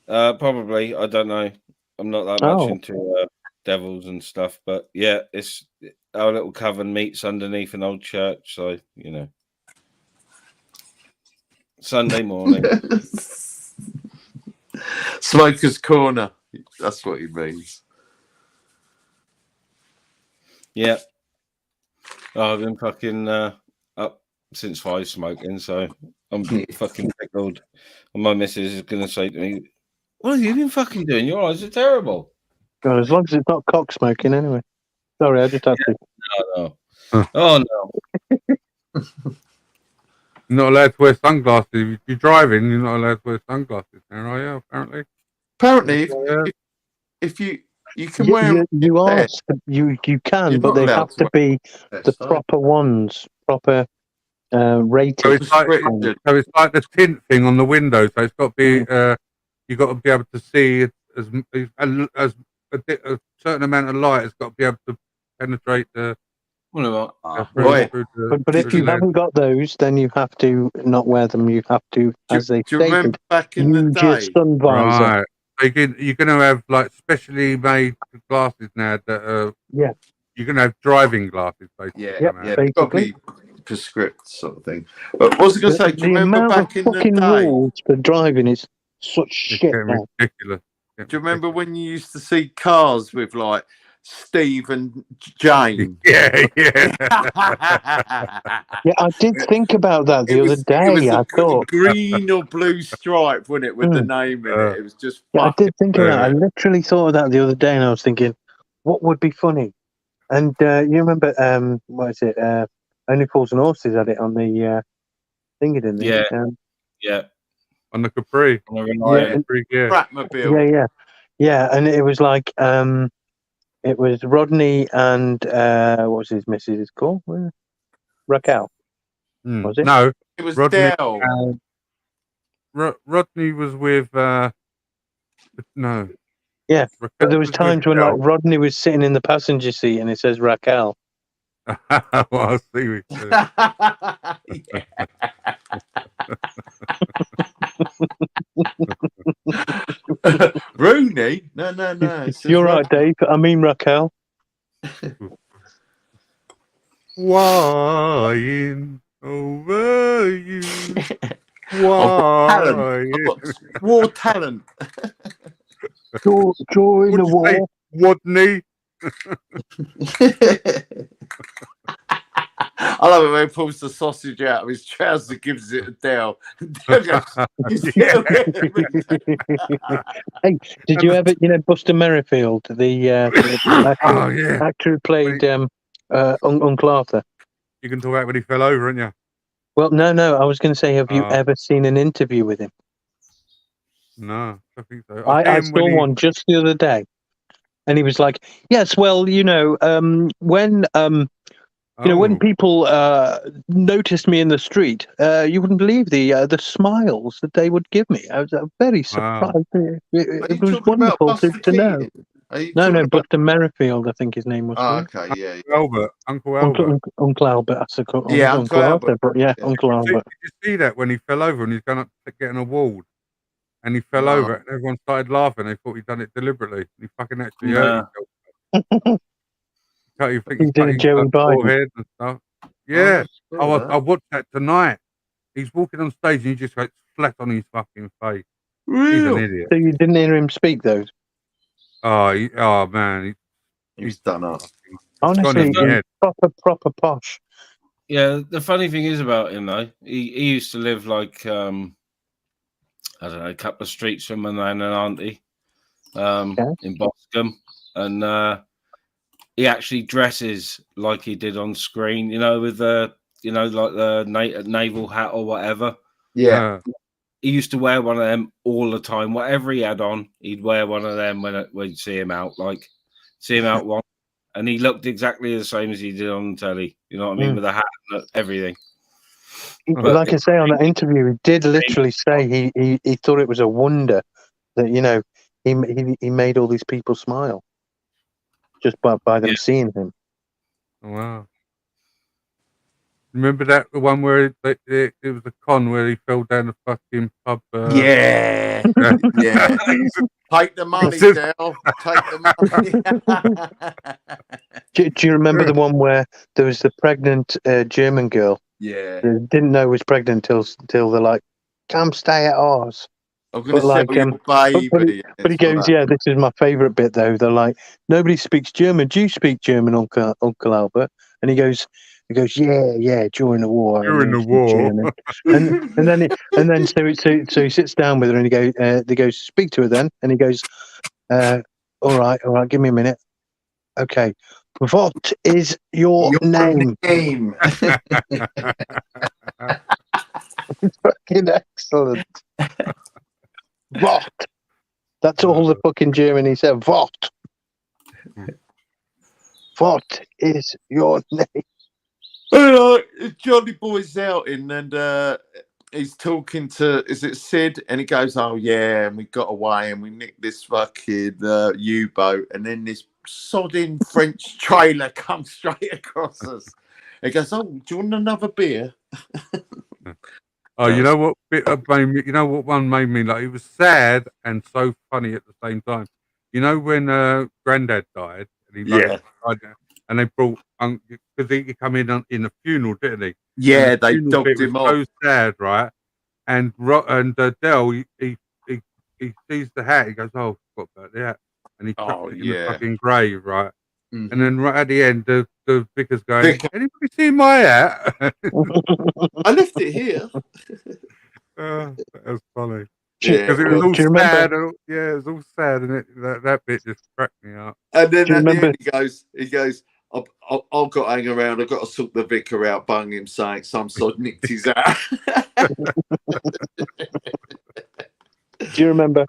Probably. I don't know. I'm not that much into devils and stuff, but yeah, it's our little coven meets underneath an old church, so you know. Sunday morning. Smoker's corner. That's what he means. Yeah. Oh, I've been fucking up since 5 smoking, so I'm fucking pickled. And my missus is going to say to me, "What have you been fucking doing? Your eyes are terrible." God, as long as it's not cock smoking, anyway. Sorry, I just had to. No. Oh no. You're not allowed to wear sunglasses. If you're driving, you're not allowed to wear sunglasses now, are you? Apparently. If you can wear you are you can, but they have to be the proper ones, proper rated. So it's like the tint thing on the window. So it's got to be you've got to be able to see as a certain amount of light has got to be able to penetrate the. But if you haven't got those, then you have to not wear them. You have to, as they stated, use your sun visor. Right. So you're going to have like specially made glasses now that are. Yeah. You're going to have driving glasses, basically. Yeah, it's got to be prescriptive sort of thing. But what was I going to say? Do you remember back in the day? Rules for driving is such shit. Ridiculous. Do you remember when you used to see cars with like Steve and Jane? Yeah. Yeah, I did think about that the other day. It was I thought green or blue stripe, wasn't it, with the name in it? It was just. Yeah, I did think of that. I literally thought of that the other day, and I was thinking, what would be funny? And you remember, what is it? Only Fools and Horses had it on the thingy, didn't they? Yeah. On the Capri. Yeah, and it was like it was Rodney and what was his missus called? Raquel. Was it? No, it was Rodney. Dale. Rodney was with no. Yeah, Raquel but there was times when like Rodney was sitting in the passenger seat and it says Raquel. Well, I see what you Rooney? No. You're right, Dave. I mean Raquel. Whying over you. Why? War talent. Joy in the war. Rodney. I I love it when he pulls the sausage out of his trousers and gives it a Dale. Dale goes, Hey, did you ever, Buster Merrifield, the actor who played Uncle Arthur? You can talk about when he fell over, aren't you? Well, no. I was going to say, have you ever seen an interview with him? No, I think so. I saw one just the other day, and he was like, "Yes, well, when people noticed me in the street, you wouldn't believe the smiles that they would give me. I was very surprised. It was wonderful to know." No, Buster Merrifield, I think his name was. Okay, yeah. Uncle Albert. Uncle Albert. That's Uncle Albert. Arthur, but Uncle Albert. Did you see that when he fell over and he's going up to get an award? And he fell over, and everyone started laughing. They thought he'd done it deliberately. He fucking actually hurt himself. You think he's doing Joey Biden and stuff. Yeah. I watched that tonight. He's walking on stage and he just goes flat on his fucking face. Real? He's an idiot. So you didn't hear him speak those? Oh man, he's done up. Honestly, proper posh. Yeah, the funny thing is about him though, he used to live like I don't know, a couple of streets from my nan and auntie in Boscombe, and he actually dresses like he did on screen, with the like the naval hat or whatever. Yeah. He used to wear one of them all the time. Whatever he had on, he'd wear one of them when you see him out. One, and he looked exactly the same as he did on the telly. You know what I mean, with the hat and everything. But like I say, on that interview, he did literally say he thought it was a wonder that he made all these people smile just by them seeing him. Wow. Remember that the one where it was a con where he fell down the fucking pub? Yeah. Take the money, Dale. Take the money. Do you remember the one where there was the pregnant German girl? Yeah. They didn't know was pregnant till they're like, "Come stay at ours." I'm going to sell your baby. But he goes, "Yeah, this is my favourite bit though." They're like, "Nobody speaks German. Do you speak German, Uncle Albert?" And he goes, "Yeah, during the war." During the war. and then so he sits down with her and they goes, "Speak to her then." And he goes, all right, give me a minute. Okay. What is your name? Fucking excellent. What? That's all the fucking German he said. What? What is your name? Johnny Boy's out in and he's talking to, is it Sid? And he goes, "Oh yeah, and we got away and we nicked this fucking U-boat, and then this sodding French trailer comes straight across us." He goes, "Oh, do you want another beer?" Oh, you know what bit made me? You know what one made me like? It was sad and so funny at the same time. You know when Granddad died, and he died, and they brought because he came in a funeral, didn't he? Yeah, they dogged him off. So sad, right? And Dell, he sees the hat. He goes, "Oh, forgot about that," and he chucks it in the fucking grave, right? Mm-hmm. And then right at the end, the vicar's going, "Anybody see my hat?" I left it here. That was funny. Yeah, because it was all sad. It was all sad, and that bit just cracked me up. And then at the end, he goes, I've got to hang around. I've got to sort the vicar out, bung him, saying some sod nicked his hat. Do you remember?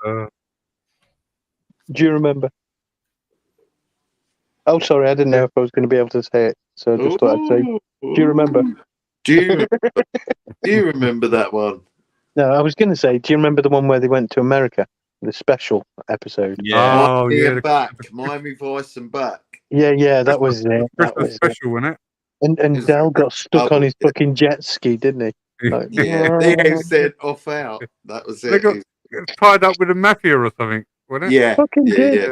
Oh, sorry, I didn't know if I was going to be able to say it, so I just thought I'd say, do you remember? Do you remember that one? No, I was going to say, do you remember the one where they went to America, the special episode? Yeah. Miami Vice and back. Yeah, that was it. That was special, wasn't it? And Dell got stuck on his fucking jet ski, didn't he? Like, they said off out. That was it. They got tied up with a mafia or something, wasn't it? Yeah, fucking did.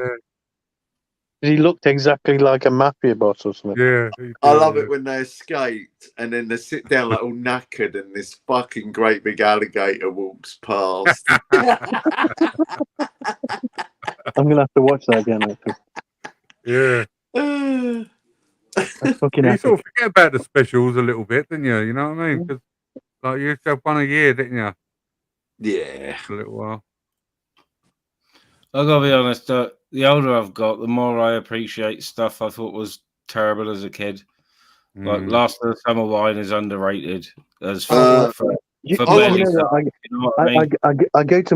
He looked exactly like a mafia boss or something. Yeah. I love it when they escaped and then they sit down like all knackered and this fucking great big alligator walks past. I'm going to have to watch that again. Yeah. That's fucking You epic. sort of forget about the specials a little bit, didn't you? You know what I mean? Because like you used to have one a year, didn't you? Yeah. For a little while. I gotta be honest. The older I've got, the more I appreciate stuff I thought was terrible as a kid. Like Last of the Summer Wine is underrated as for many stuff. You know what I mean? I go to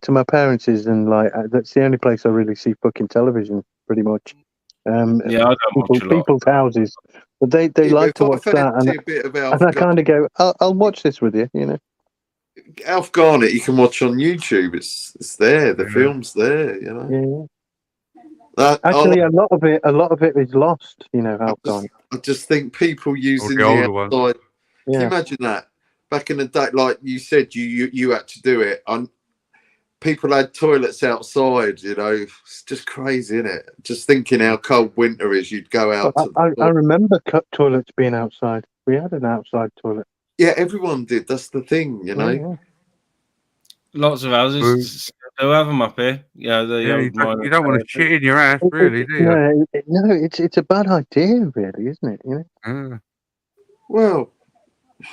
my parents' and like that's the only place I really see fucking television, pretty much. Yeah, I don't watch a lot. People's houses, but they like to watch that, and I kind of go, I'll watch this with you, you know. Alf Garnett, you can watch on YouTube. It's there. The film's there. You know. Yeah. Actually, a lot of it is lost. You know, Alf Garnett. I just think people using the the older outside. one. Can you imagine that? Back in the day, like you said, you had to do it. People had toilets outside, you know. It's just crazy, isn't it? Just thinking how cold winter is, you'd go out. I remember toilets being outside. We had an outside toilet. Yeah, everyone did. That's the thing, you know. Yeah. Lots of houses still have them up here. Yeah, you don't want to shit in your ass, really, do you? No, it's a bad idea, really, isn't it? You know. Well,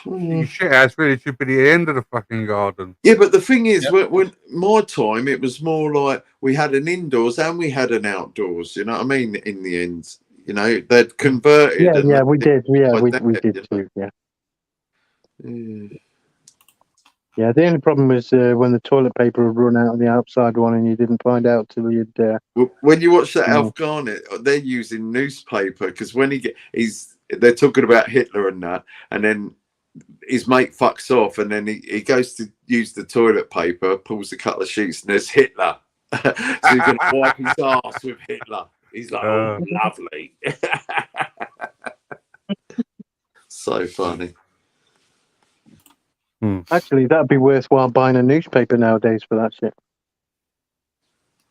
your shit house really should be the end of the fucking garden. Yeah, but the thing is, when my time, it was more like we had an indoors and we had an outdoors. You know what I mean? In the end, you know, they'd converted. Yeah, we did. Yeah, we did too. Yeah. Yeah, the only problem was when the toilet paper would run out of the outside one, and you didn't find out till you'd. When you watch that Alf Garnett, they're using newspaper because when they're talking about Hitler and that, and then his mate fucks off, and then he goes to use the toilet paper, pulls a couple of sheets, and there's Hitler. So he's going to wipe his ass with Hitler. He's like, oh, lovely. So funny. Actually, that'd be worthwhile buying a newspaper nowadays for that shit.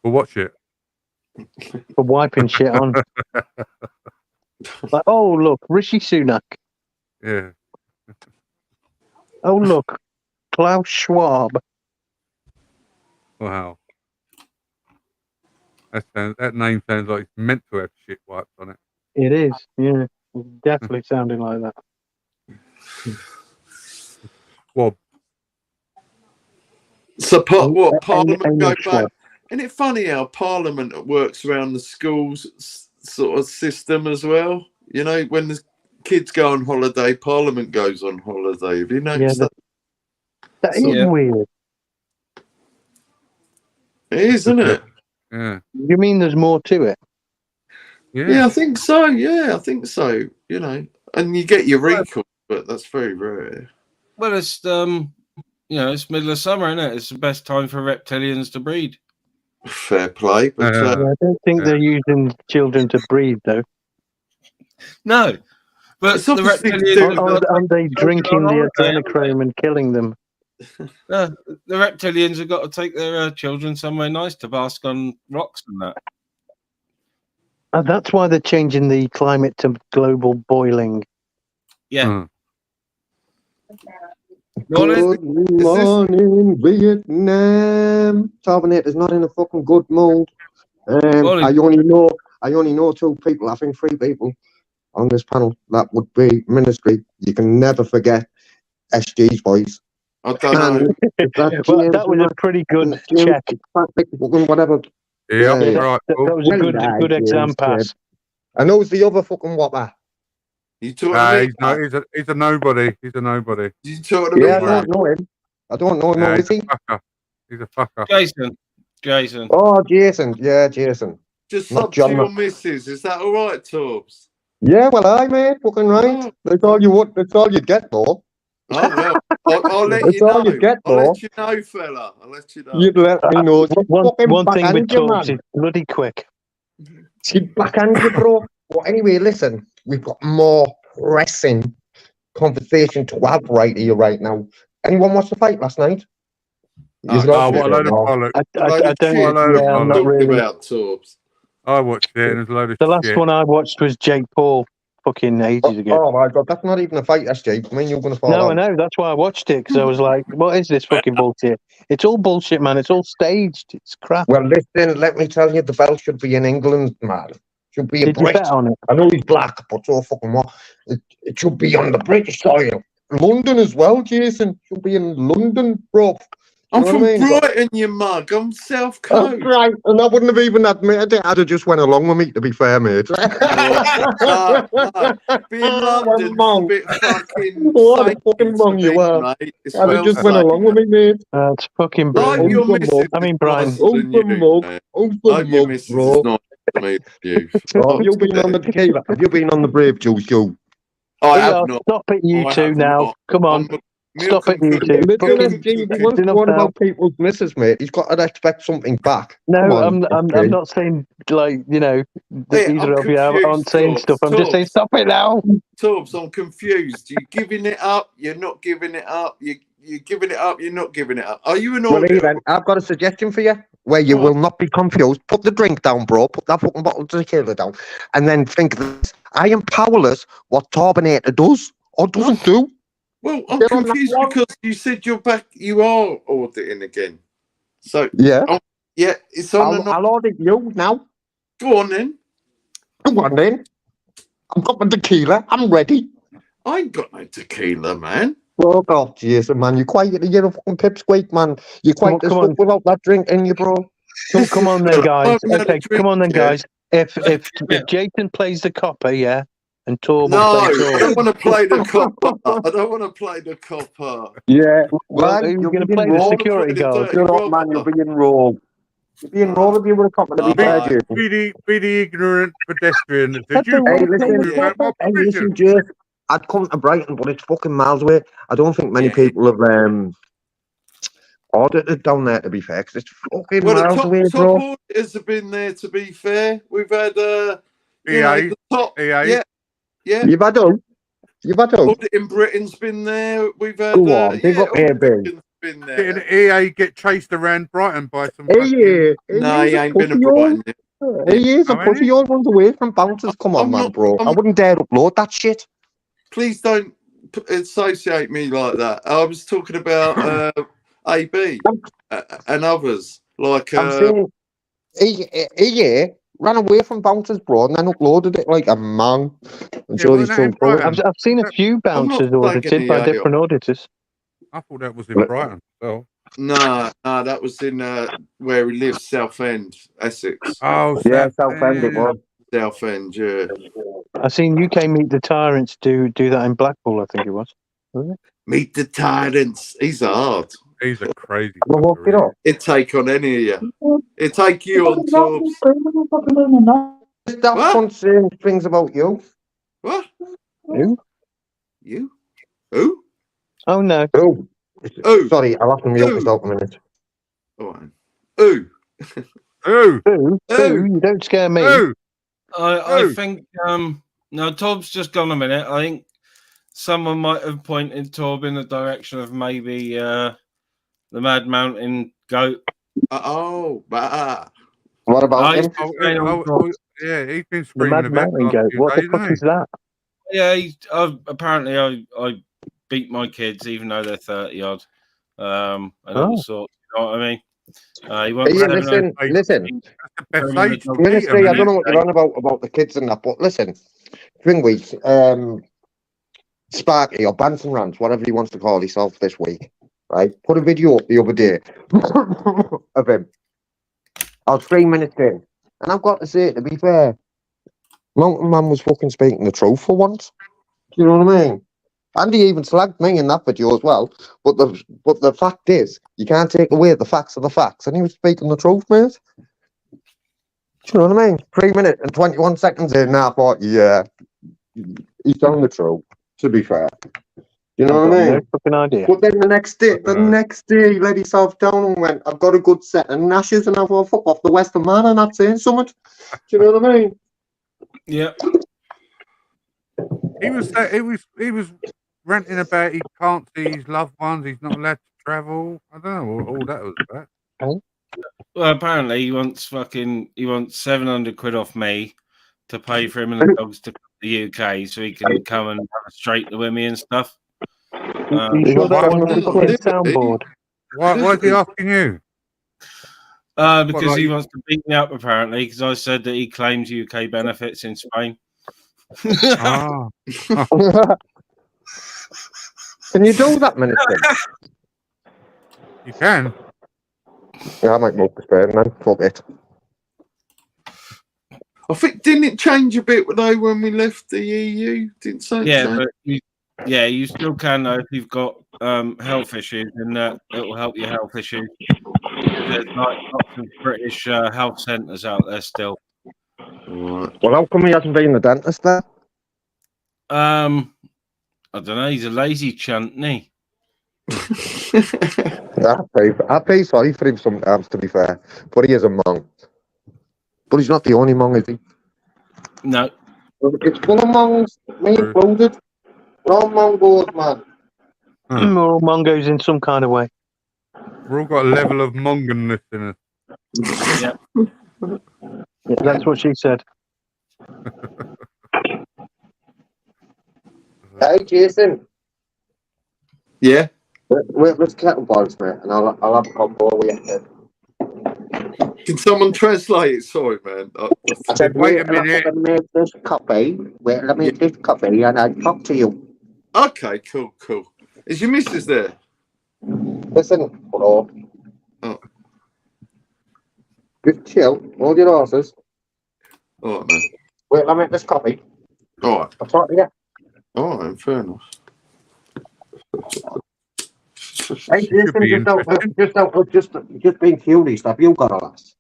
For what shit? For wiping shit on. Like, oh, look, Rishi Sunak. Yeah. Oh, look, Klaus Schwab. Wow. That name sounds like it's meant to have shit wiped on it. It is, yeah. Definitely sounding like that. Well, so Parliament go back? Isn't it funny how Parliament works around the schools sort of system as well? You know, when the kids go on holiday, Parliament goes on holiday. Have you noticed that? That is weird. It is, isn't it? Yeah. You mean there's more to it? Yeah, I think so. Yeah, I think so. You know, and you get your recall, but that's very rare. Well, it's it's middle of summer, isn't it? It's the best time for reptilians to breed. Fair play, but I don't think they're using children to breed, though. No, but the reptilians aren't they drinking the adrenochrome and killing them? The reptilians have got to take their children somewhere nice to bask on rocks and that. That's why they're changing the climate to global boiling. Yeah. Good morning, Vietnam. Terminator's not in a fucking good mood. I only know two people. I think three people on this panel. That would be Ministry. You can never forget SG's voice. I don't know. That was a pretty good check. Whatever. Yeah, right. That was a good exam pass. And who's the other fucking whopper? You talking he's a nobody. He's a nobody. You talking about? I don't know him. I don't know him. Is he? He's a fucker. Jason. Oh, Jason. Yeah, Jason. Just sub to your missus. Is that all right, Torbs? Yeah, well, I mate, fucking right. That's all you get, though. Oh well, I'll let That's you know. all you get, I'll though. let you know, fella. I'll let you know. You'd let me know. One thing with Torbs is bloody quick. She'd backhand you, bro. But anyway, listen, we've got more pressing conversation to have right here, right now. Anyone watch the fight last night? What a load of bollocks. I don't know. I'm not really about Torbs. I watched it and it was a load of The last shit. one I watched was Jake Paul fucking ages ago. Oh my god, that's not even a fight, SJ. I mean, you're going to fall No, out. I know. That's why I watched it, because I was like, what is this fucking bullshit? It's all bullshit, man. It's all staged. It's crap. Well, listen, let me tell you, the belt should be in England, man. Should be a Did you Brit. bet on it? I know he's black, but so fucking what? It should be on the British soil. London as well, Jason. Should be in London, bro. I'm from Brighton, you mug. I'm South Coast. Oh, right, and I wouldn't have even admitted it. I'd have just went along with me, to be fair, mate. No. Being London's a bit fucking. What a fucking mong you are. Mate. It's I'd have just went along with me, mate. It's fucking Like brilliant. your missus I mean, is Brian. nicer than you, mate. Like your missus is not me, you. Oh, have you been on the tequila? Have you been on the Brave Juice, you? I have not. Stop it, you I two have now. not. Come on. Stop it, you two. Listen, SG, he wants enough one now. about people's missus, mate. He's got to expect something back. No, Come on, I'm SG. not saying, like, you know, Hey, either I'm of you aren't saying confused, stuff. I'm just saying, stop it now. Torbs, I'm confused. You're giving it up. You're not giving it up. You're giving it up. You're not giving it up. Are you an Well, audio? then, I've got a suggestion for you where you will not be confused. Put the drink down, bro. Put that fucking bottle of tequila down. And then think this. I am powerless what Turbinator does or doesn't do. Well, I'm Get on that confused one. because you said you're back. You are auditing again. So Yeah. yeah, it's on and off. I'll audit you now. Go on then. Go on then. I've got my tequila. I'm ready. I ain't got no tequila, man. Fuck off, Jason, man. You're quiet. You're a fucking pipsqueak, man. You're quiet as fuck without that drink in you, bro. Come on then, guys. Okay, come on then, yeah. guys. If Jason plays the copper, yeah, and Torb No, will play I Torb. don't want to play the copper. I don't want to play the copper. Yeah. Well, Man, who's you're going to being play the raw. security guard? You're not, man. You're being raw. You're being raw if you were a copper to be fair, Jason. Be the ignorant pedestrian that says you Hey, can't listen, talk about my hey, permission. listen, Jay. I'd come to Brighton, but it's fucking miles away. I don't think many people have audited down there, to be fair, because it's fucking Well, miles the away, top bro. auditors have been there. To be fair, we've had you EA, know, the top. EA. Yeah. You've had who? You've had who? Auditing Britain's been there. We've had Go on, big up here, big. been there. Did EA get chased around Brighton by some Hey, fucking... No, he ain't been a pussy Brighton. He is a How many? pussy. All runs away from bouncers. Come on, I'm man, not- bro. I'm I not- wouldn't dare upload that shit. Please don't associate me like that. I was talking about AB and others. Like I'm saying, he ran away from bouncers, bro, and then uploaded it like a man. I'm sure he's still going. I've seen a few bouncers audited by different auditors. I thought that was in Brighton. So. no, that was in where he lives, Southend, Essex. Oh, yeah, Southend it was. Southend, yeah. I've seen UK Meet the Tyrants do that in Blackpool, I think it was. Wasn't it? Meet the Tyrants. He's hard. He's a crazy. It'd take on any of you. It'd take you on Torbs. That one saying things about you. What? Who? You? Who? Oh no. Who? Who? Sorry, I'll have to mute this out in a minute. All right. Who? Who? Who? You don't scare me. Who? I think no, Torb's just gone a minute. I think someone might have pointed Torb in the direction of maybe the Mad Mountain Goat. What about him? Yeah, he's been The screaming Mad about Mountain Goat. What the fuck is that? Yeah, apparently I beat my kids even though they're 30 odd. And all sorts, you know what I mean? He wants listen. Ministry, I don't know what you're on about the kids and that, but listen, Spring Week, Sparky or Bants and Rants, whatever he wants to call himself this week, right? Put a video up the other day of him. I was 3 minutes in, and I've got to say, to be fair, Mountain Man was fucking speaking the truth for once. Do you know what I mean? And he even slagged me in that video as well. But the fact is, you can't take away the facts of the facts. And he was speaking the truth, mate. Do you know what I mean? 3 minutes and 21 seconds in, and I thought, yeah, he's telling the truth, to be fair. You know what I mean? No fucking idea. But then the next day, he let himself down and went, I've got a good set of Nashes, and I thought, fuck off the Western Man, and that's saying something. Do you know what I mean? Yeah. He was ranting about he can't see his loved ones, he's not allowed to travel. I don't know what all that was about. Well, apparently he wants 700 quid off me to pay for him and the dogs to come to the UK so he can come and have a straight with me and stuff. You sure that wasn't a fucking soundboard? Why is he asking you? Because like he you- wants to beat me up, apparently, because I said that he claims UK benefits in Spain. Ah. Can you do that, Minister? You can. Yeah, I might move to Spain, man. Fuck it. I think, didn't it change a bit though when we left the EU? Didn't say it Yeah, change? but you still can though if you've got health issues, and it will help your health issues. There's like lots of British health centres out there still. Right. Well, how come he hasn't been the dentist there? I don't know. He's a lazy chunt, isn't he? I pay sorry for him sometimes, to be fair. But he is a monk. But he's not the only monk, is he? No. It's full of monks, me included. We're all Mongols, man. We're all Mongos in some kind of way. We've all got a level of monganness in us. Yeah. Yeah, that's what she said. Hey, Jason. Yeah? Wait, let's kettle boys, mate, and I'll have a combo with you. Can someone translate it? Sorry, man. I said, Wait a minute. Let me make this copy. Wait, let me make this copy, and I'll talk to you. Okay, cool. Is your missus there? Listen, bro. Oh. Just chill. Hold your horses. All right, man. Wait, let me make this copy. All right. I'll talk to you. All right, fair enough. Hey, Jason, just being curious, have you got a lass?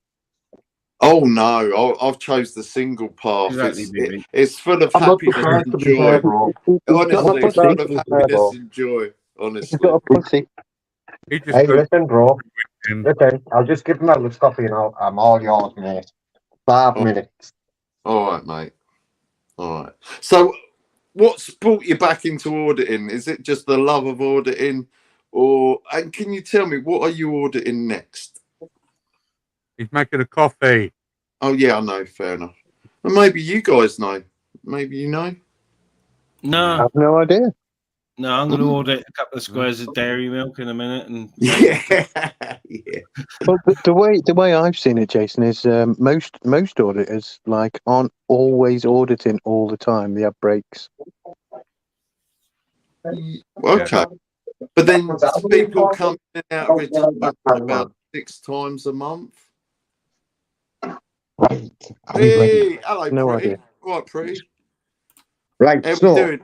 Oh no, I've chose the single path. Exactly, It's full of I'm not happiness surprised, and to be fair, joy. bro. Honestly, it's full of to be fair, happiness bro. and joy. He's Honestly. got a pussy. He just Hey, goes, listen, bro. Listen, I'll just give him a little copy and I'm all yours, mate. 5 minutes. All right, mate. All right. So, what's brought you back into auditing? Is it just the love of auditing, and can you tell me what are you auditing next? he's making a coffee. Oh yeah, I know. Fair enough. Well, maybe you guys know. Maybe you know. I No. have no idea. No, I'm going to order a couple of squares of dairy milk in a minute. And Yeah. Well, the way I've seen it, Jason, is most auditors aren't always auditing all the time. They have breaks. Okay. But then people come in and out of retirement about 6 times a month. Hey, hello, No Pretty. idea. Right, Pretty. Right,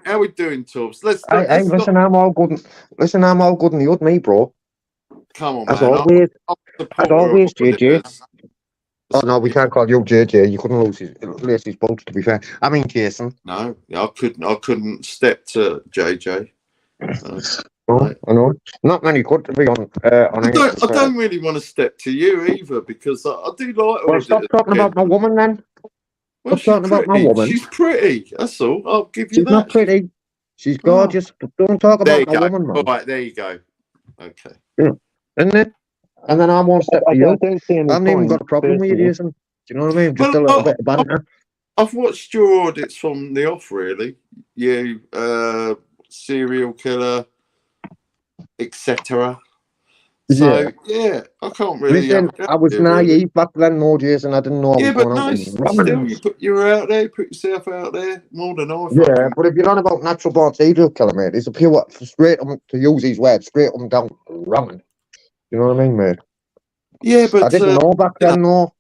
How we doing, Torbs? Hey, listen, I'm all good. Listen, I'm all good in the hood, me, bro. Come on, As man. always, As always, JJ. Oh no, we can't call you JJ. You couldn't lace his bolts, to be fair. I mean, Jason. No, I couldn't step to JJ. Right. I know. Not many could, to be on. I don't really want to step to you either because I do like. Well, stop talking about my woman then. Well, stop talking about my woman. She's pretty. That's all. I'll give you She's that. not pretty. She's gorgeous. But don't talk about my woman, man. All right, there you go. Okay. Yeah. Isn't it? And then I won't step to you. don't see any I haven't even got a problem with you, personally. Jason. Do you know what I mean? Just a little bit of banter. I've watched your audits from the off, really. You, serial killer, etc. So yeah, I can't really. Listen, I was naive back then, no, Jason. I didn't know. Yeah, but no, still, you were out there, put yourself out there more than I. Yeah, but if you're on about natural born serial killer, mate, it's a pure straight to use these words, straight down wrong. You know what I mean, mate? Yeah, but I didn't know back then, no.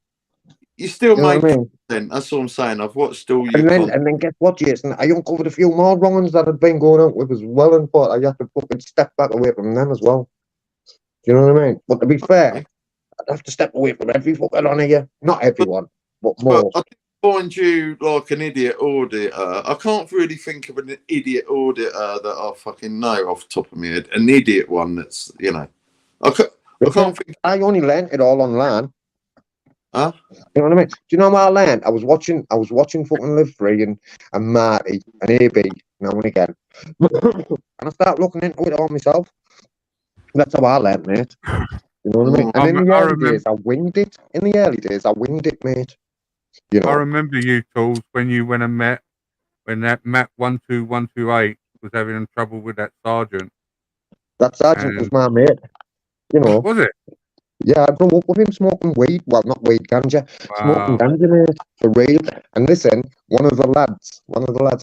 You still make content. That's what I'm saying. I've watched all your and then guess what, Jason? I uncovered a few more wrong-uns that had been going out with as well, and thought I had to fucking step back away from them as well. Do you know what I mean? But to be fair, I'd have to step away from every fucking one of you. Not everyone, but most. I find you like an idiot auditor. I can't really think of an idiot auditor that I fucking know off the top of my head. An idiot one that's, I can't think. I only learned it all online. Huh? You know what I mean? Do you know what I learned? I was watching fucking Live Free and Marty and AB now and again. And I started looking into it all myself. That's how I learned, mate. You know what I mean? And in the early days, I winged it. In the early days, I winged it, mate. You know. I remember you, Tools, when you went and met, when that Matt 12128 was having trouble with that sergeant. That sergeant was my mate. You know. Was it? Yeah, I grew up with him smoking weed. Well, not weed, ganja. Smoking Wow. ganja, mate, for real. And listen, one of the lads,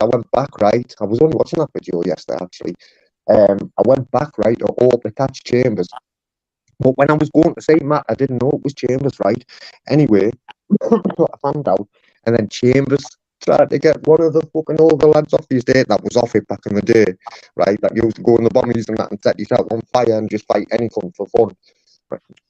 I went back, right? I was only watching that video yesterday, actually. I went back, right, to hope to catch Chambers. But when I was going to see Matt, I didn't know it was Chambers, right? Anyway, I found out. And then Chambers tried to get one of the fucking older lads off his date that was off it back in the day, right? That used to go in the bombies and that and set yourself on fire and just fight anything for fun.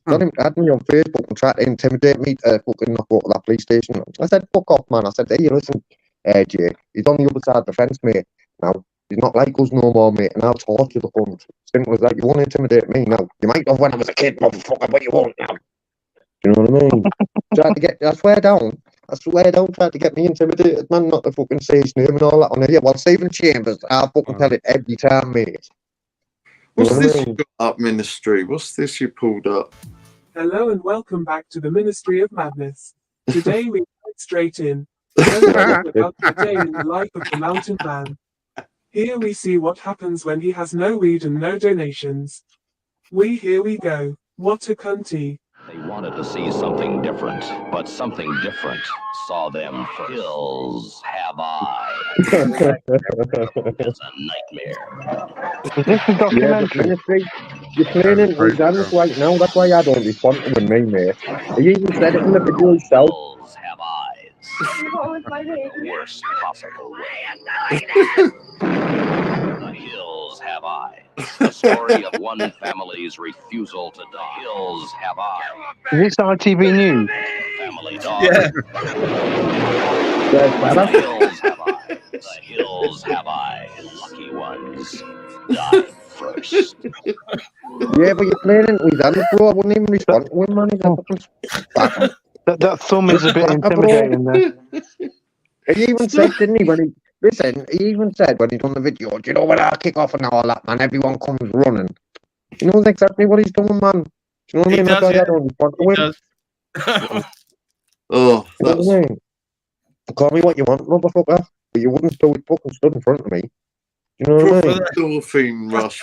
Got him, had me on Facebook and tried to intimidate me to fucking not go to that police station. I said, fuck off, man. I said, hey, listen, Jay, he's on the other side of the fence, mate. Now, he's not like us no more, mate, and I'll torture the cunt. Simple as that. You won't intimidate me now. You might have when I was a kid, motherfucker, but you won't now. Do you know what I mean? Tried to get, I swear down, tried to get me intimidated, man, not to fucking say his name and all that on here. Well, Stephen Chambers, I'll fucking tell it every time, mate. What's this you got up, Ministry? What's this you pulled up? Hello and welcome back to the Ministry of Madness. Today we dive straight in. About the day in the life of the mountain man. Here we see what happens when he has no weed and no donations. Here we go. What a cunty. They wanted to see something different, but something different saw them first. Hills have I. It's a nightmare. Is this a documentary? Ministry, you're playing in with Daniels right now. That's why I don't respond to him, mate. He even said it in the video himself. Hills have eyes. The worst possible way. The hills have eyes. The story of one family's refusal to die. Hills have eyes. Is this ITV News? Family dog. Yeah. The hills have eyes. The hills have eyes. Lucky ones die first. Yeah, but you're playing in with Daniels, bro. I wouldn't even respond to him, man. He's a fucking that thumb is a bit intimidating there. He even said, didn't he, when he... Listen, he even said when he done the video, do you know when I kick off and all that, man, everyone comes running. He knows exactly what he's doing, man. Do you know what I mean? That's why I don't respond to him. Oh, that's... You know what I mean? Call me what you want, motherfucker, but you wouldn't do it fucking stood in front of me. You know what I mean? Dolphin rush.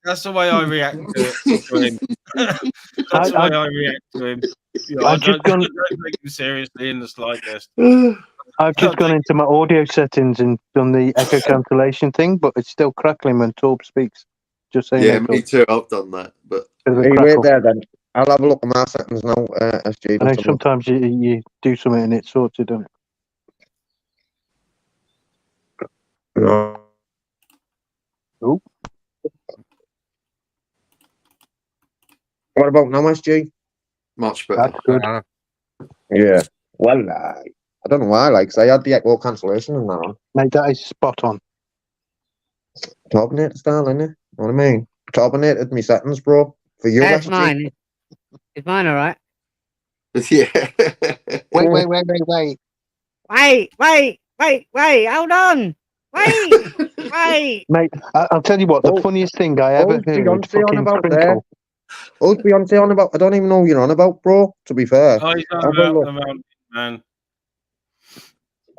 That's the way I react to him. That's the way I react to him. You know, I don't take him seriously in the slightest. I've just gone into my audio settings and done the echo cancellation thing, but it's still crackling when Torb speaks. Just saying. Yeah, me too. I've done that. But hey, wait there then. I'll have a look at my settings now. SJ, I know sometimes you do something and it's sorted, doesn't it? No. Oh. What about now, SG? Much better. That's good. Yeah. Well, I don't know why, because I had the echo cancellation and that on. Mate, that is spot on. Terminated style, innit? You know what I mean? Terminated me settings, bro. For you, That's SG. mine. Is mine all right? Yeah. Wait. Hold on. Wait. Mate, I'll tell you what, the funniest thing I ever heard. Beyonce on about there? Who's Beyonce on about? I don't even know who you're on about, bro, to be fair. Oh, he's on about the mountain, man.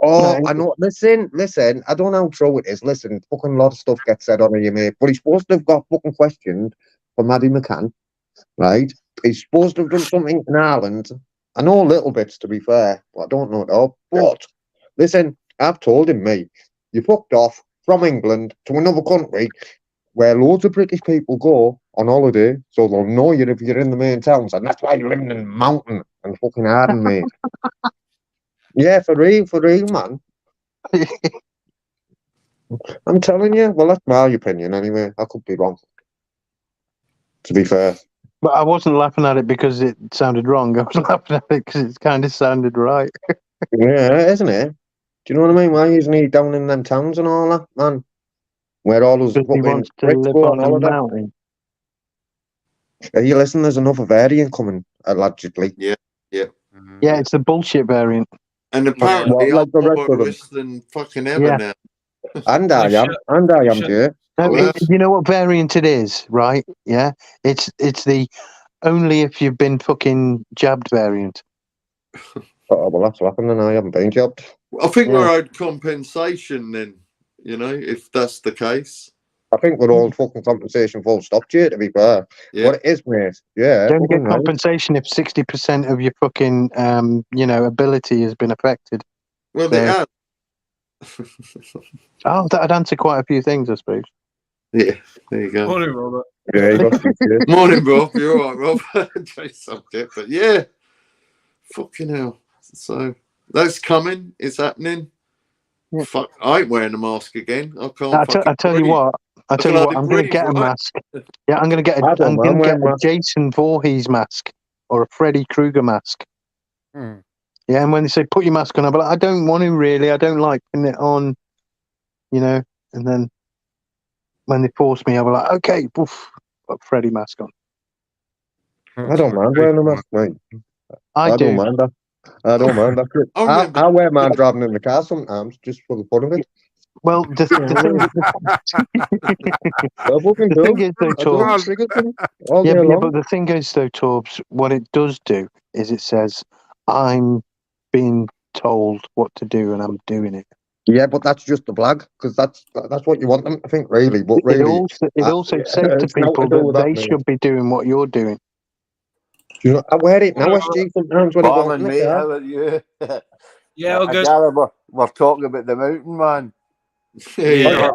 Oh, I know. Listen, I don't know how true it is. Listen, fucking lot of stuff gets said on here, mate. But he's supposed to have got fucking questioned for Maddie McCann, right? He's supposed to have done something in Ireland. I know little bits, to be fair, but I don't know it all. But, listen, I've told him, mate, you fucked off from England to another country where loads of British people go on holiday, so they'll know you if you're in the main towns, and that's why you're living in the mountain and fucking Arden, mate. Yeah, for real, man. I'm telling you. Well, that's my opinion anyway. I could be wrong. To be fair. But I wasn't laughing at it because it sounded wrong. I was laughing at it because it kind of sounded right. Yeah, isn't it? Do you know what I mean? Why isn't he down in them towns and all that, man? Where all those fucking Brits go on holiday. Mountain. You listen, there's another variant coming, allegedly. Yeah. Yeah, it's the bullshit variant. And apparently, like the rest I'm of them. worse than fucking ever now. And I am, Jay. No, you know what variant it is, right? Yeah, it's the only if you've been fucking jabbed variant. Oh, well, that's what happened, and I haven't been jabbed. I think we're owed compensation then, if that's the case. I think we're all fucking compensation full stop, Jay, to be fair. Yeah. What it is, mate. Yeah. You only get fucking right. compensation if 60% of your fucking, ability has been affected. Well, they have. Oh, that'd answer quite a few things, I suppose. Yeah, there you go. Morning, Robert. Yeah, you got some shit. Morning, Rob. You're all right, Rob. Change subject, but yeah, fucking hell. So that's coming. It's happening. Yeah. Fuck, I ain't wearing a mask again. I can't. I tell you what. I'm going to get a mask. Yeah, I'm going to get I don't mind wearing a mask. Jason Voorhees mask or a Freddy Krueger mask. Hmm. Yeah, and when they say put your mask on, I'm like, I don't want to really. I don't like putting it on, And then when they force me, I'll be like, okay, poof, put a Freddy mask on. I don't mind wearing a mask, mate. I do. don't mind that. I don't mind that. I wear mine driving in the car sometimes, just for the fun of it. Well, the thing is, though, Torbs. But the thing is, though, Torbs, what it does do is it says, I'm being told what to do and I'm doing it. Yeah, but that's just the blag, because that's what you want them to think, really. But really, it also says to people that they should be doing what you're doing. I wear it now, SG, sometimes when I go in Morning, the mate. car. How are you? Yeah, all I good. gather we're talking about the mountain man. Yeah,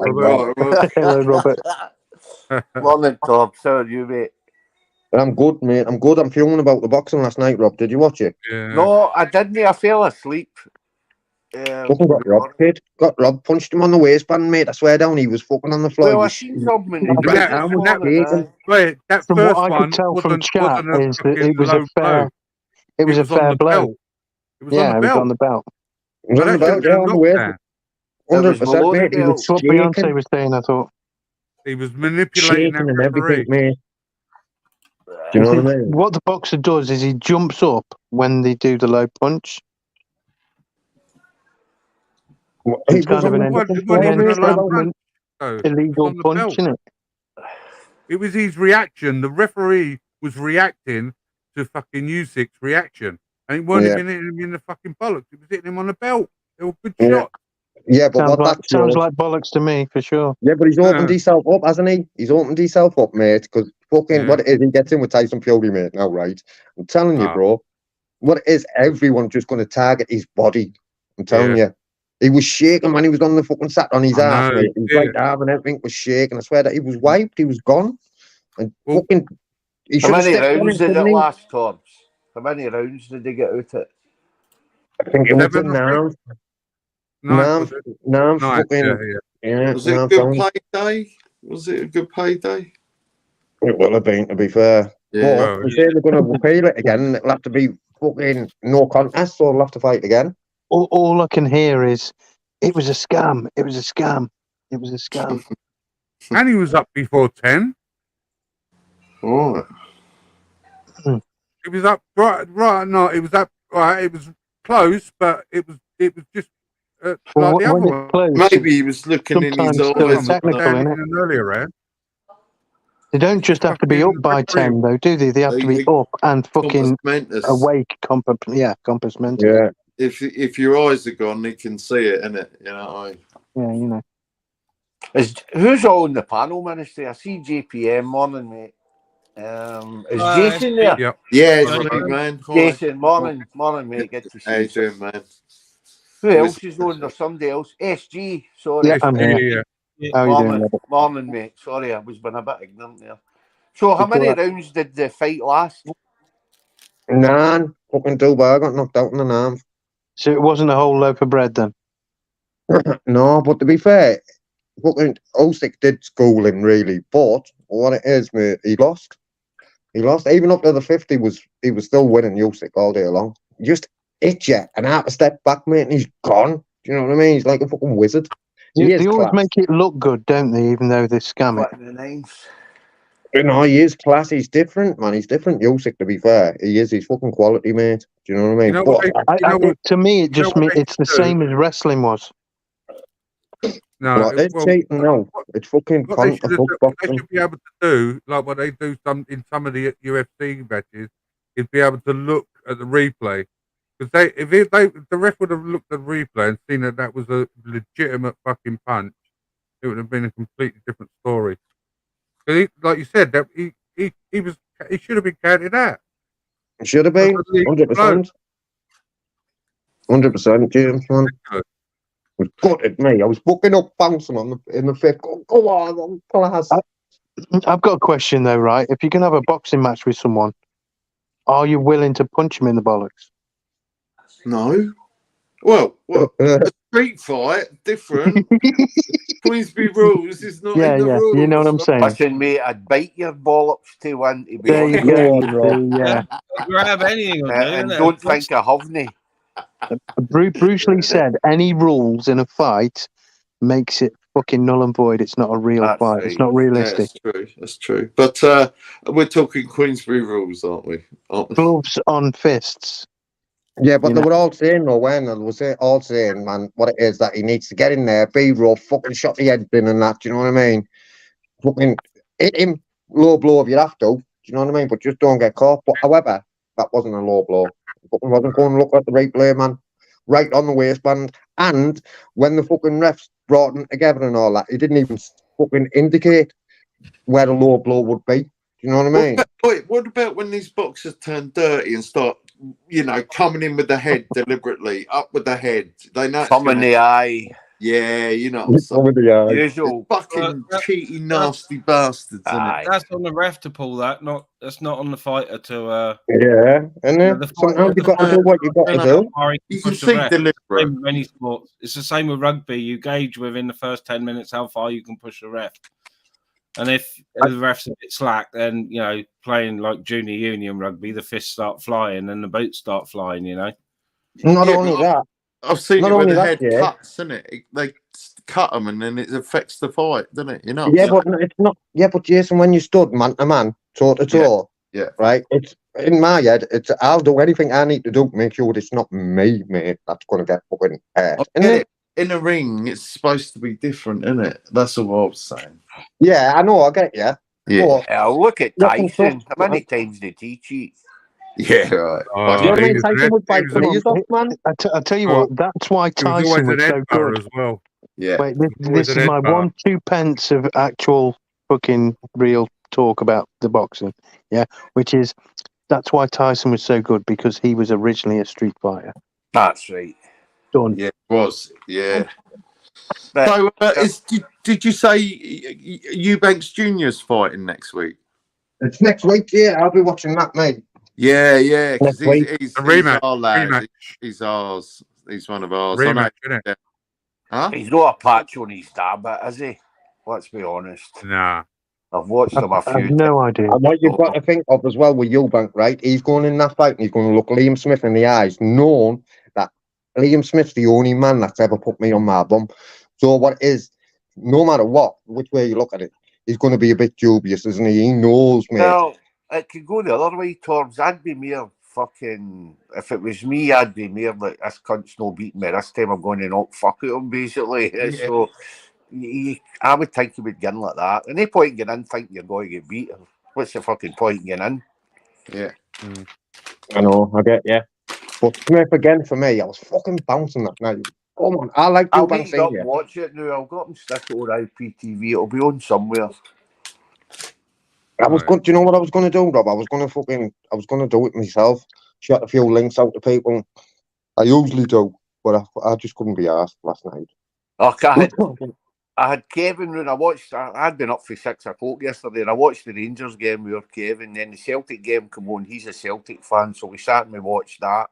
Hello, Robert. Morning, Tom. How are you, mate? I'm good, mate. I'm good. I'm feeling about the boxing last night, Rob. Did you watch it? No, I didn't. I fell asleep. Fucking got robbed, kid. Got robbed, punched him on the waistband, mate. I swear down, he was fucking on the floor. Well, I he seen something. was down with shaking. Wait, that From first what I one could tell from wasn't chat a is that fucking it was low a fair. blow. It was a on fair the blow. belt. It was on the It was belt. on the belt. He was on the belt, yeah, on the waist. 100%, mate. He was That's what shaking. Beyonce was saying, I thought. He was manipulating Shaking that and everything, referee. mate. Do you know what I mean? What the boxer does is he jumps up when they do the low punch. It's kind of an illegal punch, isn't it? It was his reaction. The referee was reacting to fucking Usyk's reaction. And it wasn't even hitting him in the fucking bollocks. It was hitting him on the belt. They were good shots. Yeah, but sounds like bollocks to me, for sure. Yeah, but he's opened himself up, hasn't he? He's opened himself up, mate, because fucking what it is, he gets in with Tyson Fury, mate, now, right? I'm telling you, bro, what it is, everyone's just going to target his body. I'm telling you. He was shaking when he was on the fucking sat on his ass, mate. His right arm and everything was shaking. I swear that he was wiped, he was gone. And fucking... He How many stepped on rounds him, did it didn't he? last, Torbs? How many rounds did they get out it? I think it was a nine. Nine, fucking... Yeah, Was it a good payday? Was it a good payday? It will have been, to be fair. Yeah. But they say they're going to repeal it again. It'll have to be fucking no contest, so they'll have to fight again. All I can hear is, it was a scam. It was a scam. It was a scam. And he was up before 10. Oh. It was up right. No, it was up. Right, it was close, but it was just like the other one. Maybe he was looking in his eyes. Technical, in innit? an earlier round. They don't just have to be up by 10, though, do they? They have to be up and fucking awake. Compass mentis. Yeah. If your eyes are gone, you can see it, innit? You know. Yeah, you know. Who's all in the panel, Ministry? I see JPM. Morning, mate. Is Jason there? Yeah, it's me, man. Hi. Jason, morning, mate. Good to see you. How you doing, man? Who else is on? There's somebody else. SG, sorry. Yeah, I'm here. How you doing, Robert? Morning, mate. Sorry, I was been a bit ignorant there. So, how many rounds did the fight last? Nine. Fucking Dubai, I got knocked out in the arm. So it wasn't a whole loaf of bread then? No, but to be fair, fucking Usyk did school him, really. But what it is, mate, he lost. He lost. Even up to the 50, he was still winning Usyk all day long. Just hit you and half a step back, mate, and he's gone. Do you know what I mean? He's like a fucking wizard. They always make it look good, don't they? Even though they scam it. You know, he is class. He's different, man. He's different, Usyk, to be fair. He is. He's fucking quality, mate. Do you know what I mean? To me, it just means it's the same as wrestling was. No, it's cheating now. It's fucking what they boxing. should be able to do, like what they do in some of the UFC matches, is be able to look at the replay. Because if the ref would have looked at the replay and seen that was a legitimate fucking punch, it would have been a completely different story. He, like you said, that he should have been counted out. It should have been 100%. 100%, James, man. It was gutted me. I was booking up, bouncing in the fifth. Go on, class. I've got a question though, right? If you're gonna have a boxing match with someone, are you willing to punch him in the bollocks? No. Well, a street fight, different. Queensbury rules is not in the rules. You know what I'm saying. Listen, mate, I'd bite your bollocks to one, to be There you honest. go. Yeah. Grab anything, And don't think I have any. Bruce Lee said any rules in a fight makes it fucking null and void. It's not a real fight. Right. It's not realistic. Yeah, that's true. But we're talking Queensbury rules, aren't we? Gloves on fists. Yeah, but they were all saying, though, when they were all saying, man, what it is that he needs to get in there, be rough, fucking shot the head in and that, do you know what I mean? Fucking hit him low blow if you have to, do you know what I mean? But just don't get caught. But however, that wasn't a low blow. Fucking wasn't going to look at the replay, man. Right on the waistband. And when the fucking refs brought them together and all that, he didn't even fucking indicate where the low blow would be. Do you know what I mean? What about when these boxers turn dirty and start, coming in with the head deliberately, up with the head? They know Thumb in the eye. Yeah, Usual. Fucking cheating, nasty bastards. That's on the ref to pull that. That's not on the fighter to. Yeah, and sometimes you got to do what you got to do. You can see deliberate. In many sports, it's the same with rugby. You gauge within the first 10 minutes how far you can push the ref. And if the ref's a bit slack, then, playing like junior union rugby, the fists start flying and the boots start flying, Not only that. I've seen Not it only with the that, head cuts, isn't it? They cut them and then it affects the fight, doesn't it? Yeah, but it's not. Yeah, but Jason, when you stood man to man, toe to toe, right? It's in my head. It's I'll do anything I need to do to make sure it's not me, mate. That's going to get fucking hurt. In a ring, it's supposed to be different, isn't it? That's all I was saying. Yeah, I know. I get you. Yeah, look at Tyson. How many times did he cheat? Yeah, right. Do you know what I mean? Tyson would fight for me, man. I tell you what, that's why Tyson was so good. As well. Yeah. Wait, this is my 1-2 pence of actual fucking real talk about the boxing. Yeah, which is that's why Tyson was so good, because he was originally a street fighter. That's right. Done. Yeah, it was. Yeah. So, did you say Eubanks Jr.'s fighting next week? It's next week, yeah. I'll be watching that, mate. Yeah, because he's a rematch. our lad. Rematch. He's ours. He's one of ours. Rematch, isn't it? Huh? He's not a patch on his dad, but is he? Let's be honest. Nah. I've watched him a few I have no idea. And what you've got to think of as well with Eubank, right? He's going in that fight and he's going to look Liam Smith in the eyes, knowing that Liam Smith's the only man that's ever put me on my bum. So what it is, no matter what, which way you look at it, he's going to be a bit dubious, isn't he? He knows, mate. Well, it could go the other way, Torbs. I'd be mere fucking... If it was me, I'd be mere like, this cunt's no beating me. This time I'm going to knock fuck at him, basically. Yeah. So I would think he would get in like that. And no point in getting in thinking you're going to get beat. What's the fucking point in getting in? Yeah. I know, I get you. But Smith again for me, I was fucking bouncing that night. Come on, I like I'll Eubank meet up Senior. and watch it now. I'll go up and stick it on IPTV. It'll be on somewhere. I was going. Do you know what I was going to do, Rob? I was going to do it myself. Shot a few links out to people. I usually do, but I just couldn't be asked last night. Okay, I had Kevin when I'd been up for 6 o'clock yesterday, and I watched the Rangers game with Kevin. Then the Celtic game come on. He's a Celtic fan, so we sat and we watched that.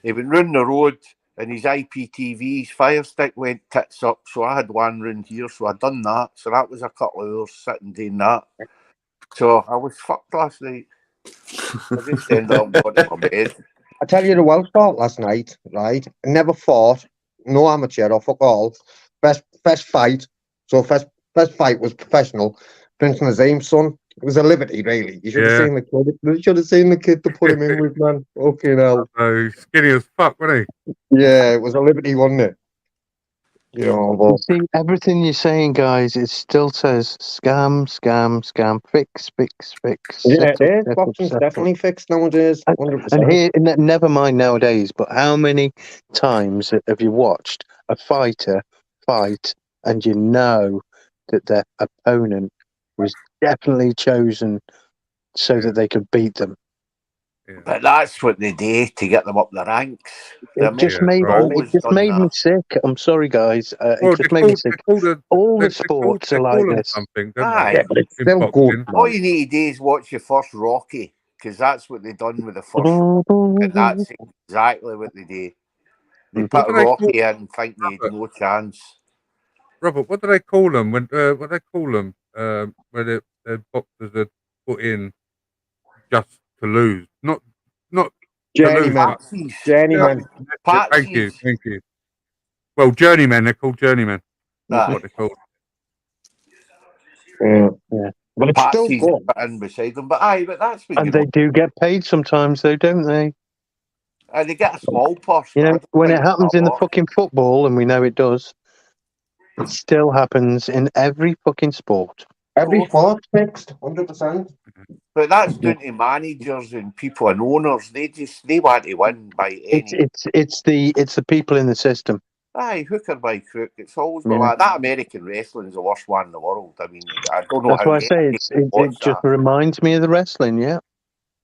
He went round the road, and his IPTV's Fire Stick went tits up. So I had one round here, so I'd done that. So that was a couple of hours sitting doing that. So I was fucked last night. I just ended up going to my bed. I tell you the worst part last night, right? I never fought, no amateur or fuck all. First fight. So first fight was professional. Prince Nazim's son. It was a liberty, really. You should have seen the kid. You should have seen the kid to put him in with, man. Fucking hell. Oh, skinny as fuck, wasn't he? Yeah, it was a liberty, wasn't it? You know, but... You see, everything you're saying, guys, it still says scam, fix. Yeah, it is. Boxing's definitely fixed nowadays. 100%. And here, never mind nowadays, but how many times have you watched a fighter fight and you know that their opponent was definitely chosen so that they could beat them. But that's what they do to get them up the ranks. It just made me sick. I'm sorry, guys. It just made me sick. All the sports are like this. Aye, but it's still good. All you need to do is watch your first Rocky, because that's what they done with the first Rocky, and that's exactly what they do. They What put do they Rocky in thinking he had no chance. Robert, what do they call them when? What do they call them when the boxers are put in just to lose? Not Journeyman. Journeyman. Thank you. Well, journeymen. They're called journeymen. That's what they're called. Yeah. But it's still Patsies good. put in beside them, but that's what And you they know. do get paid sometimes, though, don't they? They get a small purse. You know, when it happens in the lot. fucking football, and we know it does, it still happens in every fucking sport. Every sport fixed, 100%. But that's down to managers and people and owners. They want to win by any. It's the people in the system. Aye, hook or by crook. It's always Yeah. like that. American wrestling is the worst one in the world. I mean, I don't know That's how why I say it just reminds me of the wrestling. Yeah.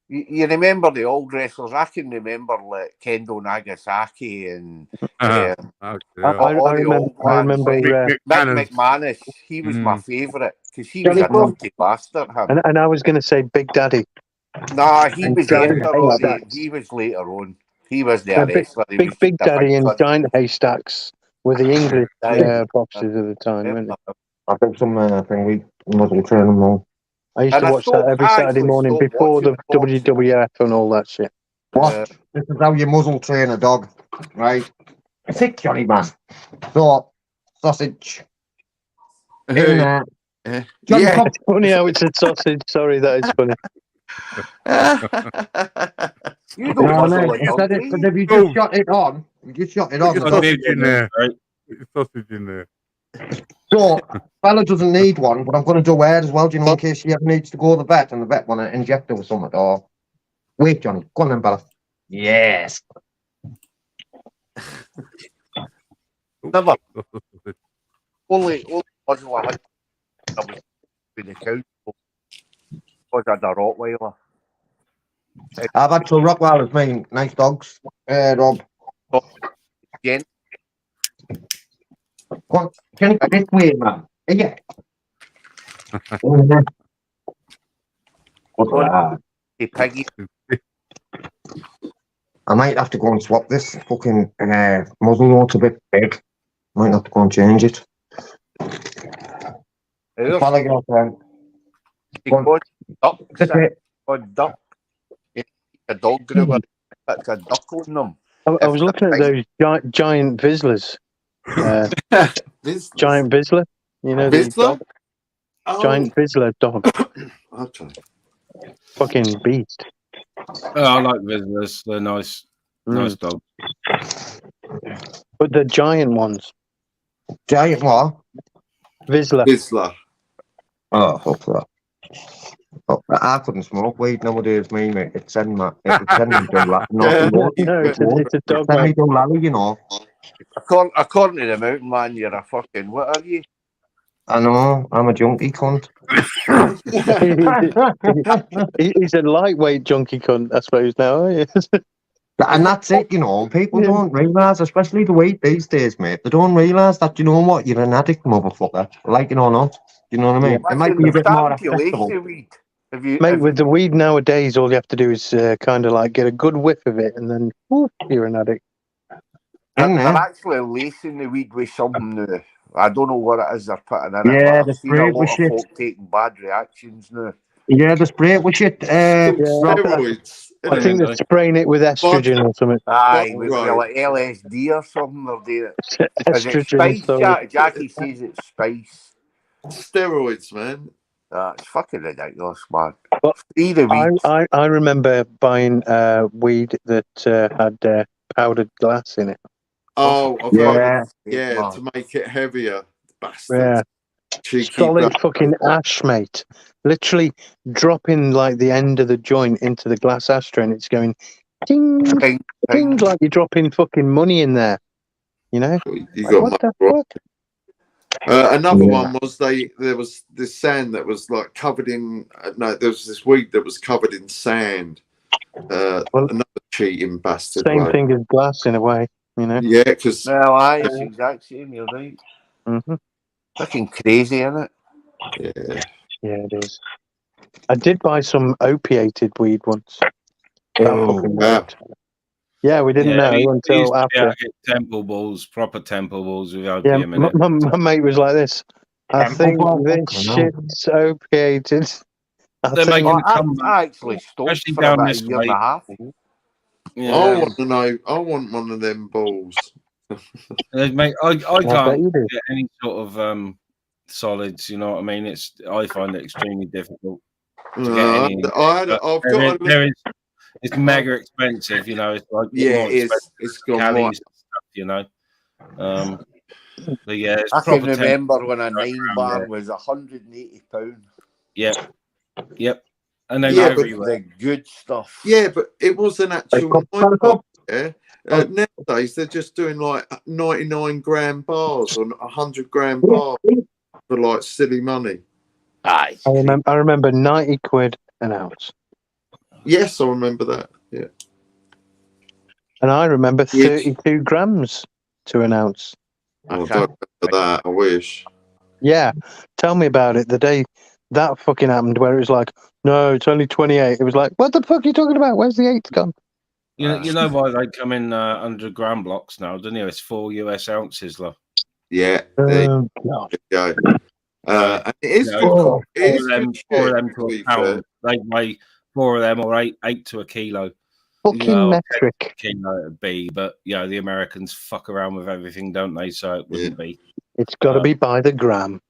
You remember the old wrestlers? I can remember like Kendo Nagasaki and I all the old ones. remember Mick McManus. He was my favourite because he was Johnny a Plum. dirty bastard. Him. And I was going to say Big Daddy. Nah, he And was Giant after all. Haystacks. He was later on. He was the Yeah, wrestler. He was Big just a Daddy and cunt. Giant Haystacks were the English boxers at the time, weren't they? I think we muscle train them all. I used to watch that every Saturday morning before the WWF and all that shit. What? This is how you muzzle train a dog, right? Sit, Johnny man. So, sausage. In there. Johnny, Yeah, it's funny how it's a sausage. Sorry, that is funny. You don't muzzle a dog. But if you just shot it on, Put your sausage in there. Put your sausage in there. So, fella doesn't need one, but I'm going to do it as well, do you know, in case he ever needs to go to the vet and the vet want to inject her with something. Or wait, Johnny, go on then, Bella. Yes. Never. Only muzzle I had was with the couch because I had a Rottweiler. I've had two Rottweilers, mate. Nice dogs. Rob. Again. Go on, can you this way, man? Yeah. Hey, Peggy. I might have to go and swap this fucking muzzle note a bit big. Might have to go and change it. Follow your friend. Duck. A dog groomer. That's a duck on them. I was looking at those giant Vizslers. Giant Vizsla. You know, the dog. Giant Vizsla dog. Fucking beast. Oh, I like visitors. They're nice. Nice dogs. But the giant ones. Giant what? Vizsla. Oh, fuck that. Oh, I couldn't smoke weed nowadays, mate. It's sending me do that. No, it's a dog. Send me do lally, you know. According to the mountain man, you're a fucking, what are you? I know, I'm a junkie cunt. He's a lightweight junkie cunt, I suppose, now. And that's it, you know. People don't realise, especially the weed these days, mate. They don't realise that, you know what, you're an addict, motherfucker. Like it or not. You know what I mean? It might be a bit more accessible. Mate, with the weed nowadays, all you have to do is kind of like get a good whiff of it, and then whoop, you're an addict. They're actually lacing the weed with something now. I don't know what it is they're putting in it. Yeah, I've the seen a spray lot with of shit. folk taking bad reactions now. Yeah, the spray it with shit. Steroids. I think they're spraying it with estrogen or something. Aye, with like LSD or something they're doing it. Is it Estrogen, spice? sorry. Jackie says it's spice. Steroids, man. It's fucking ridiculous, man. But Either weed. I remember buying weed that had powdered glass in it. Oh, I've heard it. To make it heavier. Bastard. Yeah. Cheeky Solid bastard. fucking ash, mate. Literally dropping like the end of the joint into the glass ashtray, and it's going ding, ding, like you're dropping fucking money in there. You know? You Like, what the fuck? Another one was there was this sand that was like covered in no, there was this weed that was covered in sand. Another cheating bastard. Same thing as glass in a way, you know. Yeah, because it's the exact same. You're right. Fucking crazy, isn't it? Yeah, it is. I did buy some opiated weed once. Yeah, we didn't know until after. Get temple balls, proper temple balls with Yeah, opium in it. my mate was like this. I think this shit's opiated. They're making I actually stopped especially for down about a this year and way. a half. Yeah. I want to know. I want one of them balls. Mate, I bet can't you do. get any sort of solids. You know what I mean? I find it extremely difficult to get any. It's mega expensive. You know, it's like more expensive it's gone Cali more. and stuff. You know. But yeah, it's I can proper remember when a tempo 9-bar was £180. Yep. And then Yeah, but the good stuff. Yeah, but it was an actual 9-bar. Yeah. Nowadays they're just doing like 99-gram bars or 100-gram bars for like silly money. Aye. I remember 90 quid an ounce. Yes, I remember that. Yeah. And I remember 32 grams to an ounce. I don't remember that. I wish. Yeah. Tell me about it. The day that fucking happened where it was like, no, it's only 28. It was like, what the fuck are you talking about? Where's the 8 gone? You know why they come in 100-gram blocks now, don't you? It's 4 US ounces, love. Yeah. There you go. And it is four of good them to a pound. They weigh 4 of them or eight to a kilo. Fucking metric. Kilo it'd be, but the Americans fuck around with everything, don't they? So it wouldn't be. It's got to be by the gram.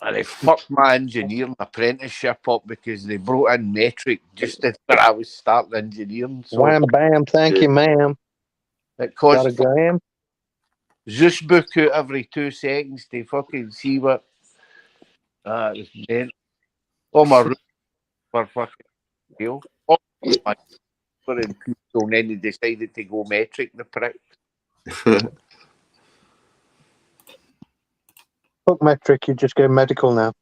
And they fucked my engineering apprenticeship up because they brought in metric just as I was starting engineering. So Wham bam, thank you, ma'am. It cost Got a gram. Zeus book out every 2 seconds to fucking see what. It was meant. All my roots were fucking deal. And then they decided to go metric, the prick. Fuck metric, you just go medical now.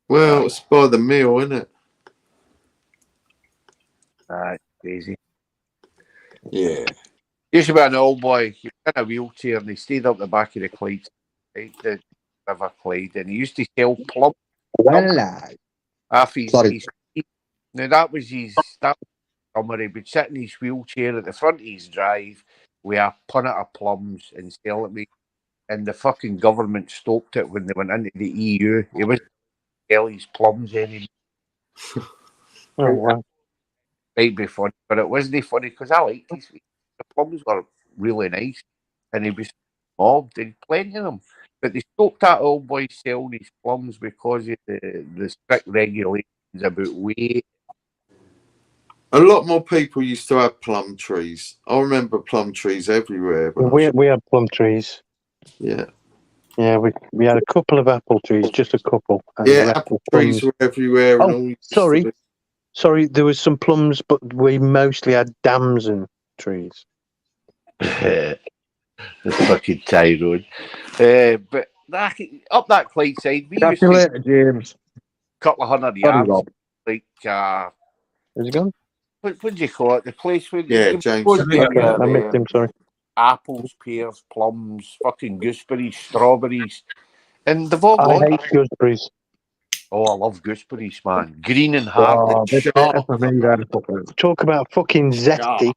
Well, it's by the meal, isn't it? Crazy. Yeah. Used to be an old boy, he was in a wheelchair and he stayed up the back of the Clyde, right, the River Clyde, and he used to sell plum. Now that was his summer. He would sit in his wheelchair at the front of his drive with a punnet of plums and sell it. And the fucking government stopped it when they went into the EU. He was sell his plums anymore. Oh, wow. Might be funny, but it wasn't funny because I liked his. The plums were really nice, and he was mobbed and plenty of them. But they stopped that old boy selling his plums because of the strict regulations about weight. A lot more people used to have plum trees. I remember plum trees everywhere. We had plum trees. Yeah. Yeah, we had a couple of apple trees, just a couple. And Yeah, apple trees were everywhere. And all sorry, there was some plums, but we mostly had damson trees. The fucking Tyrone. But up that Clyde side, we used to James. a couple of 100 yards. Like, Where's he gone? What do you call it? The place where James. I missed him, sorry. Apples, pears, plums, fucking gooseberries, strawberries. And they've all I gone. hate gooseberries. Oh, I love gooseberries, man. Green and hard. Talk about fucking zesty.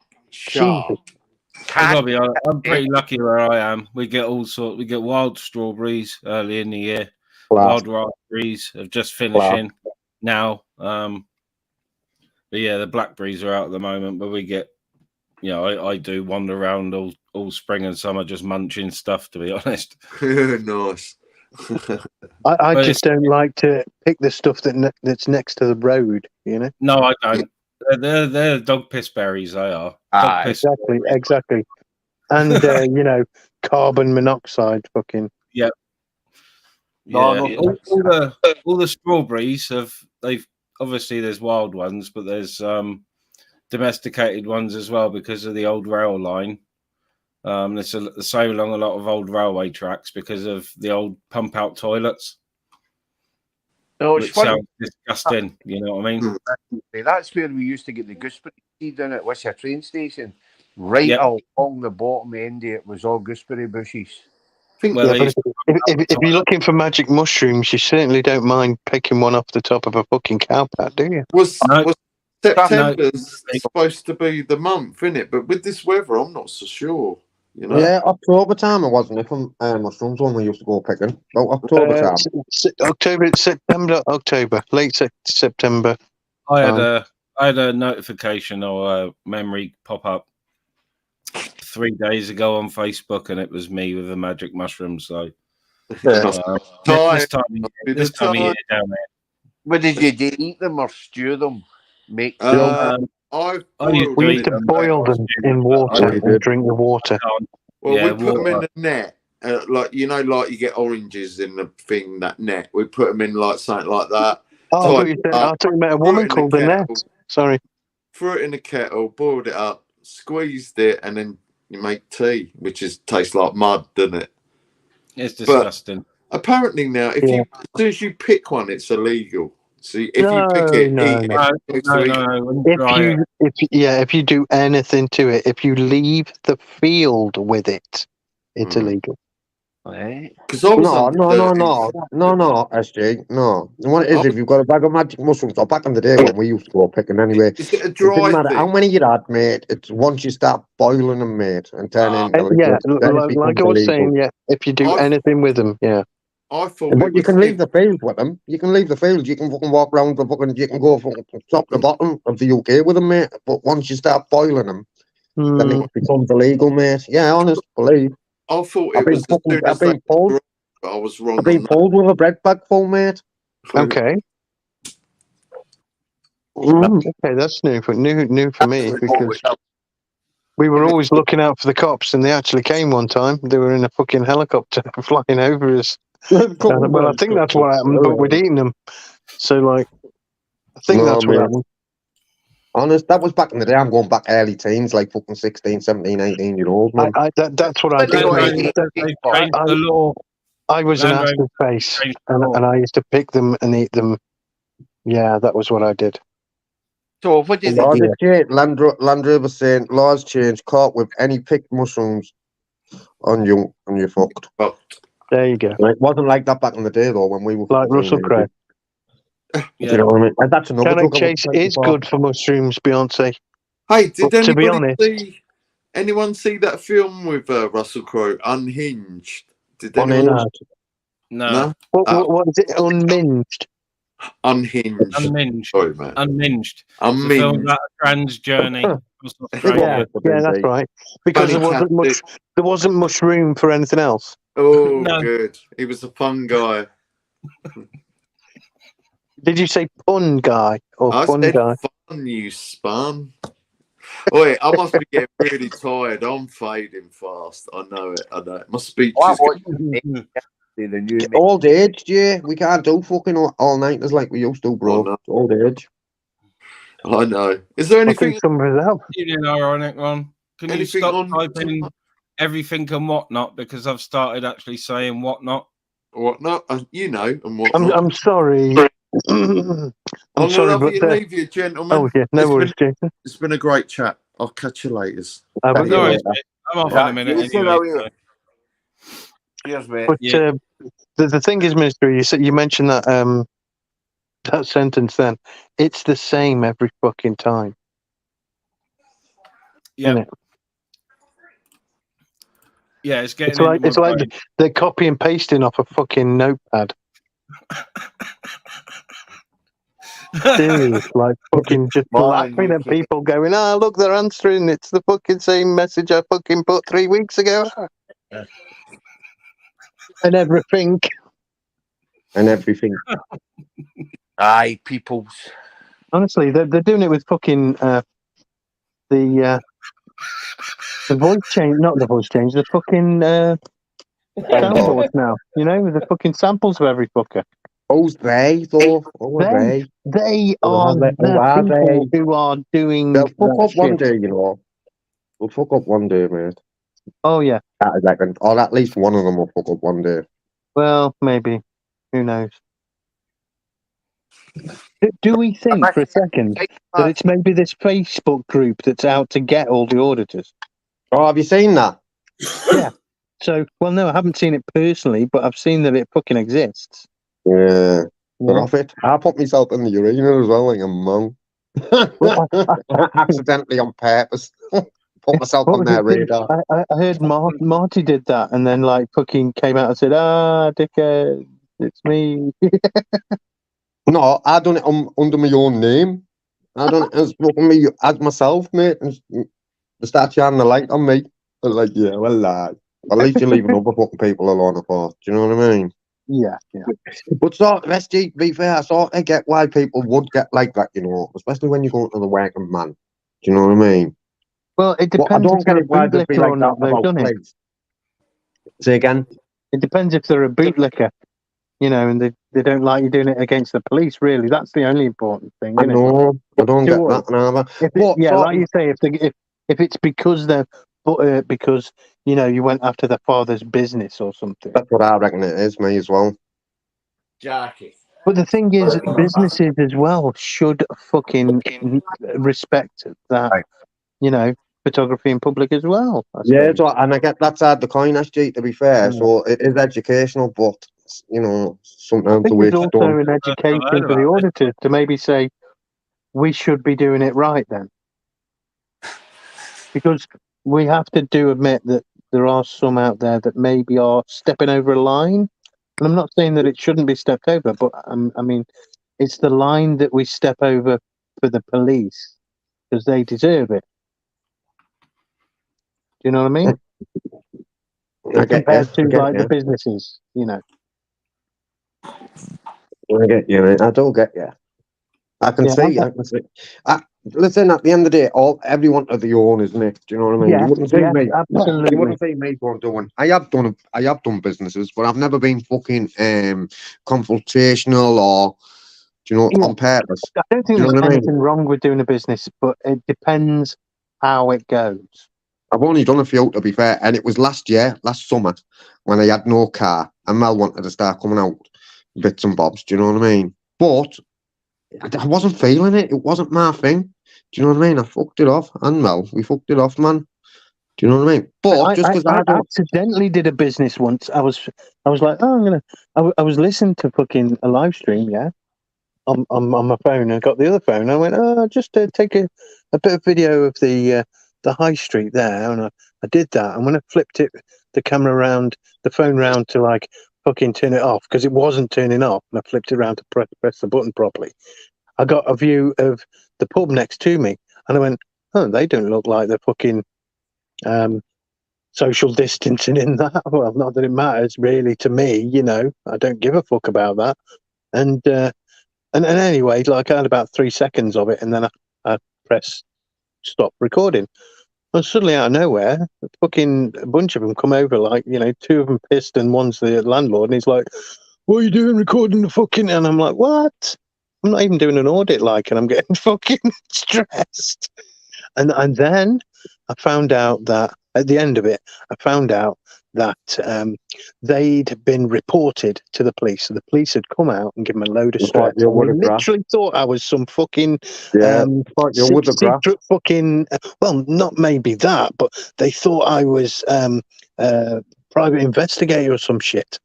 I'm pretty lucky where I am. We get all sorts. We get wild strawberries early in the year. Wild raspberries are just finishing now. But yeah, the blackberries are out at the moment. But we get, I do wander around all spring and summer just munching stuff. To be honest, nice. I just don't like to pick the stuff that's next to the road. No, I don't. They're dog piss berries. They are. Exactly. And carbon monoxide. Fucking yeah. All the strawberries they've obviously there's wild ones, but there's domesticated ones as well because of the old rail line. It's the same along a lot of old railway tracks because of the old pump out toilets. No, it's which funny. sounds disgusting. You know what I mean? That's where we used to get the gooseberry seed in at Wisha train station. Right Yep. along the bottom end of it was all gooseberry bushes. Well, Yeah, they but used if you're looking for magic mushrooms, you certainly don't mind picking one off the top of a fucking cowpat, do you? Was No. September's supposed to be the month, isn't it? But with this weather, I'm not so sure. You know? Yeah, October time it wasn't it from mushrooms when we used to go picking. About October time. October, late September. I had a notification or a memory pop up 3 days ago on Facebook, and it was me with the magic mushroom. So this time of year down there. What did you do? Eat them or stew them? Make We used to boil them in water and drink the water. Well, we put them in a net, like you get oranges in the thing, that net. We put them in like something like that. Oh, I thought you meant a woman called the net. Sorry. Threw it in the kettle, boiled it up, squeezed it, and then you make tea, which tastes like mud, doesn't it? It's disgusting. But apparently now, as soon as you pick one, it's illegal. See, if you pick it, eat it. If you do anything to it, if you leave the field with it, it's illegal. Because No, SG, no. And what it is, if you've got a bag of magic mushrooms, or back in the day when we used to go picking anyway, is it a it doesn't dry matter thing? how many you had, mate. It's once you start boiling them, mate, and turning into liquid, then it like becomes I was illegal. saying, if you do anything with them, I thought, But you can leave the field with them. You can leave the field. You can fucking walk around the fucking. You can go from top to bottom of the UK with them, mate. But once you start boiling them, then it becomes illegal, mate. Yeah, honest, believe. I thought I've been pulled. I was wrong. I've been pulled with a bread bag full, mate. Okay. Okay, that's new for me because we were always looking out for the cops, and they actually came one time. They were in a fucking helicopter flying over us. Well, I think that's what happened, but we'd eaten them. So, I think that's what happened. Honest, that was back in the day. I'm going back early teens, like fucking 16, 17, 18-year-old, man. That's what I did. I was an acid face, and I used to pick them and eat them. Yeah, that was what I did. So what did Land Rover saying laws change, caught with any picked mushrooms on you, and you're fucked. There you go. It wasn't like that back in the day though, when we were like Russell Crowe. You know what I mean? And that's another Cannock Chase is good for mushrooms, Beyonce. Hey, did But to be anybody honest, anyone see that film with Russell Crowe, Unhinged? Did On anyone? it, No. What is it? Unminged. Unhinged. Unminged. Sorry, man. Unminged. Unminged. It's a film about a trans journey. Yeah, that's right. Because there wasn't much room for anything else. Oh, No. good. He was a fun guy. Did you say pun guy or I fun said guy? fun, you spun. Wait, I must be getting really tired. I'm fading fast. I know it. My speech is old age, yeah. We can't do fucking all nighters like we used to, bro. It's old age. I know. Is there anything? An ironic one. Can you Anything stop on- typing everything and whatnot, because I've started actually saying whatnot. Whatnot? You know, and what? I'm sorry. I'm sorry, gonna but leave you, gentlemen. Oh yeah, no worries, Jason. It's been a great chat. I'll catch you later. But, No worries, mate. I'm off in a minute. Anyway. Cheers, mate. But the thing is, Minister, you mentioned that that sentence. Then it's the same every fucking time. Yeah. Yeah, it's getting. It's like they're copy and pasting off a fucking notepad. Serious, like fucking just laughing at people going, look, they're answering. It's the fucking same message I fucking put 3 weeks ago. And everything. Aye, peoples. Honestly, they're doing it with fucking the voice change, not the voice change, the fucking soundboards now. You know, with the fucking samples of every fucker. Who's they though? They are the people who are doing. They'll fuck up one shit. day, you know. They'll fuck up one day, mate. Oh yeah. I reckon. Or at least one of them will fuck up one day. Well, maybe. Who knows? Do we think for a second that it's maybe this Facebook group that's out to get all the auditors? Oh, have you seen that? Yeah. So, well, no, I haven't seen it personally, but I've seen that it fucking exists. Yeah. But Yeah. off it. I put myself in the urinal as well, like a monk. Accidentally on purpose. Put myself What on was their it? radar. I heard Marty did that, and then like fucking came out and said, "Ah, dickhead, it's me." No, I done it under my own name. I done it as fucking me as myself, mate. And they start shining the light on me. But like, yeah, well, at least you're leaving other fucking people alone, of course. Do you know what I mean? Yeah. But sort of, SG, to be fair, I sort of get why people would get like that, you know, especially when you go to the working man. Do you know what I mean? Well, it But I depends if don't get they're a it why they'd be bootlicker or like that not. They've about done it. plates. Say again? It depends if they're a bootlicker, you know, and they don't like you doing it against the police. Really, that's the only important thing, I isn't know, I don't get that neither. Yeah, like you say, if it's because they're because you know you went after their father's business or something. That's what I reckon it is, me as well. Jackie. But the thing is, businesses as well should fucking respect that, you know, photography in public as well. I Yeah, suppose. so, and I get that side of the coin, SG, to be fair. Yeah. So it is educational, but, you know, I sometimes the think way there's it's also done. an education for the auditors to maybe say we should be doing it right then, because we have to admit that there are some out there that maybe are stepping over a line. And I'm not saying that it shouldn't be stepped over, but I mean, it's the line that we step over for the police because they deserve it. Do you know what I mean? I get Compared you. to like the businesses, you know. I get you, mate. I do get you. I can see. Listen, at the end of the day, everyone to their own, isn't it? Do you know what I mean? Yes, You wouldn't see me. absolutely. You wouldn't see me going doing. I have done businesses, but I've never been fucking confrontational or, do you know, on purpose. I don't think Do you know there's what I mean? anything wrong with doing a business, but it depends how it goes. I've only done a few, to be fair, and it was last summer, when I had no car, and Mel wanted to start coming out bits and bobs. Do you know what I mean? But I wasn't feeling it. It wasn't my thing. Do you know what I mean? I fucked it off, and Mel, we fucked it off, man. Do you know what I mean? But just because I accidentally did a business once. I was like, oh, I was listening to fucking a live stream, yeah, on my phone. I got the other phone. I went, oh, just to take a bit of video of the high street there, and I did that. And when I flipped the camera around, the phone round to like fucking turn it off because it wasn't turning off, and I flipped it around to press the button properly. I got a view of the pub next to me, and I went, oh, they don't look like they're fucking social distancing in that. Well, not that it matters really to me, you know. I don't give a fuck about that. And anyway, like I had about 3 seconds of it, and then I pressed stop recording. And suddenly out of nowhere, a bunch of them come over, like, you know, 2 of them pissed and one's the landlord, and he's like, what are you doing recording the fucking... And I'm like, what? I'm not even doing an audit, like, and I'm getting fucking stressed. And then I found out that at the end of it, I found out that they'd been reported to the police. So the police had come out and given them a load of stress. They literally thought I was some fucking secret fucking... well, not maybe that, but they thought I was private investigator or some shit.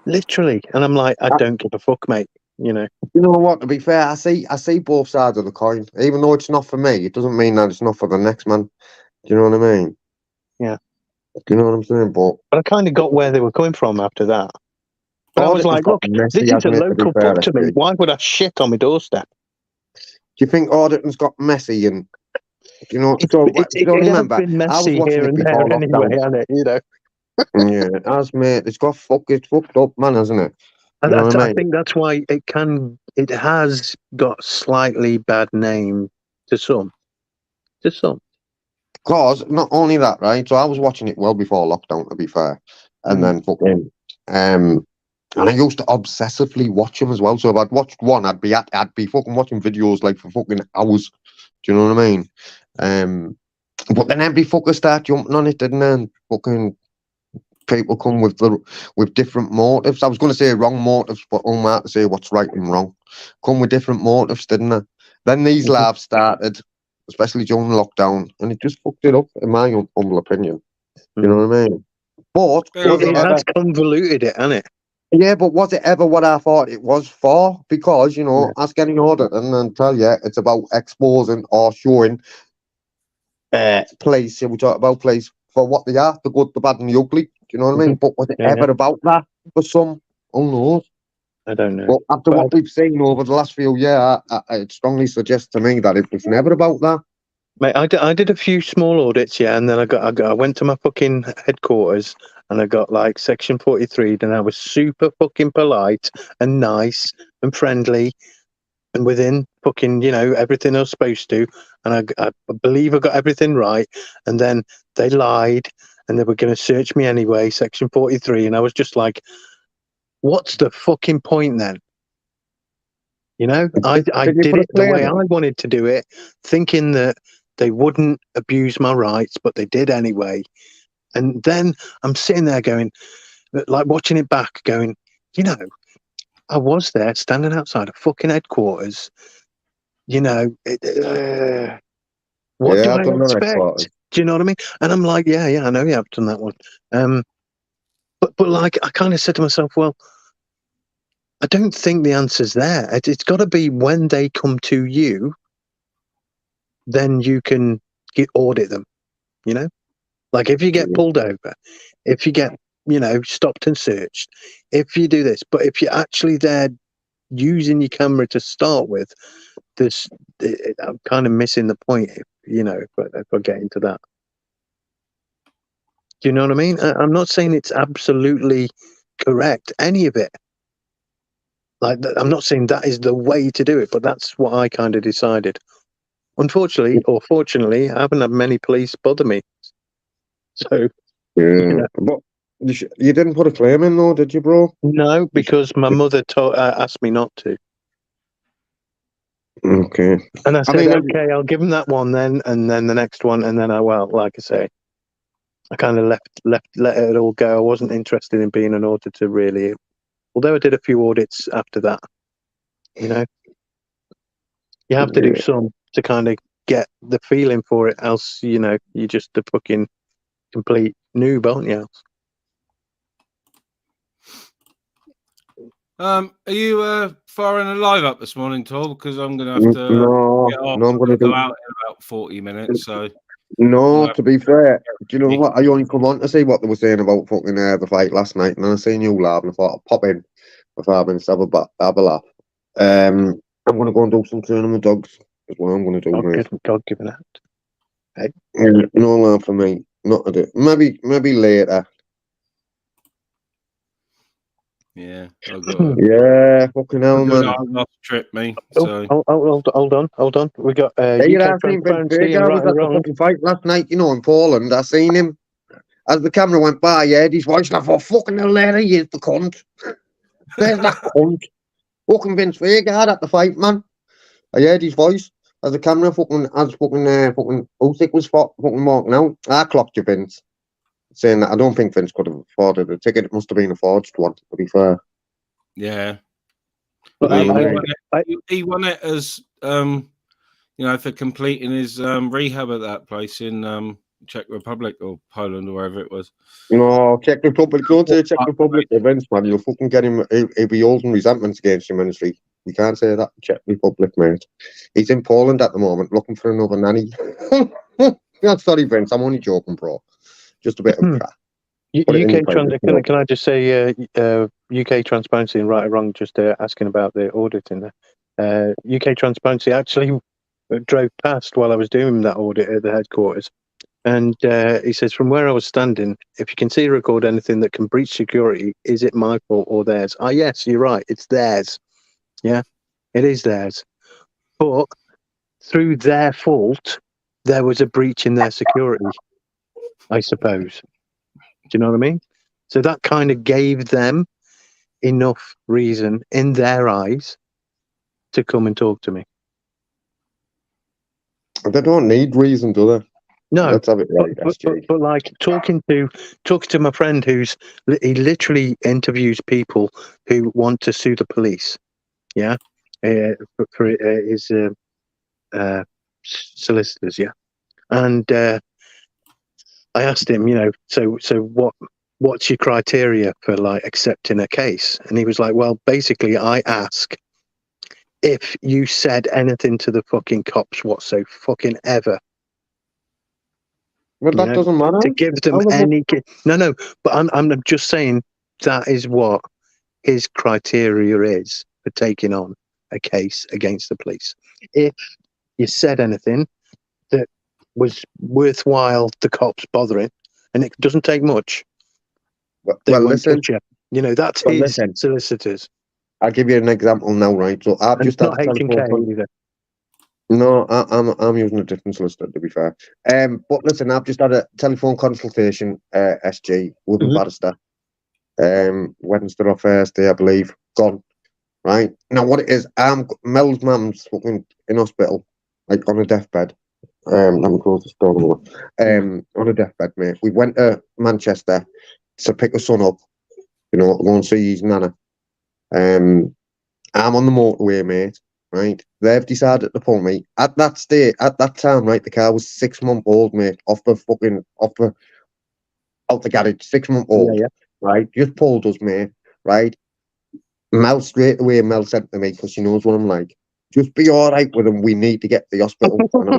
Literally. And I'm like, I don't give a fuck, mate. You know. You know what? To be fair, I see both sides of the coin. Even though it's not for me, it doesn't mean that it's not for the next man. Do you know what I mean? Yeah. Do you know what I'm saying? But I kind of got where they were coming from after that. But I was like, look, this is a local pub to me. Why would I shit on my doorstep? Do you think auditing's got messy? And you know, it been messy here and there anyway, hasn't it? You know. Yeah, it has, mate. It's fucked up, man, hasn't it? You know what I mean? I think that's why it has got slightly bad name to some. Because not only that, right? So I was watching it well before lockdown, to be fair, and then fucking and I used to obsessively watch them as well. So if I'd watched one, I'd be fucking watching videos like for fucking hours. Do you know what I mean? But then every fucker start jumping on it, didn't they? And fucking people come with different motives. I was going to say wrong motives, but I'm out to say what's right and wrong. Come with different motives, didn't they? Then these laughs started, especially during lockdown, and it just fucked it up, in my humble opinion. You know what I mean? But that's convoluted it, hasn't it? Yeah, but was it ever what I thought it was for? Because, you know, ask any audit and tell you it's about exposing or showing place. We talk about place for what they are, the good, the bad, and the ugly. Do you know what I mean? But was it ever about that for some? Who knows? I don't know. But after what we've seen over the last few years, it strongly suggests to me that it was never about that. Mate, I did a few small audits, yeah, and then I went to my fucking headquarters and I got like section 43, and I was super fucking polite and nice and friendly and within fucking, you know, everything I was supposed to, and I believe I got everything right, and then they lied and they were going to search me anyway, section 43, and I was just like, what's the fucking point then? You know, I did it the way I wanted to do it, thinking that they wouldn't abuse my rights, but they did anyway. And then I'm sitting there going, like watching it back, going, you know, I was there standing outside a fucking headquarters. You know, what do I expect? Do you know what I mean? And I'm like, yeah, I know you have done that one. But like, I kind of said to myself, well, I don't think the answer's there. It's got to be when they come to you, then you can audit them, you know? Like if you get pulled over, if you get, you know, stopped and searched, if you do this, but if you're actually there using your camera to start with, I'm kind of missing the point, if I get into that. Do you know what I mean? I'm not saying it's absolutely correct, any of it. Like, I'm not saying that is the way to do it, but that's what I kind of decided. Unfortunately, or fortunately, I haven't had many police bother me. So, But you didn't put a claim in, though, did you, bro? No, because my mother asked me not to. Okay. And I said, okay, I'll give him that one then, and then the next one, and then like I say, I kind of let it all go. I wasn't interested in being an auditor, really. Although I did a few audits after that, you know. You have to do some to kind of get the feeling for it, else, you know, you're just a fucking complete noob, aren't you? Are you firing a live up this morning, Tor? Because I'm going to have to get off. I'm going to go out in about 40 minutes. So no, to be fair, do you know what? I only come on to see what they were saying about fucking the fight last night, and I seen you laugh, and I thought I'd pop in for 5 minutes, have a laugh. I'm going to go and do some training with dogs. That's what I'm going to do, mate. God given out. Hey. No laugh for me. Not to do. Maybe later. Yeah. Yeah, fucking hell, man. I lost trip, me. So. Hold on. We got hey, UK transparency and right and wrong. Fucking fight last night, you know, in Poland. I seen him as the camera went by. Yeah, he's watching. I thought, fucking hell, there he is, the cunt. There's that cunt. Fucking Vince Vega at the fight, man. I heard his voice as the camera fucking Usyk was fucking walking out. I clocked you, Vince, saying that I don't think Vince could have afforded the ticket. It must have been a forged one, to be fair. Yeah. But he won it as you know, for completing his rehab at that place in Czech Republic or Poland or wherever it was. No, Czech Republic. Don't say Czech Republic events, man. You'll fucking get him. He'll be holding resentments against you, ministry. You can't say that, Czech Republic, mate. He's in Poland at the moment, looking for another nanny. Yeah, sorry, Vince. I'm only joking, bro. Just a bit of chat. Can I just say, UK Transparency and Right or Wrong, just asking about the auditing there. UK Transparency actually drove past while I was doing that audit at the headquarters. And he says, from where I was standing, if you can see or record anything that can breach security, is it my fault or theirs? Ah, yes, you're right. It's theirs. Yeah, it is theirs. But through their fault, there was a breach in their security, I suppose. Do you know what I mean? So that kind of gave them enough reason in their eyes to come and talk to me. They don't need reason, do they? No, Let's have it right, but like talking to my friend he literally interviews people who want to sue the police. Yeah, for his solicitors. Yeah, and I asked him, so what's your criteria for like accepting a case? And he was like, well, basically, I ask if you said anything to the fucking cops whatso fucking ever. But that doesn't matter. To give them any... No, but I'm just saying that is what his criteria is for taking on a case against the police. If you said anything that was worthwhile the cops bothering, and it doesn't take much, they won't listen, touch you. That's his solicitors. I'll give you an example now, right? So I've just had a telephone either. No, I'm using a different solicitor, to be fair. But listen, I've just had a telephone consultation, SG, with a barrister. Wednesday or Thursday, I believe. Gone. Right? Now, what it is, Mel's mum's fucking in hospital, like on a deathbed. Let me close this door. On a deathbed, mate. We went to Manchester to pick her son up, go and see his nana. I'm on the motorway, mate. Right, they've decided to pull me at that time. Right, the car was 6 months old, mate. Out the garage, 6 months old. Yeah. Right, just pulled us, mate. Right, Mel straight away. Mel said to me, because she knows what I'm like, just be all right with him. We need to get to the hospital. And I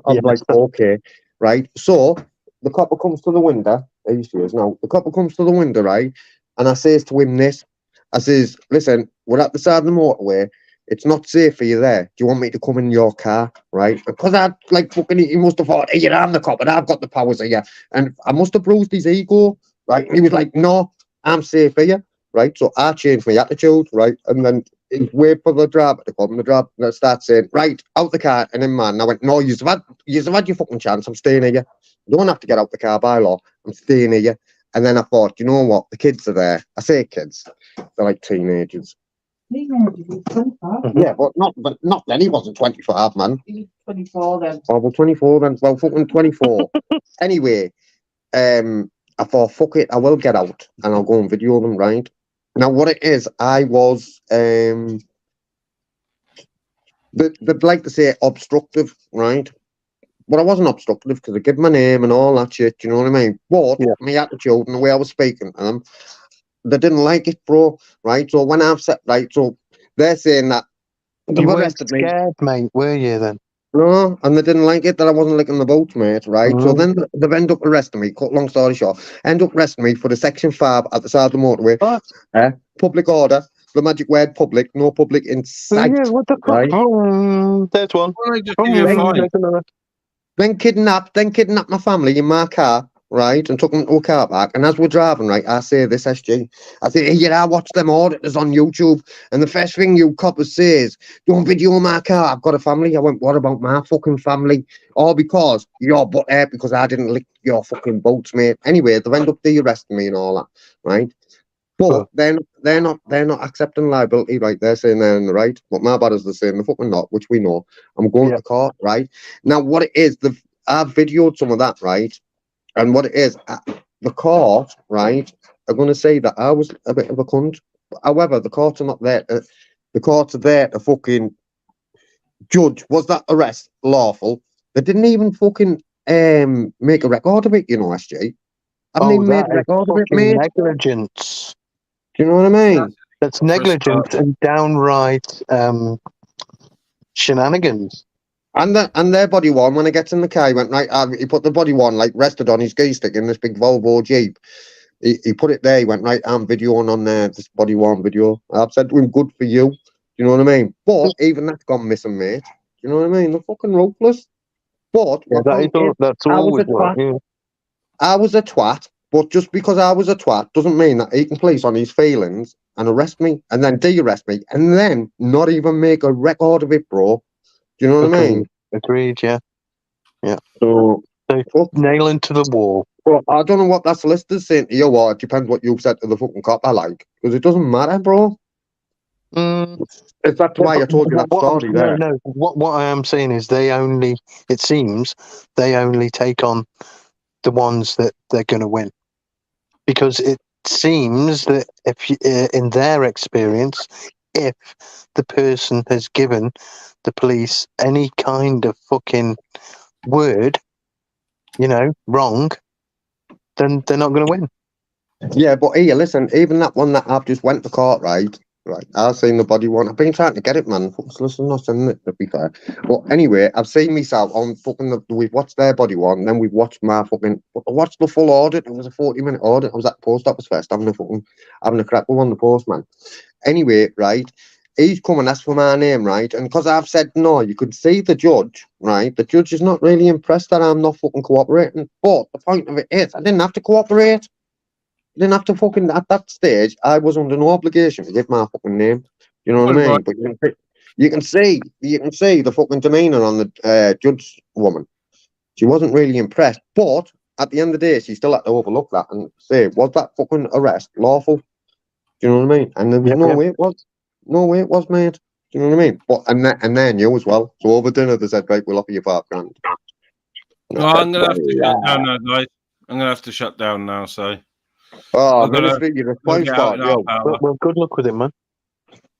was like, okay, right. So the copper comes to the window. There you see us now. The copper comes to the window, right, and I says to him this. I says, listen, we're at the side of the motorway. It's not safe for you there. Do you want me to come in your car? Right? Because I he must have thought, hey, I'm the cop and I've got the powers of you. And I must have bruised his ego. Right? He was like, no, I'm safe for you. Right? So I changed my attitude. Right? And then he wait for the driver to come. And the driver starts saying, right, out the car. And then, man, I went, no, you've had your fucking chance. I'm staying here. You don't have to get out the car by law. I'm staying here. And then I thought, you know what? The kids are there. I say kids. They're like teenagers. Yeah, but not then. He wasn't 25, man. He was 24 then. Oh, well, 24 then. Well, fucking 24. Anyway, I thought, fuck it, I will get out and I'll go and video them, right? Now, what it is, I was, they'd like to say obstructive, right? But I wasn't obstructive because I give my name and all that shit, you know what I mean? But my attitude and the way I was speaking to them, they didn't like it, bro, right? So when I've said, right, so they're saying that you weren't scared, mate, were you then? No, and they didn't like it that I wasn't licking the boats, mate, right? So then they've ended up arresting me, cut long story short, end up arresting me for the Section 5 at the side of the motorway. Public order, the magic word public, no public in sight. Yeah, what the fuck? Right? There's one. Then kidnapped my family in my car, right, and took them to a car park. And as we're driving, right, I say this, SG. I say, yeah, I watch them auditors on YouTube. And the first thing you coppers say is, don't video my car. I've got a family. I went, what about my fucking family? All because you're butt air because I didn't lick your fucking boats, mate. Anyway, they've ended up de-arresting me and all that, right? But they're not accepting liability, right? They're saying they're in the right, but my bad is the same. They're fucking not, which we know. I'm going to court, right? Now, what it is, I've videoed some of that, right? And what it is, the court, right, are going to say that I was a bit of a cunt. However, the courts are not there. The courts are there to fucking judge, was that arrest lawful? They didn't even fucking make a record of it, you know, SG. I haven't even made a record of it, mate. Negligence. Do you know what I mean? That's negligence and downright shenanigans. And their body worn, when I get in the car, he went, right, he put the body worn, like, rested on his key stick in this big Volvo Jeep. He put it there, he went, right, I'm videoing on this body worn video. I've said to him, good for you. Do you know what I mean? But even that's gone missing, mate. Do you know what I mean? They're fucking ruthless. But that's always what, yeah. I was a twat, but just because I was a twat doesn't mean that he can place on his feelings and arrest me and then de-arrest me and then not even make a record of it, bro. Do you know what I mean? Agreed, yeah. Yeah. So nailing to the wall. Well, I don't know what that solicitor's saying to you, or it depends what you've said to the fucking cop I like. Because it doesn't matter, bro. Is that why I told you that story there? No. What I am saying is it seems they only take on the ones that they're going to win. Because it seems that in their experience, if the person has given the police any kind of fucking word, wrong, then they're not going to win. Yeah, but here, listen, even that one that I've just went to court, right, I've seen the body one. I've been trying to get it, man. Listen, nothing, to be fair. But anyway, I've seen myself on we've watched their body one, then we've watched I watched the full audit. It was a 40-minute audit. I was at the post office first, having a crack with the postman. Anyway, right, he's come and asked for my name, right, and because I've said no, you could see the judge, right, the judge is not really impressed that I'm not fucking cooperating. But the point of it is, I didn't have to cooperate. Didn't have to fucking, at that stage, I was under no obligation to give my fucking name. You know what I mean? Right. But you can see the fucking demeanour on the judge woman. She wasn't really impressed, but at the end of the day, she still had to overlook that and say, was that fucking arrest lawful? Do you know what I mean? And there was no way it was. No way it was, mate. Do you know what I mean? But and then you as well. So over dinner, they said, right, we'll offer you £5,000. Well, I'm gonna have to shut down now, guys. I'm gonna have to shut down now. So. Oh, Ministry, you're a spoil spot, yo. Well, good luck with it, man.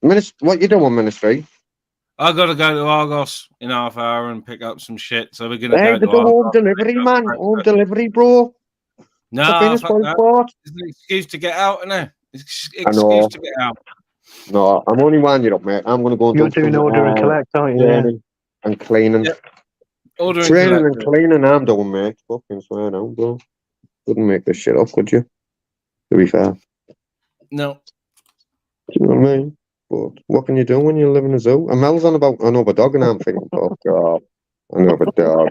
What you doing, Ministry? I got to go to Argos in half hour and pick up some shit. So we're gonna Hey, go they to do Argos. home delivery, man. Home delivery, bro. No, fuck that. It's an excuse to get out, isn't it? It's an I know. excuse to get out. No, I'm only winding you up, mate. I'm going to go and You're do doing some, order and collect, aren't you? training and cleaning. Yep. Order and Training collect. and cleaning I'm doing, mate. Fucking swear down, bro. Couldn't make this shit up, could you? To be fair. No. Do you know what I mean? But what can you do when you live in a zoo? And Mel's on about another dog, and I'm thinking, oh, God, another dog.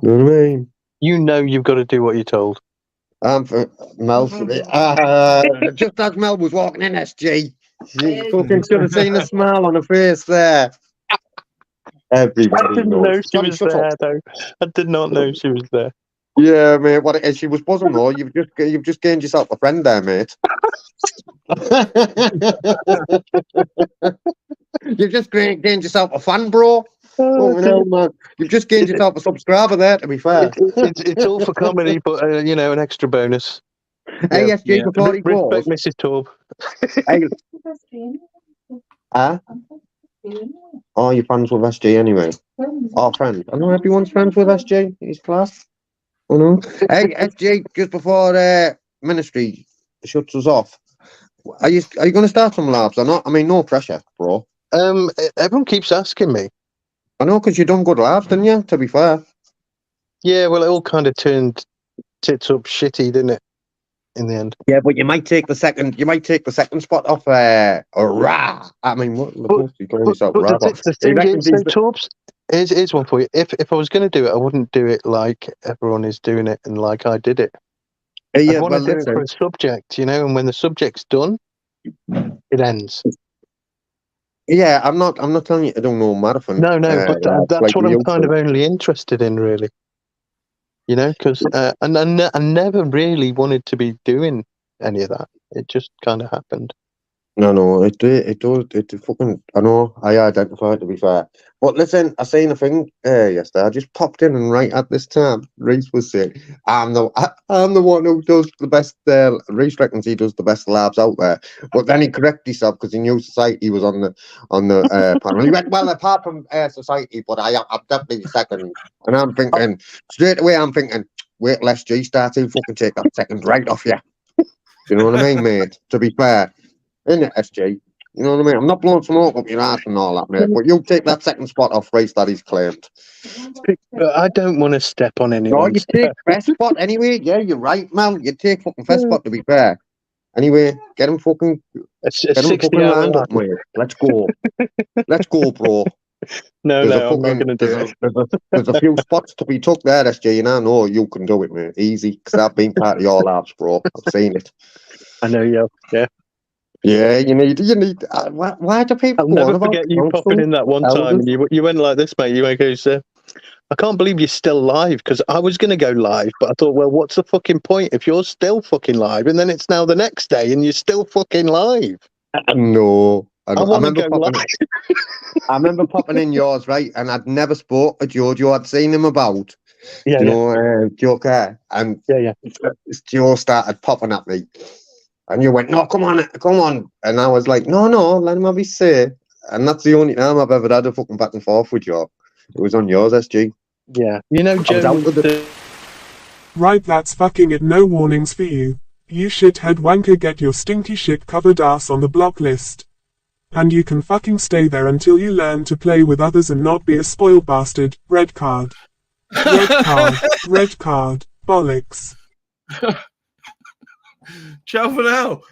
You know what I mean? You know you've got to do what you're told. Mel, just as Mel was walking in, SG, you fucking should have seen the smile on her face there. Everybody I didn't knows. know she was there, though. I did not know she was there. Yeah, mate. What it is, she was buzzing though. You've just gained yourself a friend there, mate. You've just gained yourself a fan, bro. Oh, hell, man. You've just gained yourself a subscriber there. To be fair, it's all for comedy, but an extra bonus. Hey, SG, before he goes, respect Mrs. Torb. Huh? Oh, you're friends with SG anyway. Oh, friends. I know everyone's friends with SG. He's class. I know. Hey, SG, just before Ministry shuts us off, are you going to start some labs or not? I mean, no pressure, bro. Everyone keeps asking me. I know, because you done good labs, didn't you? To be fair. Yeah, well, it all kind of turned tits up shitty, didn't it? In the end. Yeah, but you might take the second. You might take the second spot off. Rah. I mean, what you calling yourself? Rah. The thing is, Torbs, here's one for you. If I was going to do it, I wouldn't do it like everyone is doing it and like I did it. Yeah, I want to do it for a subject, and when the subject's done, it ends. Yeah, I'm not telling you to do no marathon. No, but that's like what I'm kind of only interested in, really. Because I never really wanted to be doing any of that. It just kind of happened. No, it fucking, I know, I identified, to be fair. But listen, I seen a thing yesterday. I just popped in, and right at this time, Reese was saying, I'm the one who does the best, Reese reckons he does the best labs out there. But then he corrected himself because he knew Society was on the panel. He went, well, apart from Society, but I'm definitely second. And I'm thinking, straight away, wait till SG starts, he'll fucking take that second right off you. You know what I mean, mate? To be fair. Isn't it, SG? You know what I mean? I'm not blowing smoke up your ass and all that, mate. But you'll take that second spot off Race that he's claimed. But I don't want to step on anyone. No, you take first spot anyway. Yeah, you're right, Mel. You take fucking first spot, to be fair. Anyway, get him fucking lined up, mate. Let's go. Let's go, bro. No, I'm not going to do it. There's a few spots to be took there, SG, and I know you can do it, mate. Easy, because I've been part of your labs, bro. I've seen it. I know, yeah. Yeah, you need. Why do people? I'll never forget you popping in that one time, and you went like this, mate. You went, I can't believe you're still live, because I was going to go live, but I thought, well, what's the fucking point if you're still fucking live, and then it's now the next day and you're still fucking live? No, I remember popping in yours, right? And I'd never spoke to Jojo. I'd seen him about, Joker. And Joe started popping at me. And you went, no, come on. And I was like, no, let him have his say. And that's the only time I've ever had a fucking back and forth with you. It was on yours, SG. Yeah. You know, Joe. Right, that's fucking it. No warnings for you. You shithead wanker, get your stinky shit covered ass on the block list. And you can fucking stay there until you learn to play with others and not be a spoiled bastard. Red card. Red card. Red card. Bollocks. Ciao for now.